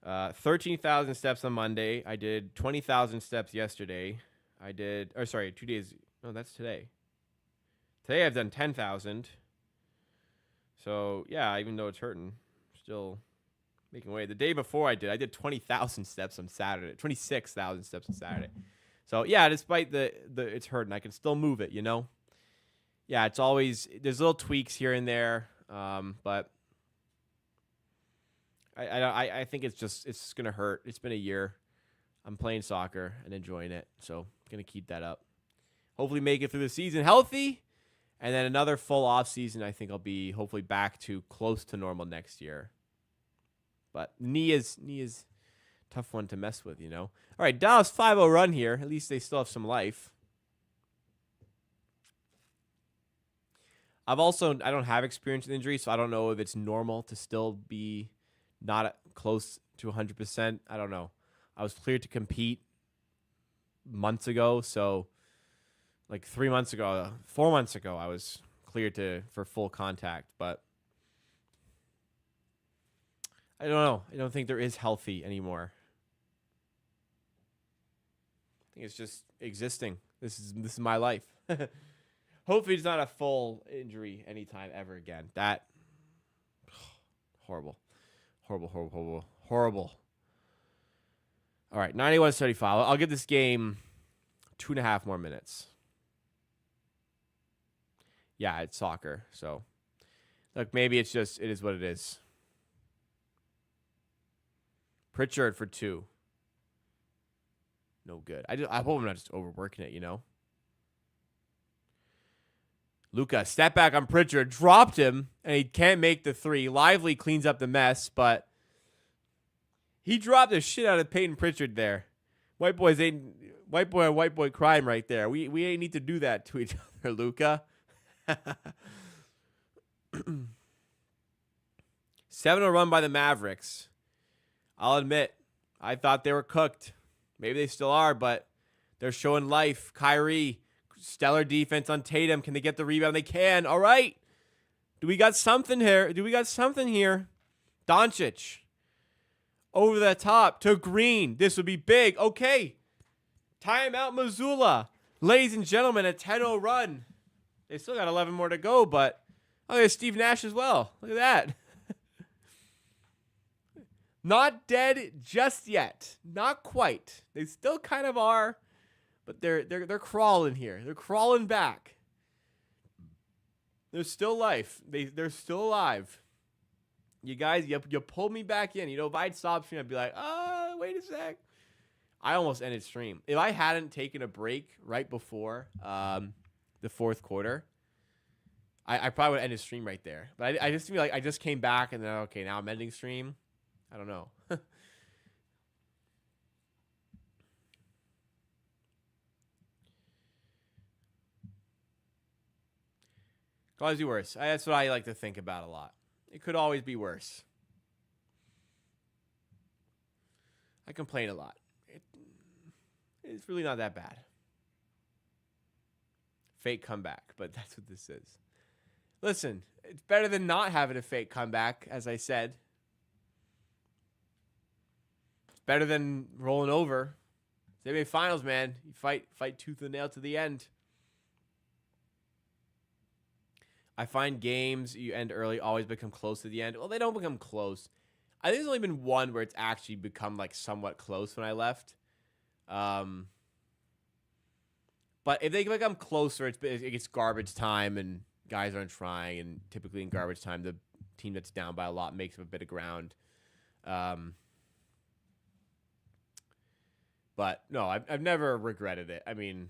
13,000 steps on Monday. I did 20,000 steps yesterday. 2 days. No, that's today. Today I've done 10,000. So, yeah, even though it's hurting, still making way. The day before I did 20,000 steps on Saturday, 26,000 steps on Saturday. So yeah, despite the it's hurting, I can still move it, Yeah, it's always, there's little tweaks here and there, but I think it's gonna hurt. It's been a year. I'm playing soccer and enjoying it, so I'm gonna keep that up. Hopefully make it through the season healthy, and then another full off season. I think I'll be hopefully back to close to normal next year. But knee is a tough one to mess with, All right, Dallas 5-0 run here. At least they still have some life. I don't have experience with injury, so I don't know if it's normal to still be not close to 100%. I don't know. I was cleared to compete months ago, so 4 months ago, I was cleared for full contact, but I don't know. I don't think there is healthy anymore. I think it's just existing. This is my life. Hopefully it's not a full injury anytime ever again. That horrible. All right, 91-75. I'll give this game 2.5 more minutes. Yeah, it's soccer, so look, maybe it is what it is. Pritchard for 2. No good. I hope I'm not just overworking it, Luka, step back on Pritchard, dropped him, and he can't make the 3. Lively cleans up the mess, but he dropped the shit out of Peyton Pritchard there. White boy on white boy crime right there. We ain't need to do that to each other, Luka. 7-0 run by the Mavericks. I'll admit, I thought they were cooked. Maybe they still are, but they're showing life. Kyrie, stellar defense on Tatum. Can they get the rebound? They can. All right. Do we got something here? Doncic. Over the top to Green. This would be big. Okay. Timeout Missoula. Ladies and gentlemen, a 10-0 run. They still got 11 more to go, but there's Steve Nash as well. Look at that. Not dead just yet. Not quite. They still kind of are, but they're crawling here. They're crawling back. There's still life. They're still alive. You guys, you pulled me back in. If I'd stopped streaming, I'd be like, wait a sec. I almost ended stream. If I hadn't taken a break right before the fourth quarter, I probably would have ended stream right there. But I just feel like I just came back and then, okay, now I'm ending stream. I don't know. Could always be worse. That's what I like to think about a lot. It could always be worse. I complain a lot. It's really not that bad. Fake comeback, but that's what this is. Listen, it's better than not having a fake comeback, as I said. It's better than rolling over. It's NBA Finals, man. You fight tooth and nail to the end. I find games you end early always become close to the end. Well, they don't become close. I think there's only been one where it's actually become like somewhat close when I left. But if they become closer, it gets garbage time and guys aren't trying. And typically in garbage time, the team that's down by a lot makes up a bit of ground. But no, I've never regretted it. I mean,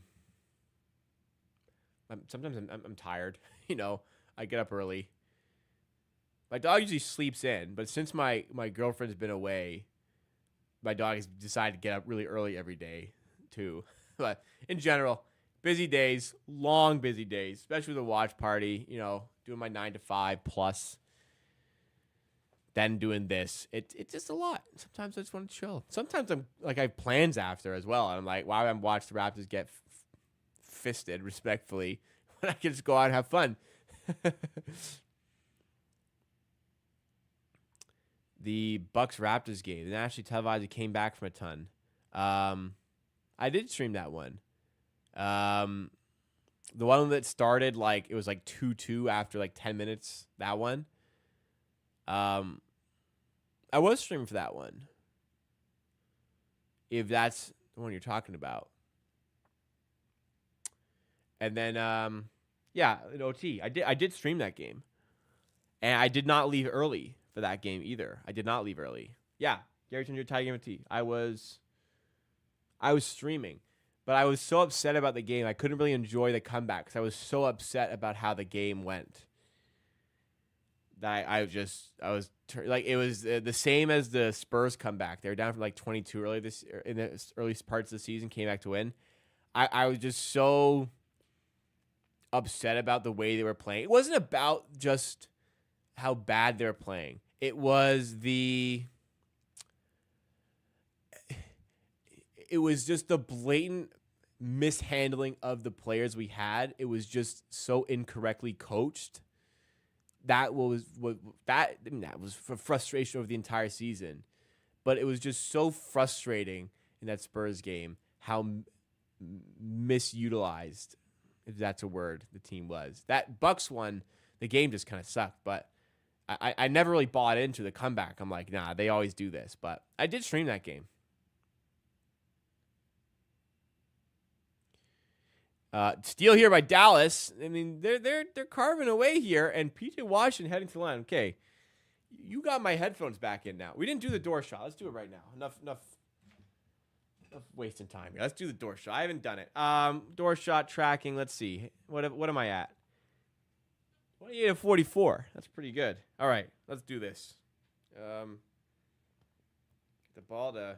sometimes I'm tired. I get up early. My dog usually sleeps in, but since my girlfriend's been away, my dog has decided to get up really early every day too. But in general, busy days, long busy days, especially with a watch party, doing my 9 to 5 plus, then doing this. It's just a lot. Sometimes I just want to chill. Sometimes I have plans after as well. And I'm like, why would I watch the Raptors get fisted respectfully when I can just go out and have fun? The Bucks Raptors game, the nationally televised, came back from a ton. I did stream that one. The one that started it was 2-2 after 10 minutes. That one. I was streaming for that one. If that's the one you're talking about. And then in OT, I did stream that game. And I did not leave early for that game either. I did not leave early. Yeah, Gary turned your tie game OT. I was streaming, but I was so upset about the game. I couldn't really enjoy the comeback because I was so upset about how the game went. That it was the same as the Spurs comeback. They were down from 22 in the early parts of the season, came back to win. I was just so upset about the way they were playing. It wasn't about just how bad they were playing. It was just the blatant mishandling of the players we had. It was just so incorrectly coached. That was for frustration over the entire season. But it was just so frustrating in that Spurs game how misutilized, if that's a word, the team was. That Bucks one, the game just kind of sucked. But I never really bought into the comeback. I'm like, nah, they always do this. But I did stream that game. Steal here by Dallas. I mean, they're carving away here, and PJ Washington heading to the line. Okay, you got my headphones back in now. We didn't do the door shot. Let's do it right now. Enough wasting time here. Let's do the door shot. I haven't done it. Door shot tracking. Let's see. What am I at? 28 of 44. That's pretty good. All right, let's do this. The ball to.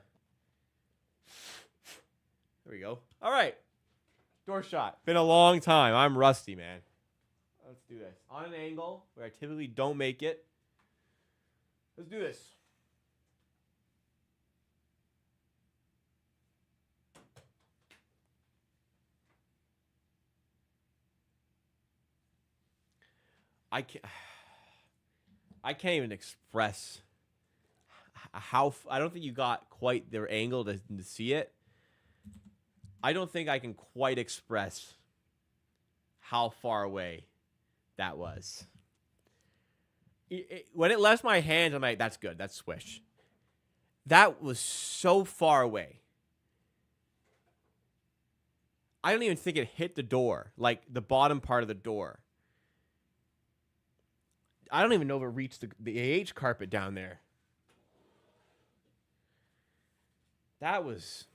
There we go. All right. Door shot. Been a long time. I'm rusty, man. Let's do this. On an angle where I typically don't make it. Let's do this. I can't even express how. I don't think you got quite their angle to see it. I don't think I can quite express how far away that was. When it left my hands, I'm like, that's good. That's swish. That was so far away. I don't even think it hit the door, like the bottom part of the door. I don't even know if it reached the AH carpet down there. That was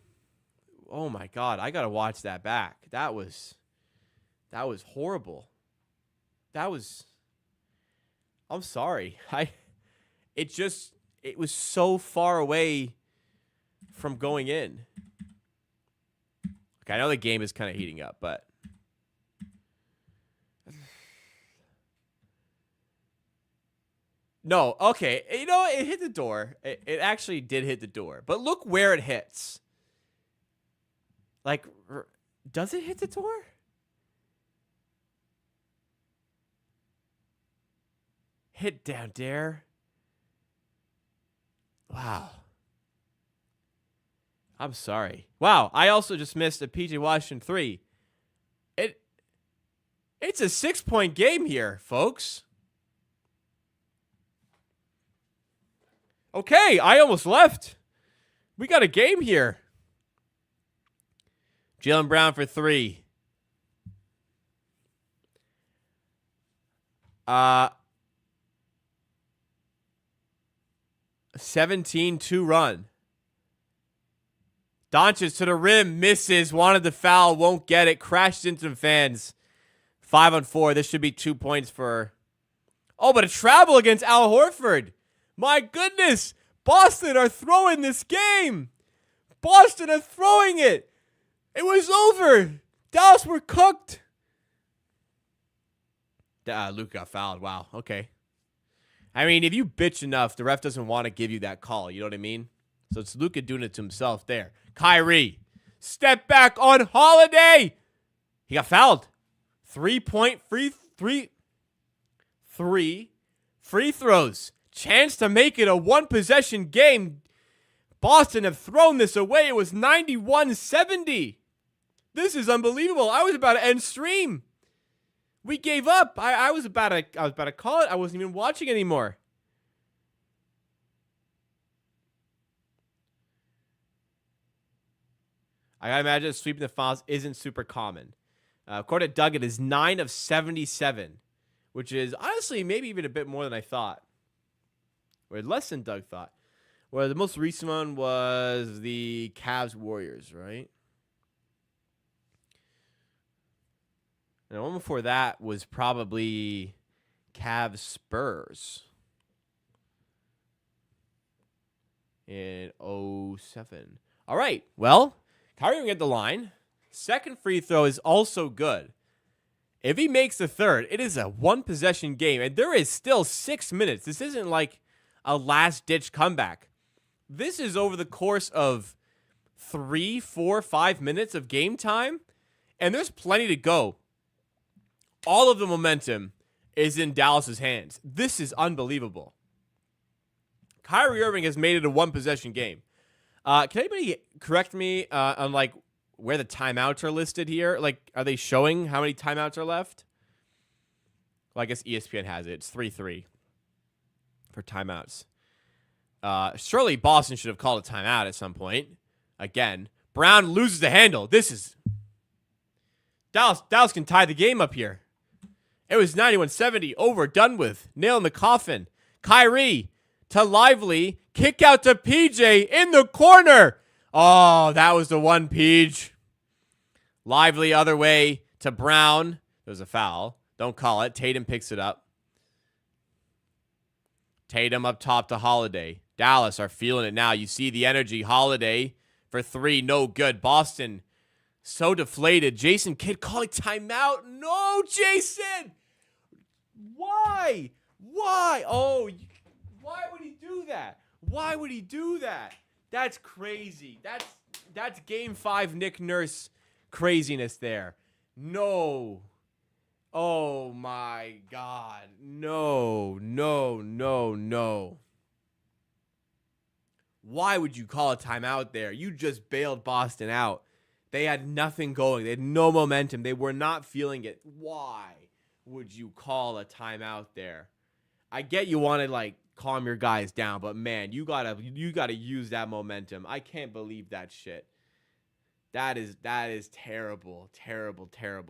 Oh my God, I gotta watch that back. That was horrible. I'm sorry. It was so far away from going in. Okay, I know the game is kind of heating up, but no, okay. You know, it hit the door. It actually did hit the door. But look where it hits. Like, does it hit the door? Hit down there. Wow. I'm sorry. Wow, I also just missed a PJ Washington 3. It's a 6-point game here, folks. Okay, I almost left. We got a game here. Jaylen Brown for 3. 17-2 run. Doncic to the rim, misses, wanted the foul, won't get it, crashed into the fans. 5-on-4. This should be 2 points for... Oh, but a travel against Al Horford. My goodness. Boston are throwing this game. Boston are throwing it. It was over. Dallas were cooked. Luke got fouled. Wow. Okay. I mean, if you bitch enough, the ref doesn't want to give you that call. You know what I mean? So it's Luka doing it to himself there. Kyrie. Step back on Holiday. He got fouled. 3-point three free throws. Chance to make it a one-possession game. Boston have thrown this away. It was 91-70. This is unbelievable. I was about to end stream. We gave up. I was about to call it. I wasn't even watching anymore. I gotta imagine sweeping the fouls isn't super common. According to Doug, it is 9 of 77, which is honestly maybe even a bit more than I thought. Or less than Doug thought. Well, the most recent one was the Cavs Warriors, right? And the one before that was probably Cavs Spurs in 07. All right, well, Kyrie will get the line. Second free throw is also good. If he makes the third, it is a one-possession game, and there is still 6 minutes. This isn't like a last-ditch comeback. This is over the course of 3, 4, 5 minutes of game time, and there's plenty to go. All of the momentum is in Dallas's hands. This is unbelievable. Kyrie Irving has made it a one-possession game. Can anybody correct me on like where the timeouts are listed here? Like, are they showing how many timeouts are left? Well, I guess ESPN has it. It's 3-3 for timeouts. Surely Boston should have called a timeout at some point. Again, Brown loses the handle. This is Dallas can tie the game up here. It was 91-70, over, done with. Nail in the coffin. Kyrie to Lively. Kick out to PJ in the corner. Oh, that was the one, Peach. Lively other way to Brown. There's a foul. Don't call it. Tatum picks it up. Tatum up top to Holiday. Dallas are feeling it now. You see the energy. Holiday for 3. No good. Boston so deflated. Jason Kidd calling timeout. No, Jason. Why? Oh, why would he do that? Why would he do that? That's crazy. That's game 5 Nick Nurse craziness there. No. Oh my God. No. Why would you call a timeout there? You just bailed Boston out. They had nothing going. They had no momentum. They were not feeling it. Why would you call a timeout there? I get you want to like calm your guys down, but man, you gotta use that momentum. I can't believe that shit. That is terrible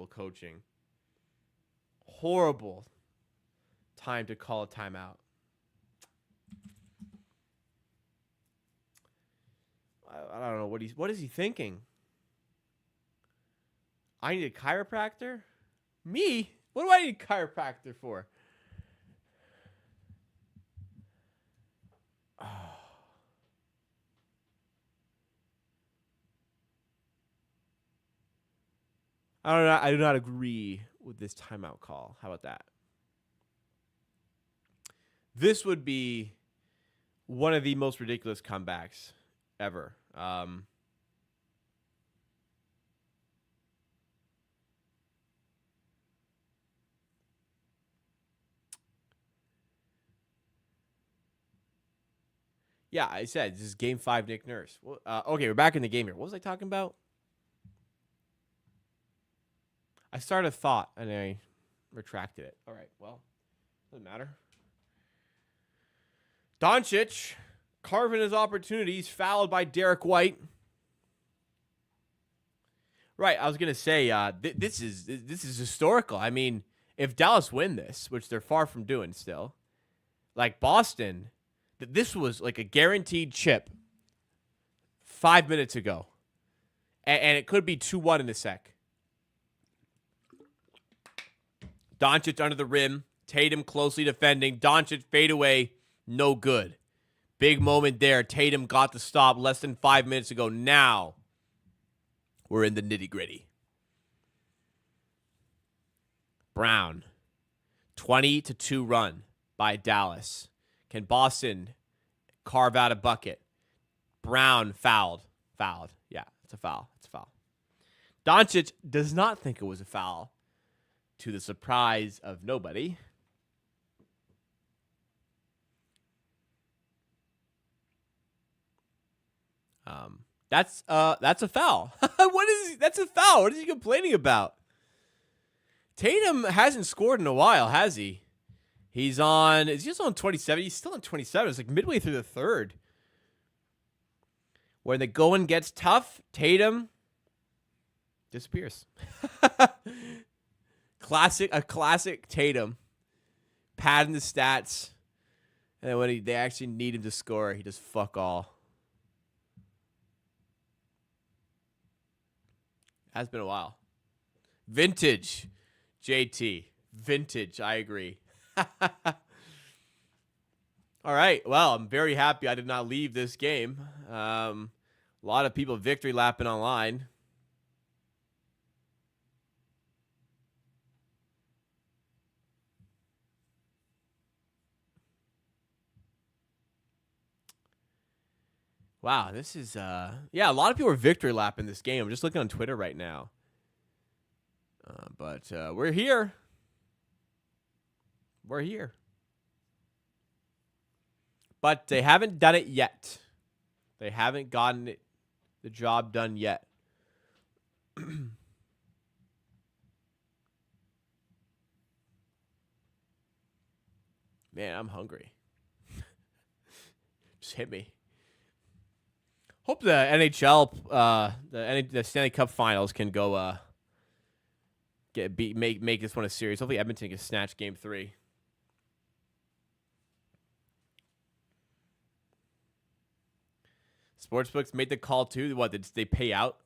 coaching. Horrible time to call a timeout. I don't know what is he thinking? I need a chiropractor? Me? What do I need a chiropractor for? I don't know. I do not agree with this timeout call. How about that? This would be one of the most ridiculous comebacks ever. Yeah, I said this is Game 5, Nick Nurse. Well, okay, we're back in the game here. What was I talking about? I started a thought, and I retracted it. All right, well, doesn't matter. Doncic carving his opportunities, fouled by Derek White. Right, I was gonna say this is historical. I mean, if Dallas win this, which they're far from doing still, like Boston, this was like a guaranteed chip 5 minutes ago, and it could be 2-1 in a sec. Doncic under the rim, Tatum closely defending. Doncic fadeaway, no good. Big moment there. Tatum got the stop less than 5 minutes ago. Now we're in the nitty-gritty. Brown, 20-2 run by Dallas. Can Boston carve out a bucket? Brown fouled. Yeah, it's a foul. Doncic does not think it was a foul, to the surprise of nobody. That's a foul. That's a foul. What is he complaining about? Tatum hasn't scored in a while, has he? Is he just on 27? He's still on 27. It's like midway through the third. When the going gets tough, Tatum disappears. A classic Tatum. Padding the stats. And then when they actually need him to score, he does fuck all. Has been a while. Vintage, JT. Vintage, I agree. All right. Well, I'm very happy I did not leave this game. A lot of people victory lapping online. Wow, this is a lot of people are victory lapping this game. I'm just looking on Twitter right now. But we're here. We're here. But they haven't done it yet. They haven't gotten the job done yet. Man, I'm hungry. Just hit me. Hope the NHL, the Stanley Cup Finals can go make this one a series. Hopefully Edmonton can snatch Game 3. Sportsbooks made the call too. What, did they pay out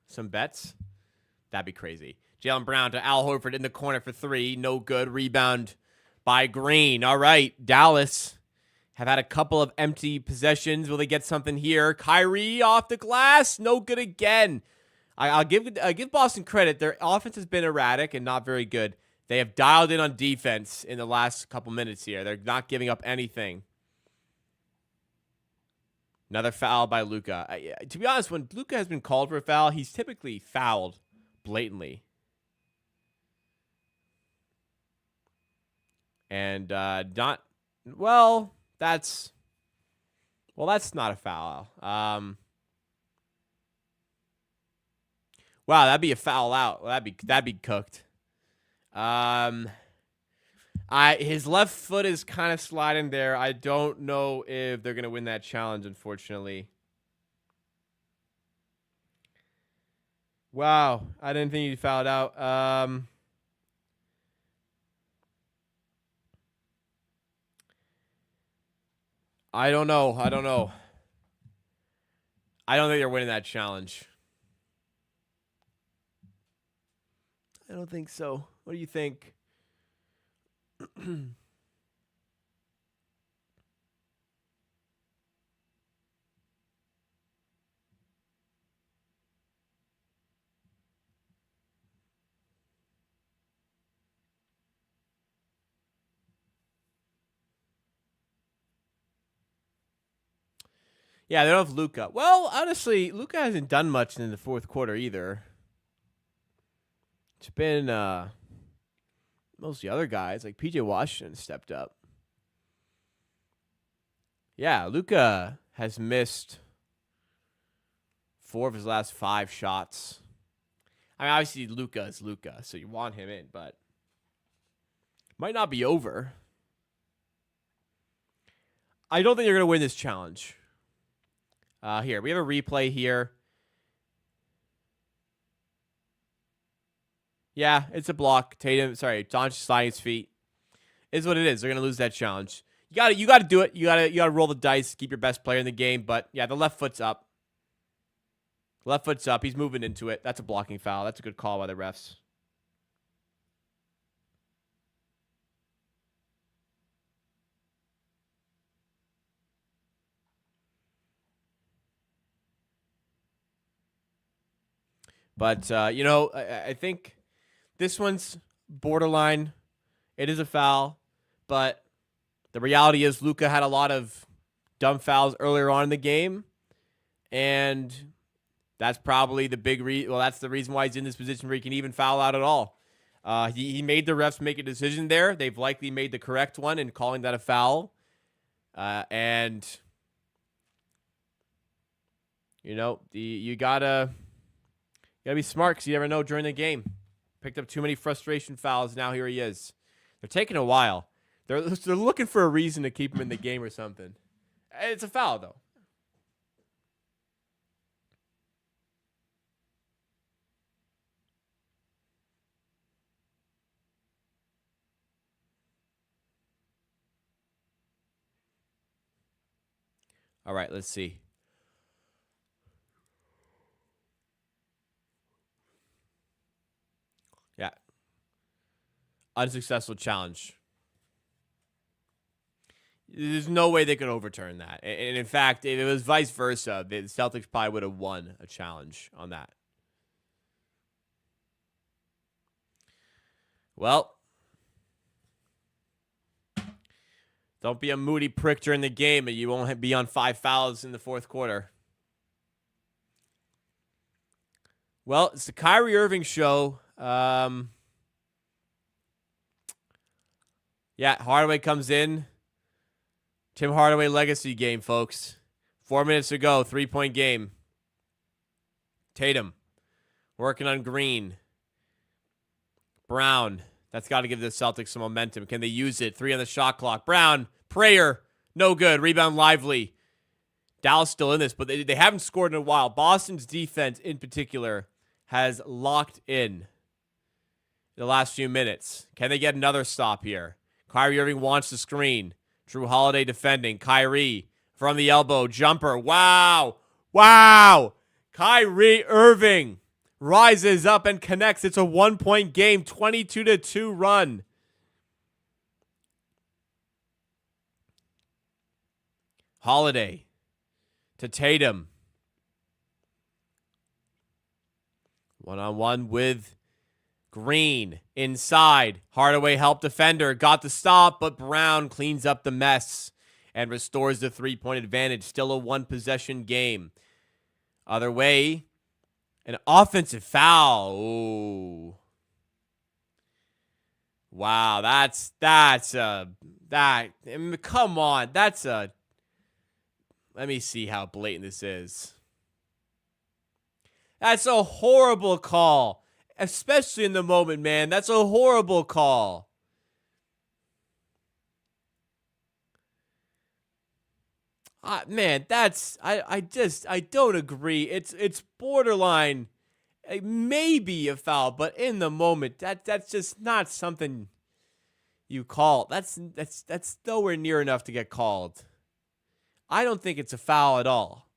some bets? That'd be crazy. Jaylen Brown to Al Horford in the corner for 3. No good. Rebound by Green. All right, Dallas have had a couple of empty possessions. Will they get something here? Kyrie off the glass. No good again. I'll give Boston credit. Their offense has been erratic and not very good. They have dialed in on defense in the last couple minutes here. They're not giving up anything. Another foul by Luka. To be honest, when Luka has been called for a foul, he's typically fouled blatantly. And that's not a foul. Wow, that'd be a foul out. That'd be cooked. His left foot is kind of sliding there. I don't know if they're gonna win that challenge, unfortunately. Wow, I didn't think he fouled out. I don't know. I don't think they're winning that challenge. I don't think so. What do you think? Yeah, they don't have Luka. Well, honestly, Luka hasn't done much in the fourth quarter either. It's been most of the other guys, like PJ Washington, stepped up. Yeah, Luka has missed 4 of his last 5 shots. I mean, obviously, Luka is Luka, so you want him in, but might not be over. I don't think they're going to win this challenge. Here, we have a replay here. Yeah, it's a block. Doncic sliding his feet. Is what it is. They're going to lose that challenge. You got to do it. You got to roll the dice, keep your best player in the game, but yeah, the left foot's up. Left foot's up. He's moving into it. That's a blocking foul. That's a good call by the refs. But, I think this one's borderline. It is a foul, but the reality is Luka had a lot of dumb fouls earlier on in the game, and that's probably the big reason. Well, that's the reason why he's in this position where he can even foul out at all. He made the refs make a decision there. They've likely made the correct one in calling that a foul. And, you gotta be smart because you never know during the game. Picked up too many frustration fouls. Now here he is. They're taking a while. They're looking for a reason to keep him in the game or something. It's a foul, though. All right, let's see. Yeah. Unsuccessful challenge. There's no way they could overturn that. And in fact, if it was vice versa, the Celtics probably would have won a challenge on that. Well, don't be a moody prick during the game, and you won't be on 5 fouls in the fourth quarter. Well, it's the Kyrie Irving show. Yeah, Hardaway comes in. Tim Hardaway legacy game, folks. 4 minutes to go, 3-point game. Tatum working on Green. Brown. That's got to give the Celtics some momentum. Can they use it? 3 on the shot clock. Brown. Prayer. No good. Rebound Lively. Dallas still in this, but they haven't scored in a while. Boston's defense in particular has locked in the last few minutes. Can they get another stop here? Kyrie Irving wants the screen. Drew Holiday defending. Kyrie from the elbow. Jumper. Wow. Kyrie Irving rises up and connects. It's a 1-point game. 22-2 run. Holiday to Tatum. One-on-one with Green inside. Hardaway helped defender. Got the stop, but Brown cleans up the mess and restores the 3-point advantage. Still a 1-possession game. Other way, an offensive foul. Ooh. Wow, come on. Let me see how blatant this is. That's a horrible call. Especially in the moment, man. That's a horrible call. Man, I don't agree. It's borderline, maybe a foul, but in the moment, that's just not something you call. That's nowhere near enough to get called. I don't think it's a foul at all.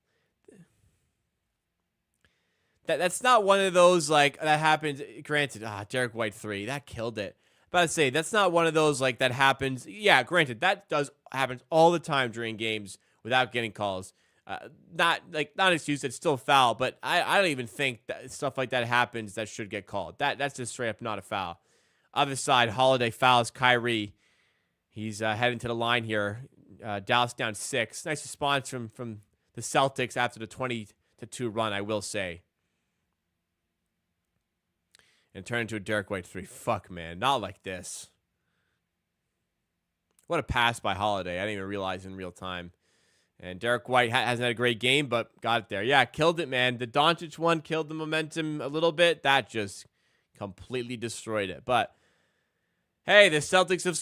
That's not one of those, like, that happens. Granted, Derek White 3, that killed it. But I'd say that's not one of those, like, that happens. Yeah, granted, that happens all the time during games without getting calls. Not an excuse, it's still foul, but I don't even think that stuff like that happens that should get called. That's just straight up not a foul. Other side, Holiday fouls Kyrie. He's heading to the line here. Dallas down 6. Nice response from the Celtics after the 20-2 run, I will say. And turn into a Derek White 3. Fuck, man. Not like this. What a pass by Holiday. I didn't even realize in real time. And Derek White hasn't had a great game, but got it there. Yeah, killed it, man. The Doncic one killed the momentum a little bit. That just completely destroyed it. But, hey, the Mavericks have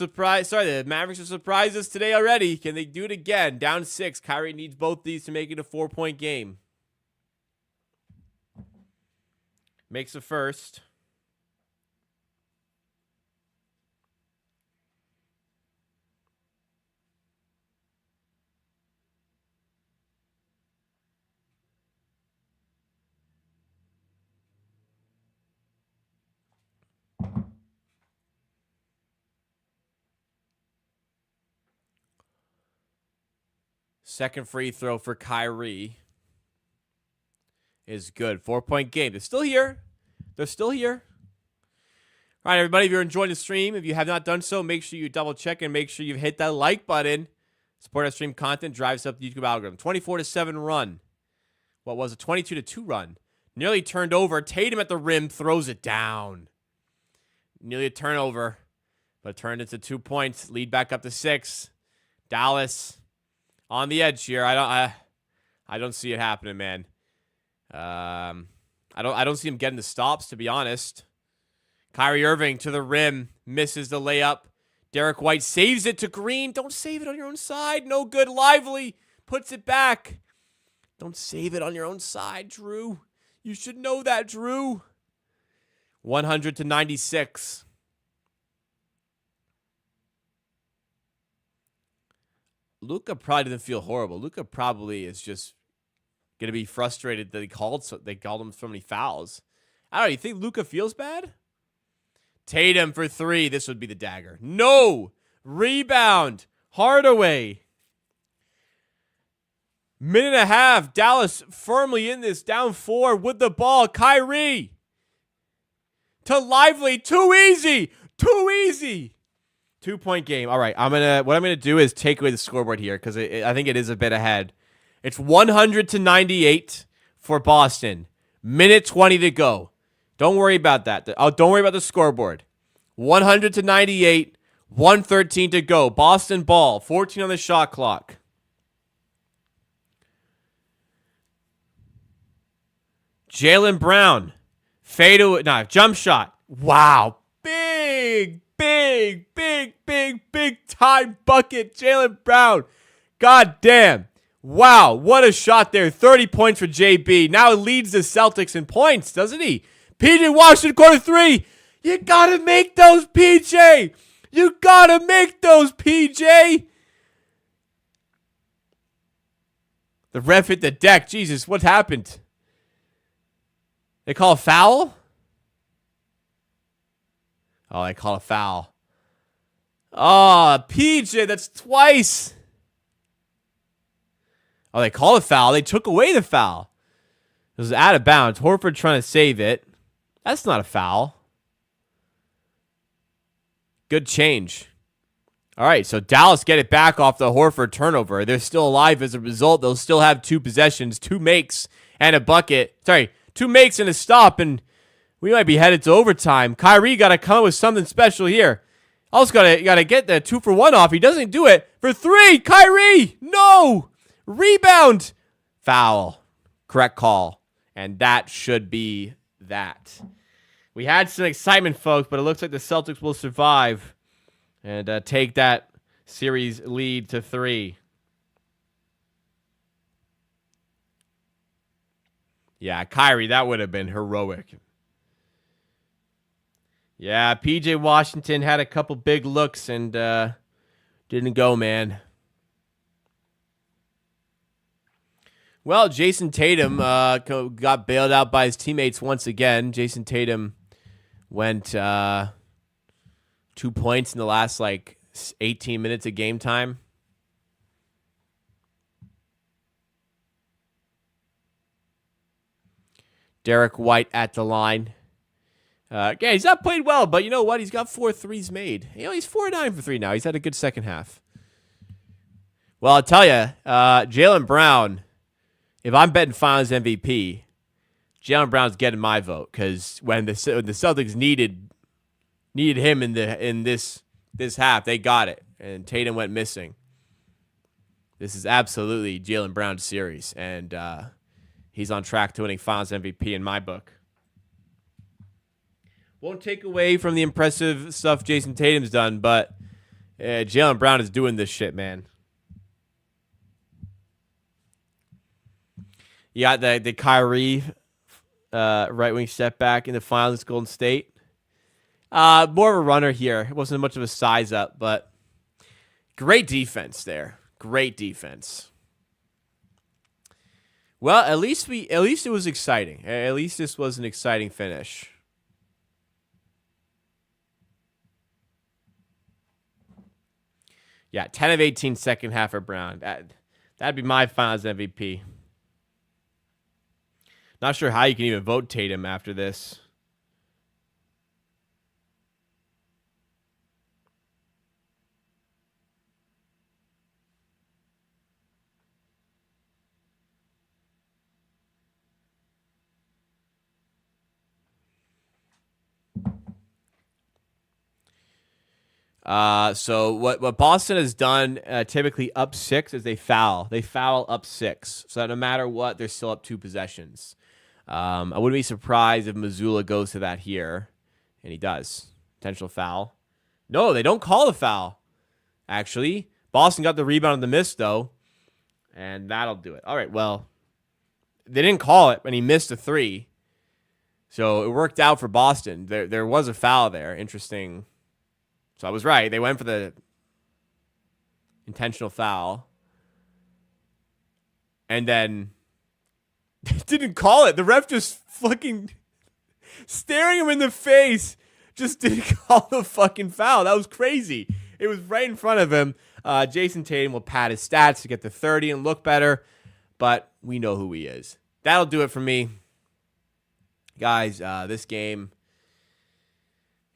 surprised us today already. Can they do it again? Down 6. Kyrie needs both these to make it a 4-point game. Makes the first. Second free throw for Kyrie is good. 4-point game. They're still here. They're still here. All right, everybody, if you're enjoying the stream, if you have not done so, make sure you double check and make sure you've hit that like button. Support our stream content drives up the YouTube algorithm. 24-7 run. What was it? 22-2 run. Nearly turned over. Tatum at the rim throws it down. Nearly a turnover, but turned into 2 points. Lead back up to 6. Dallas on the edge here. I don't see it happening, man. I don't see him getting the stops, to be honest. Kyrie Irving to the rim, misses the layup. Derek White saves it to Green. Don't save it on your own side. No good. Lively puts it back. Don't save it on your own side, Drew. You should know that, Drew. 100-96. Luka probably doesn't feel horrible. Luka probably is just going to be frustrated that they called him so many fouls. I don't know. You think Luka feels bad? Tatum for 3. This would be the dagger. No! Rebound. Hardaway. Minute and a half. Dallas firmly in this. Down 4 with the ball. Kyrie. To Lively. Too easy. Too easy. 2-point game. All right. What I'm gonna do is take away the scoreboard here because I think it is a bit ahead. It's 100-98 for Boston. Minute 20 to go. Don't worry about that. Don't worry about the scoreboard. 100-98. 1:13 to go. Boston ball. 14 on the shot clock. Jaylen Brown. Jump shot. Wow. Big time bucket. Jaylen Brown. God damn. Wow. What a shot there. 30 points for JB. Now leads the Celtics in points, doesn't he? PJ Washington, quarter 3. You gotta make those, PJ. You gotta make those, PJ. The ref hit the deck. Jesus, what happened? They call a foul? Oh, they call a foul. Oh, PJ, that's twice. Oh, they call a foul. They took away the foul. It was out of bounds. Horford trying to save it. That's not a foul. Good change. All right, so Dallas get it back off the Horford turnover. They're still alive as a result. They'll still have 2 possessions, 2 makes, and a bucket. 2 makes and a stop, and we might be headed to overtime. Kyrie got to come up with something special here. Also got to get the 2-for-1 off. He doesn't do it. For 3, Kyrie! No! Rebound! Foul. Correct call. And that should be that. We had some excitement, folks, but it looks like the Celtics will survive and take that series lead to 3. Yeah, Kyrie, that would have been heroic. Yeah, PJ Washington had a couple big looks and didn't go, man. Well, Jason Tatum got bailed out by his teammates once again. Jason Tatum went 2 points in the last 18 minutes of game time. Derek White at the line. Yeah, he's not played well, but you know what? He's got 4 threes made. He's 4-9 for 3 now. He's had a good second half. Well, I'll tell you, Jaylen Brown, if I'm betting Finals MVP, Jaylen Brown's getting my vote because when the Celtics needed him in this half, they got it, and Tatum went missing. This is absolutely Jaylen Brown's series, and he's on track to winning Finals MVP in my book. Won't take away from the impressive stuff Jason Tatum's done, but Jaylen Brown is doing this shit, man. You got the Kyrie right wing step back in the finals against Golden State. More of a runner here. It wasn't much of a size up, but great defense there. Great defense. Well, at least it was exciting. At least this was an exciting finish. Yeah, 10 of 18 second half for Brown. That'd be my Finals MVP. Not sure how you can even vote Tatum after this. So what Boston has done typically up 6 is they foul. They foul up 6. So that no matter what, they're still up 2 possessions. I wouldn't be surprised if Missoula goes to that here, and he does. Potential foul. No, they don't call the foul, actually. Boston got the rebound on the miss, though, and that'll do it. All right, well, they didn't call it, and he missed a 3. So it worked out for Boston. There was a foul there. Interesting. So I was right. They went for the intentional foul. And then didn't call it. The ref just fucking staring him in the face. Just didn't call the fucking foul. That was crazy. It was right in front of him. Jason Tatum will pad his stats to get to 30 and look better. But we know who he is. That'll do it for me. Guys, this game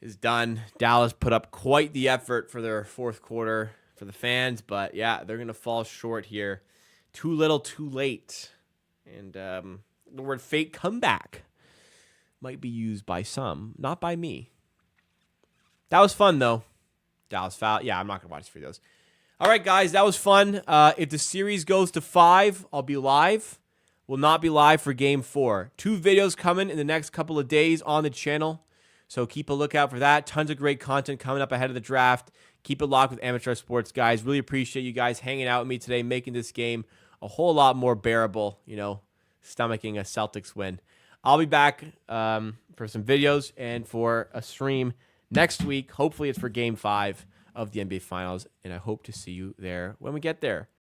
is done. Dallas put up quite the effort for their fourth quarter for the fans, but yeah, they're going to fall short here. Too little, too late. And the word fake comeback might be used by some, not by me. That was fun, though. Dallas foul. Yeah, I'm not going to watch free those. All right, guys, that was fun. If the series goes to 5, I'll be live. Will not be live for Game 4. 2 videos coming in the next couple of days on the channel. So keep a lookout for that. Tons of great content coming up ahead of the draft. Keep it locked with Amateur Sports, guys. Really appreciate you guys hanging out with me today, making this game a whole lot more bearable, stomaching a Celtics win. I'll be back for some videos and for a stream next week. Hopefully it's for Game 5 of the NBA Finals, and I hope to see you there when we get there.